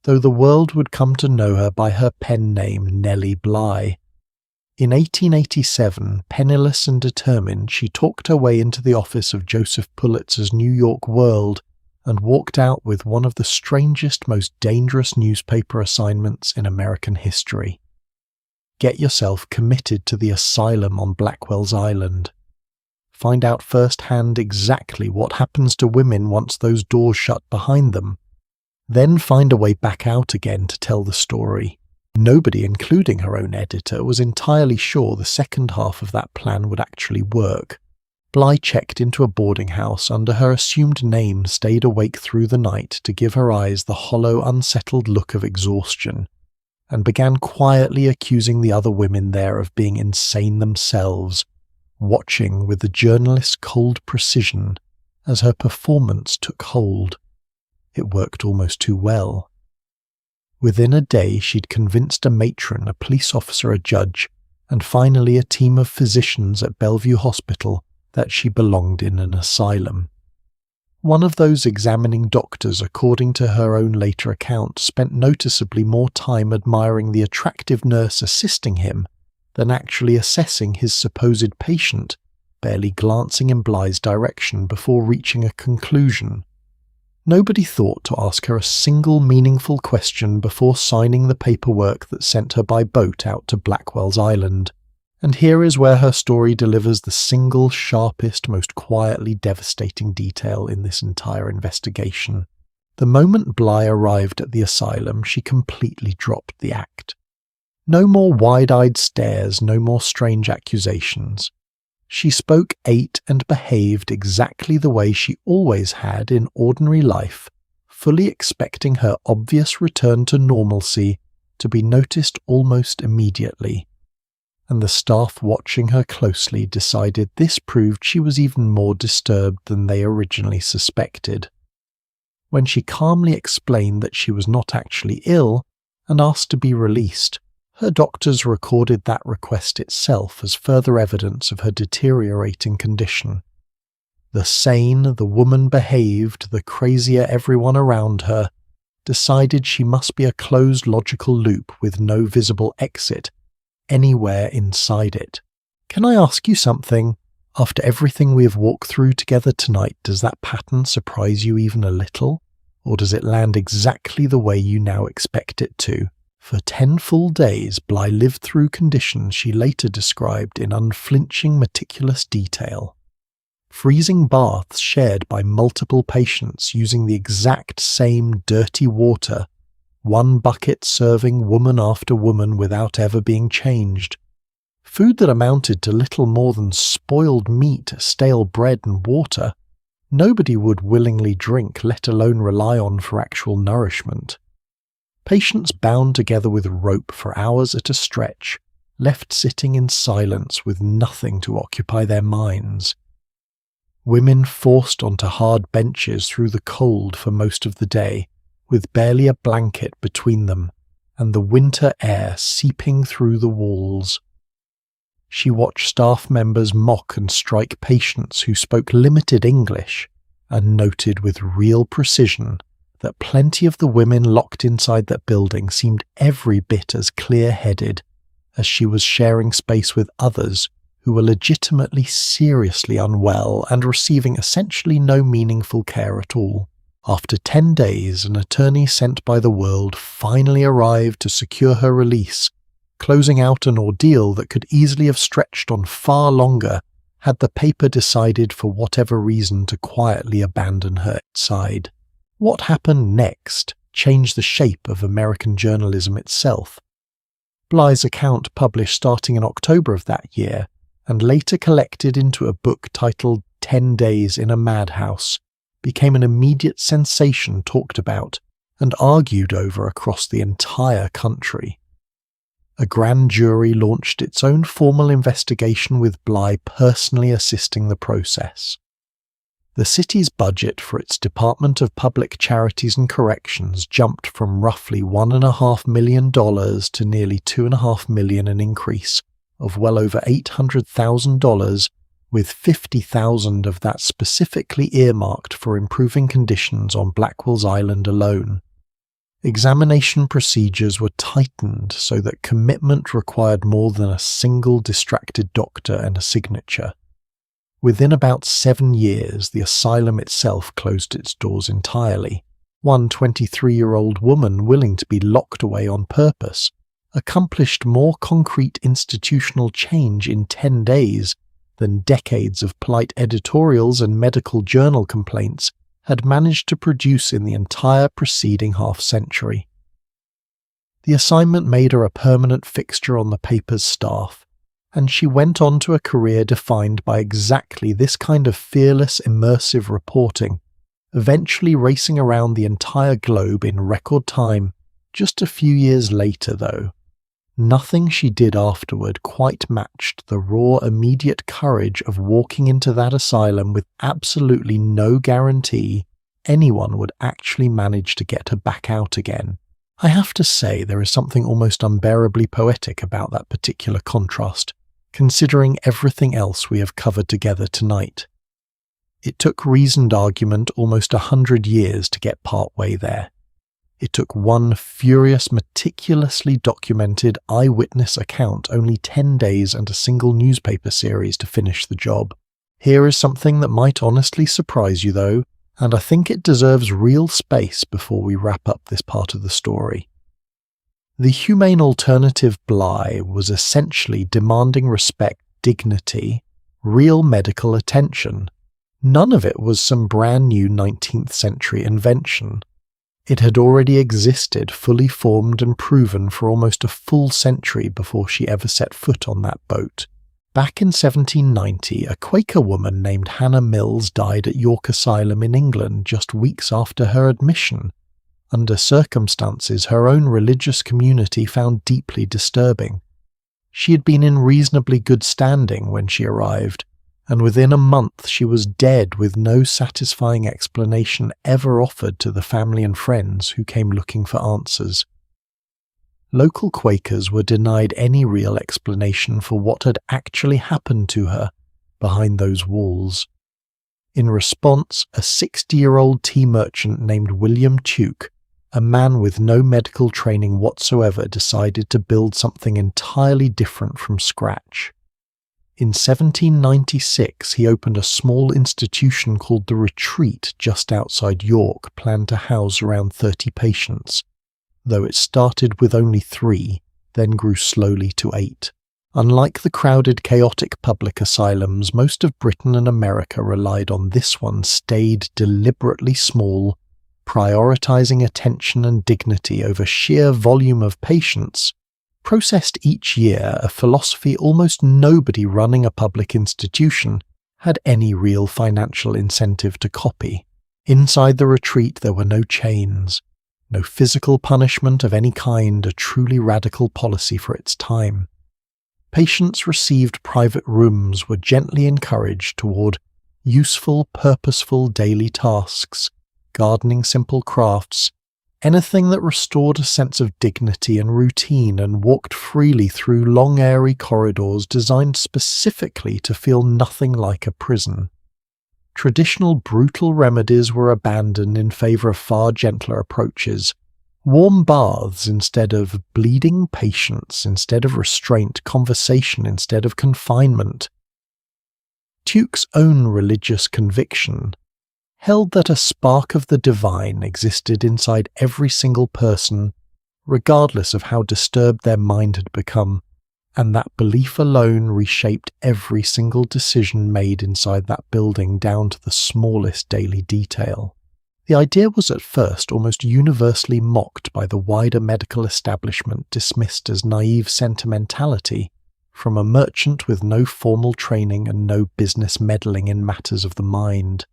though the world would come to know her by her pen name Nellie Bly. In 1887, penniless and determined, she talked her way into the office of Joseph Pulitzer's New York World and walked out with one of the strangest, most dangerous newspaper assignments in American history. Get yourself committed to the asylum on Blackwell's Island. Find out firsthand exactly what happens to women once those doors shut behind them. Then find a way back out again to tell the story. Nobody, including her own editor, was entirely sure the second half of that plan would actually work. Bly checked into a boarding house under her assumed name, stayed awake through the night to give her eyes the hollow, unsettled look of exhaustion, and began quietly accusing the other women there of being insane themselves, watching with the journalist's cold precision as her performance took hold. It worked almost too well. Within a day she'd convinced a matron, a police officer, a judge, and finally a team of physicians at Bellevue Hospital that she belonged in an asylum. One of those examining doctors, according to her own later account, spent noticeably more time admiring the attractive nurse assisting him than actually assessing his supposed patient, barely glancing in Bly's direction before reaching a conclusion. Nobody thought to ask her a single meaningful question before signing the paperwork that sent her by boat out to Blackwell's Island, And here is where her story delivers the single sharpest, most quietly devastating detail in this entire investigation. The moment Bly arrived at the asylum, she completely dropped the act. No more wide-eyed stares, no more strange accusations. She spoke, ate, and behaved exactly the way she always had in ordinary life, fully expecting her obvious return to normalcy to be noticed almost immediately. And the staff watching her closely decided this proved she was even more disturbed than they originally suspected. When she calmly explained that she was not actually ill and asked to be released, her doctors recorded that request itself as further evidence of her deteriorating condition. The sane the woman behaved, the crazier everyone around her decided she must be a closed logical loop with no visible exit anywhere inside it. Can I ask you something? After everything we have walked through together tonight, does that pattern surprise you even a little? Or does it land exactly the way you now expect it to? For 10 full days, Bly lived through conditions she later described in unflinching, meticulous detail. Freezing baths shared by multiple patients using the exact same dirty water, one bucket serving woman after woman without ever being changed. Food that amounted to little more than spoiled meat, stale bread and water, nobody would willingly drink, let alone rely on for actual nourishment. Patients bound together with rope for hours at a stretch, left sitting in silence with nothing to occupy their minds. Women forced onto hard benches through the cold for most of the day, with barely a blanket between them, and the winter air seeping through the walls. She watched staff members mock and strike patients who spoke limited English, and noted with real precision that plenty of the women locked inside that building seemed every bit as clear-headed as she was sharing space with others who were legitimately seriously unwell and receiving essentially no meaningful care at all. After 10 days, an attorney sent by the world finally arrived to secure her release, closing out an ordeal that could easily have stretched on far longer had the paper decided for whatever reason to quietly abandon her side. What happened next changed the shape of American journalism itself. Bly's account, published starting in October of that year, and later collected into a book titled 10 Days in a Madhouse, became an immediate sensation talked about and argued over across the entire country. A grand jury launched its own formal investigation with Bly personally assisting the process. The city's budget for its Department of Public Charities and Corrections jumped from roughly $1.5 million to nearly $2.5 million, an increase of well over $800,000, with $50,000 of that specifically earmarked for improving conditions on Blackwell's Island alone. Examination procedures were tightened so that commitment required more than a single distracted doctor and a signature. Within about 7 years, the asylum itself closed its doors entirely. One 23-year-old woman willing to be locked away on purpose accomplished more concrete institutional change in 10 days than decades of polite editorials and medical journal complaints had managed to produce in the entire preceding half-century. The assignment made her a permanent fixture on the paper's staff, and she went on to a career defined by exactly this kind of fearless, immersive reporting, eventually racing around the entire globe in record time. Just a few years later, though, nothing she did afterward quite matched the raw, immediate courage of walking into that asylum with absolutely no guarantee anyone would actually manage to get her back out again. I have to say there is something almost unbearably poetic about that particular contrast, considering everything else we have covered together tonight. It took reasoned argument almost 100 years to get partway there. It took one furious, meticulously documented eyewitness account only 10 days and a single newspaper series to finish the job. Here is something that might honestly surprise you though, and I think it deserves real space before we wrap up this part of the story. The humane alternative Bly was essentially demanding respect, dignity, real medical attention. None of it was some brand new 19th century invention. It had already existed, fully formed and proven for almost a full century before she ever set foot on that boat. Back in 1790, a Quaker woman named Hannah Mills died at York Asylum in England just weeks after her admission, under circumstances her own religious community found deeply disturbing. She had been in reasonably good standing when she arrived, and within a month she was dead with no satisfying explanation ever offered to the family and friends who came looking for answers. Local Quakers were denied any real explanation for what had actually happened to her behind those walls. In response, a 60-year-old tea merchant named William Tuke, a man with no medical training whatsoever, decided to build something entirely different from scratch. In 1796, he opened a small institution called the Retreat just outside York, planned to house around 30 patients, though it started with only 3, then grew slowly to 8. Unlike the crowded, chaotic public asylums, most of Britain and America relied on this one stayed deliberately small, prioritizing attention and dignity over sheer volume of patients, processed each year, a philosophy almost nobody running a public institution had any real financial incentive to copy. Inside the Retreat there were no chains, no physical punishment of any kind, a truly radical policy for its time. Patients received private rooms, were gently encouraged toward useful, purposeful daily tasks, gardening, simple crafts, anything that restored a sense of dignity and routine, and walked freely through long airy corridors designed specifically to feel nothing like a prison. Traditional brutal remedies were abandoned in favour of far gentler approaches. Warm baths instead of bleeding, patience instead of restraint, conversation instead of confinement. Tuke's own religious conviction held that a spark of the divine existed inside every single person, regardless of how disturbed their mind had become, and that belief alone reshaped every single decision made inside that building down to the smallest daily detail. The idea was at first almost universally mocked by the wider medical establishment, dismissed as naive sentimentality from a merchant with no formal training and no business meddling in matters of the mind.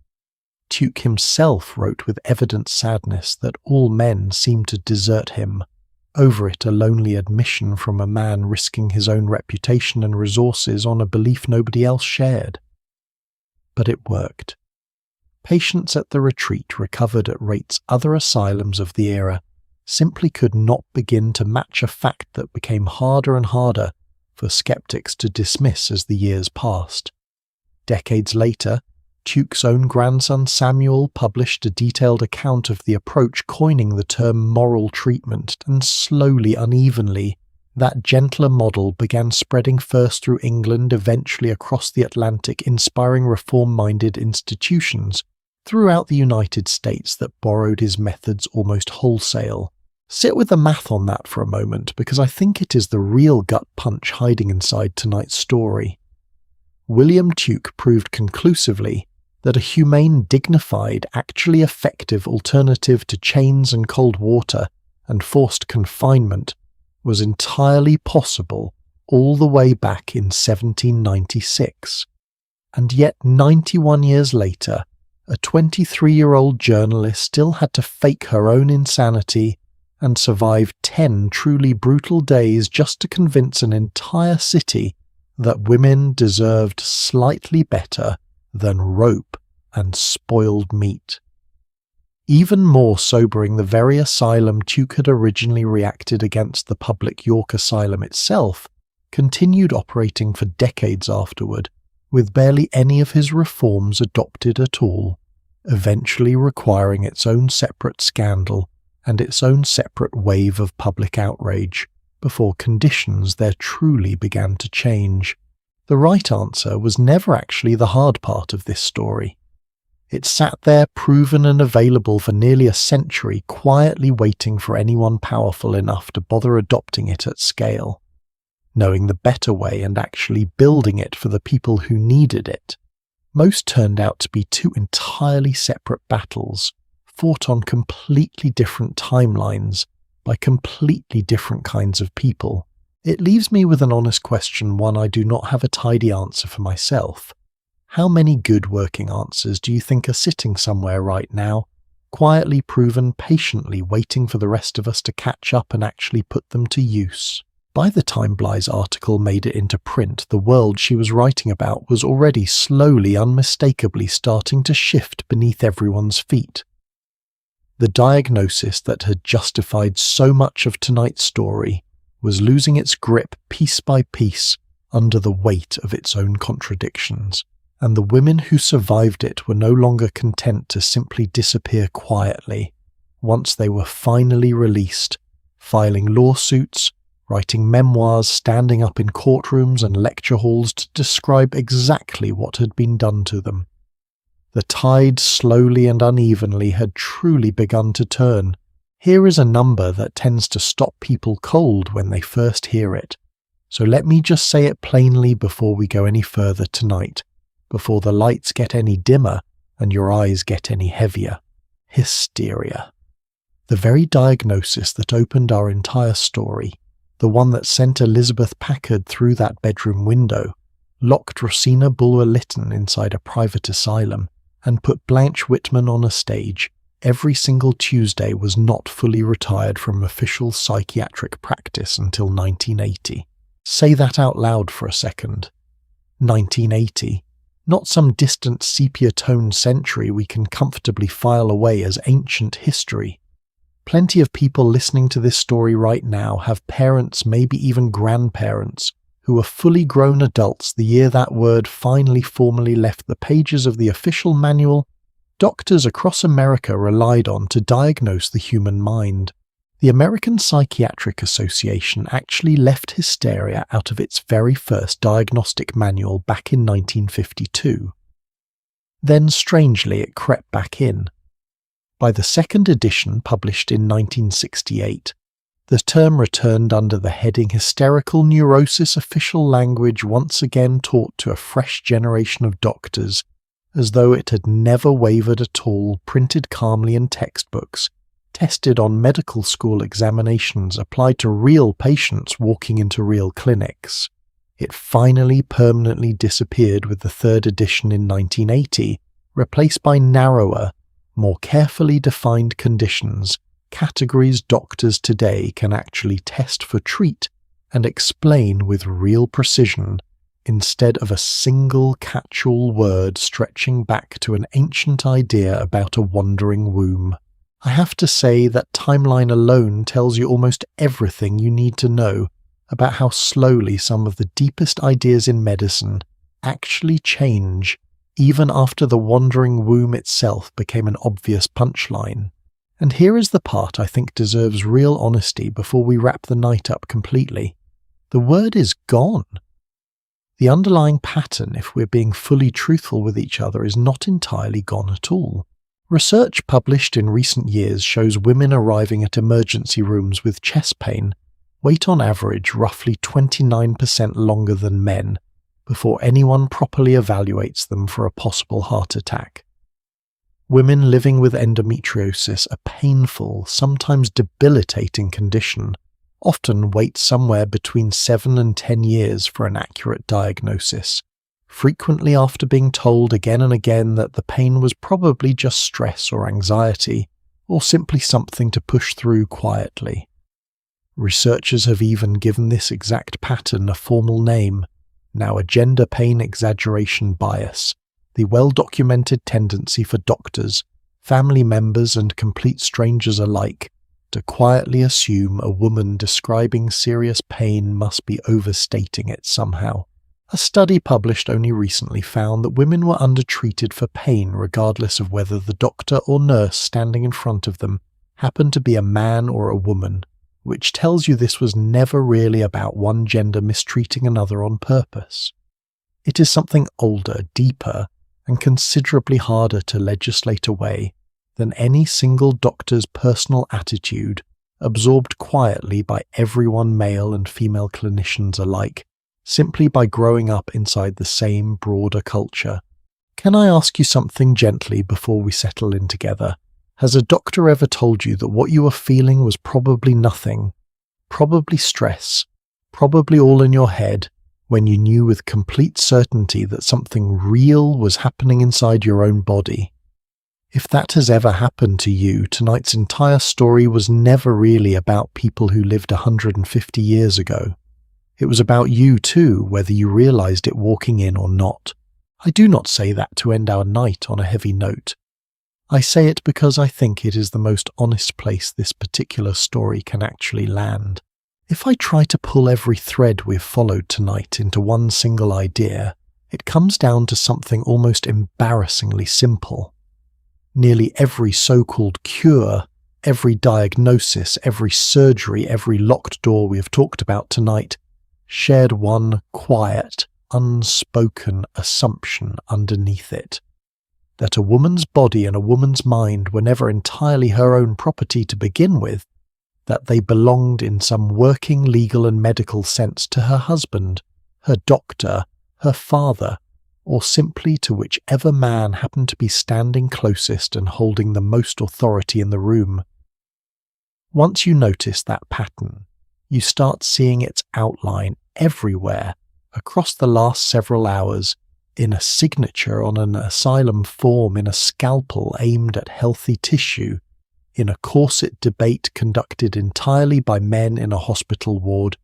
Tuke himself wrote with evident sadness that all men seemed to desert him, over it a lonely admission from a man risking his own reputation and resources on a belief nobody else shared. But it worked. Patients at the Retreat, recovered at rates other asylums of the era simply could not begin to match, a fact that became harder and harder for skeptics to dismiss as the years passed. Decades later, Tuke's own grandson Samuel published a detailed account of the approach, coining the term moral treatment, and slowly, unevenly, that gentler model began spreading first through England, eventually across the Atlantic, inspiring reform-minded institutions throughout the United States that borrowed his methods almost wholesale. Sit with the math on that for a moment, because I think it is the real gut punch hiding inside tonight's story. William Tuke proved conclusively that a humane, dignified, actually effective alternative to chains and cold water and forced confinement was entirely possible all the way back in 1796. And yet 91 years later, a 23-year-old journalist still had to fake her own insanity and survive 10 truly brutal days just to convince an entire city that women deserved slightly better than rope and spoiled meat. Even more sobering, the very asylum Tuke had originally reacted against, the public York Asylum itself, continued operating for decades afterward, with barely any of his reforms adopted at all, eventually requiring its own separate scandal and its own separate wave of public outrage, before conditions there truly began to change. The right answer was never actually the hard part of this story. It sat there proven and available for nearly a century, quietly waiting for anyone powerful enough to bother adopting it at scale, knowing the better way and actually building it for the people who needed it. Most turned out to be two entirely separate battles, fought on completely different timelines by completely different kinds of people. It leaves me with an honest question, one I do not have a tidy answer for myself. How many good working answers do you think are sitting somewhere right now, quietly proven, patiently waiting for the rest of us to catch up and actually put them to use? By the time Bly's article made it into print, the world she was writing about was already slowly, unmistakably starting to shift beneath everyone's feet. The diagnosis that had justified so much of tonight's story was losing its grip piece by piece under the weight of its own contradictions, and the women who survived it were no longer content to simply disappear quietly once they were finally released, filing lawsuits, writing memoirs, standing up in courtrooms and lecture halls to describe exactly what had been done to them. The tide slowly and unevenly had truly begun to turn. Here is a number that tends to stop people cold when they first hear it. So let me just say it plainly before we go any further tonight, before the lights get any dimmer and your eyes get any heavier. Hysteria. The very diagnosis that opened our entire story, the one that sent Elizabeth Packard through that bedroom window, locked Rosina Bulwer-Lytton inside a private asylum, and put Blanche Whitman on a stage every single Tuesday, was not fully retired from official psychiatric practice until 1980. Say that out loud for a second. 1980. Not some distant sepia-toned century we can comfortably file away as ancient history. Plenty of people listening to this story right now have parents, maybe even grandparents, who were fully grown adults the year that word finally formally left the pages of the official manual doctors across America relied on to diagnose the human mind. The American Psychiatric Association actually left hysteria out of its very first diagnostic manual back in 1952. Then, strangely, it crept back in. By the second edition, published in 1968, the term returned under the heading Hysterical Neurosis, official language once again taught to a fresh generation of doctors, as though it had never wavered at all, printed calmly in textbooks, tested on medical school examinations, applied to real patients walking into real clinics. It finally permanently disappeared with the third edition in 1980, replaced by narrower, more carefully defined conditions, categories doctors today can actually test for, treat, and explain with real precision, instead of a single catch-all word stretching back to an ancient idea about a wandering womb. I have to say that timeline alone tells you almost everything you need to know about how slowly some of the deepest ideas in medicine actually change, even after the wandering womb itself became an obvious punchline. And here is the part I think deserves real honesty before we wrap the night up completely. The word is gone. The underlying pattern, if we're being fully truthful with each other, is not entirely gone at all. Research published in recent years shows women arriving at emergency rooms with chest pain wait on average roughly 29% longer than men before anyone properly evaluates them for a possible heart attack. Women living with endometriosis, a painful, sometimes debilitating condition, often wait somewhere between 7 and 10 years for an accurate diagnosis, frequently after being told again and again that the pain was probably just stress or anxiety, or simply something to push through quietly. Researchers have even given this exact pattern a formal name, now a gender pain exaggeration bias, the well-documented tendency for doctors, family members and complete strangers alike to quietly assume a woman describing serious pain must be overstating it somehow. A study published only recently found that women were undertreated for pain regardless of whether the doctor or nurse standing in front of them happened to be a man or a woman, which tells you this was never really about one gender mistreating another on purpose. It is something older, deeper, and considerably harder to legislate away than any single doctor's personal attitude, absorbed quietly by everyone, male and female clinicians alike, simply by growing up inside the same broader culture. Can I ask you something gently before we settle in together? Has a doctor ever told you that what you were feeling was probably nothing, probably stress, probably all in your head, when you knew with complete certainty that something real was happening inside your own body? If that has ever happened to you, tonight's entire story was never really about people who lived 150 years ago. It was about you too, whether you realized it walking in or not. I do not say that to end our night on a heavy note. I say it because I think it is the most honest place this particular story can actually land. If I try to pull every thread we've followed tonight into one single idea, it comes down to something almost embarrassingly simple. Nearly every so-called cure, every diagnosis, every surgery, every locked door we have talked about tonight shared one quiet, unspoken assumption underneath it. That a woman's body and a woman's mind were never entirely her own property to begin with, that they belonged in some working legal and medical sense to her husband, her doctor, her father, or simply to whichever man happened to be standing closest and holding the most authority in the room. Once you notice that pattern, you start seeing its outline everywhere across the last several hours, in a signature on an asylum form, in a scalpel aimed at healthy tissue, in a corset debate conducted entirely by men in a hospital ward,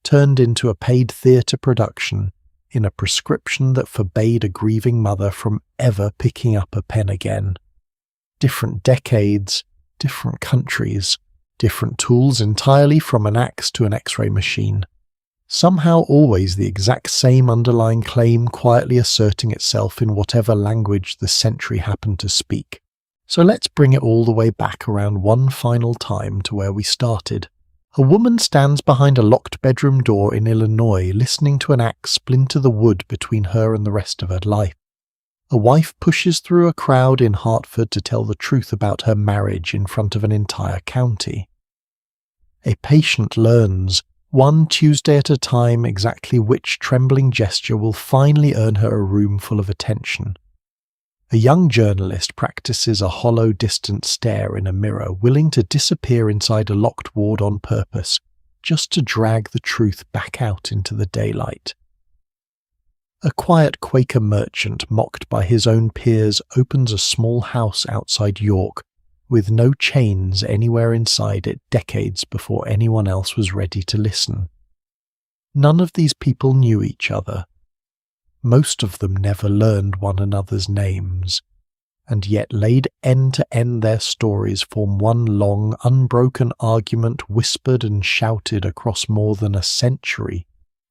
turned into a paid theatre production, in a prescription that forbade a grieving mother from ever picking up a pen again. Different decades, different countries, different tools entirely from an axe to an X-ray machine. Somehow always the exact same underlying claim quietly asserting itself in whatever language the century happened to speak. So let's bring it all the way back around one final time to where we started. A woman stands behind a locked bedroom door in Illinois, listening to an axe splinter the wood between her and the rest of her life. A wife pushes through a crowd in Hartford to tell the truth about her marriage in front of an entire county. A patient learns, one Tuesday at a time, exactly which trembling gesture will finally earn her a room full of attention. A young journalist practices a hollow, distant stare in a mirror, willing to disappear inside a locked ward on purpose, just to drag the truth back out into the daylight. A quiet Quaker merchant, mocked by his own peers, opens a small house outside York, with no chains anywhere inside it, decades before anyone else was ready to listen. None of these people knew each other. Most of them never learned one another's names, and yet laid end to end their stories form one long, unbroken argument whispered and shouted across more than a century,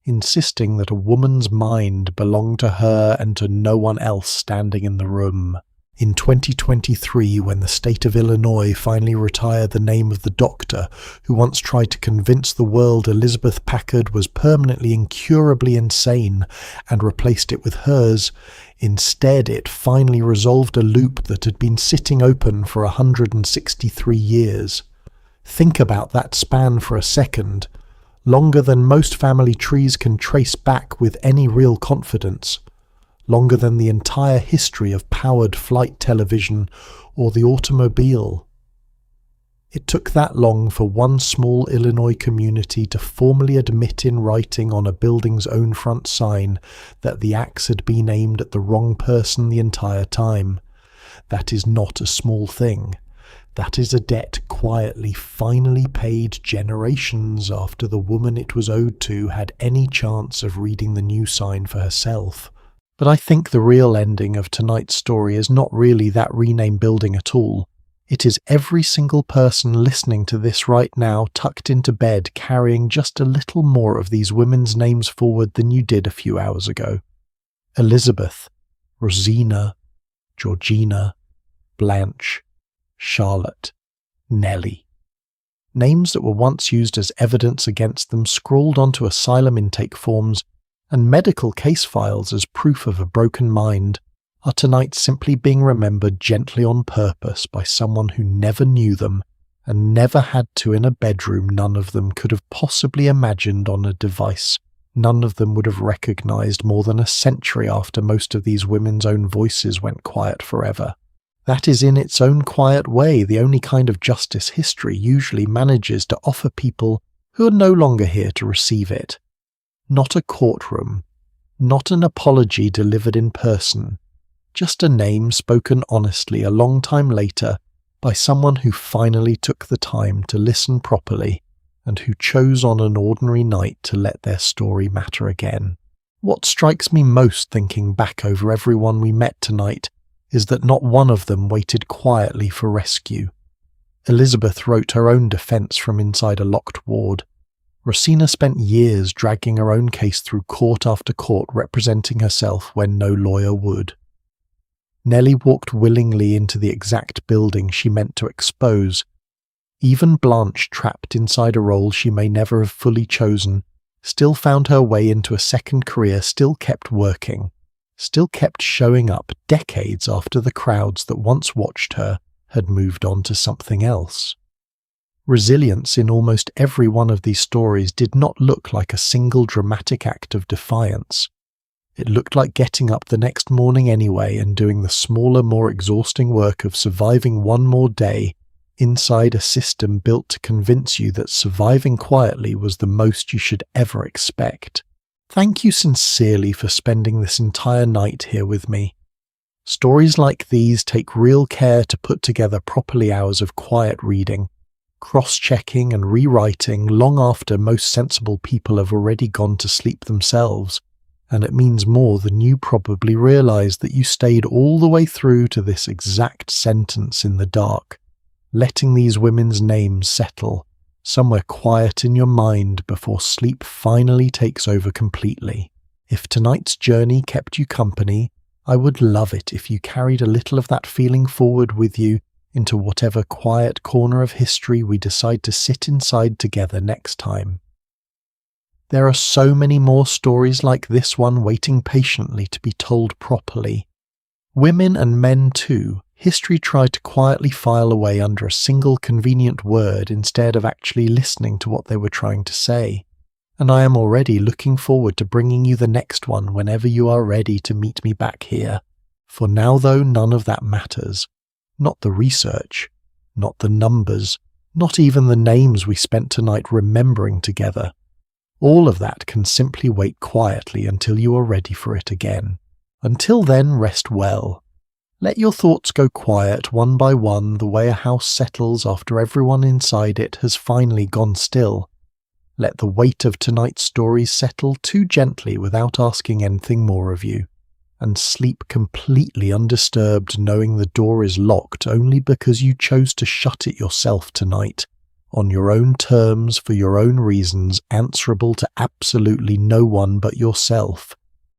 insisting that a woman's mind belonged to her and to no one else standing in the room. In 2023, when the state of Illinois finally retired the name of the doctor who once tried to convince the world Elizabeth Packard was permanently incurably insane and replaced it with hers, instead it finally resolved a loop that had been sitting open for 163 years. Think about that span for a second, longer than most family trees can trace back with any real confidence. Longer than the entire history of powered flight television or the automobile. It took that long for one small Illinois community to formally admit in writing on a building's own front sign that the axe had been aimed at the wrong person the entire time. That is not a small thing. That is a debt quietly, finally paid generations after the woman it was owed to had any chance of reading the new sign for herself. But I think the real ending of tonight's story is not really that renamed building at all. It is every single person listening to this right now tucked into bed carrying just a little more of these women's names forward than you did a few hours ago. Elizabeth, Rosina, Georgina, Blanche, Charlotte, Nellie. Names that were once used as evidence against them, scrawled onto asylum intake forms and medical case files as proof of a broken mind, Are tonight's simply being remembered gently on purpose by someone who never knew them and never had to in a bedroom none of them could have possibly imagined on a device none of them would have recognized more than a century after most of these women's own voices went quiet forever? That is in its own quiet way the only kind of justice history usually manages to offer people who are no longer here to receive it. Not a courtroom, not an apology delivered in person, just a name spoken honestly a long time later by someone who finally took the time to listen properly and who chose on an ordinary night to let their story matter again. What strikes me most thinking back over everyone we met tonight is that not one of them waited quietly for rescue. Elizabeth wrote her own defence from inside a locked ward. Rosina spent years dragging her own case through court after court representing herself when no lawyer would. Nellie walked willingly into the exact building she meant to expose. Even Blanche, trapped inside a role she may never have fully chosen, still found her way into a second career, still kept working, still kept showing up decades after the crowds that once watched her had moved on to something else. Resilience in almost every one of these stories did not look like a single dramatic act of defiance. It looked like getting up the next morning anyway and doing the smaller, more exhausting work of surviving one more day inside a system built to convince you that surviving quietly was the most you should ever expect. Thank you sincerely for spending this entire night here with me. Stories like these take real care to put together properly hours of quiet reading, cross-checking and rewriting long after most sensible people have already gone to sleep themselves. And it means more than you probably realize that you stayed all the way through to this exact sentence in the dark, letting these women's names settle somewhere quiet in your mind before sleep finally takes over completely. If tonight's journey kept you company, I would love it if you carried a little of that feeling forward with you into whatever quiet corner of history we decide to sit inside together next time. There are so many more stories like this one waiting patiently to be told properly. Women and men too, history tried to quietly file away under a single convenient word instead of actually listening to what they were trying to say. And I am already looking forward to bringing you the next one whenever you are ready to meet me back here. For now though, none of that matters. Not the research, not the numbers, not even the names we spent tonight remembering together. All of that can simply wait quietly until you are ready for it again. Until then, rest well. Let your thoughts go quiet one by one the way a house settles after everyone inside it has finally gone still. Let the weight of tonight's stories settle too gently without asking anything more of you, and sleep completely undisturbed knowing the door is locked only because you chose to shut it yourself tonight, on your own terms for your own reasons, answerable to absolutely no one but yourself.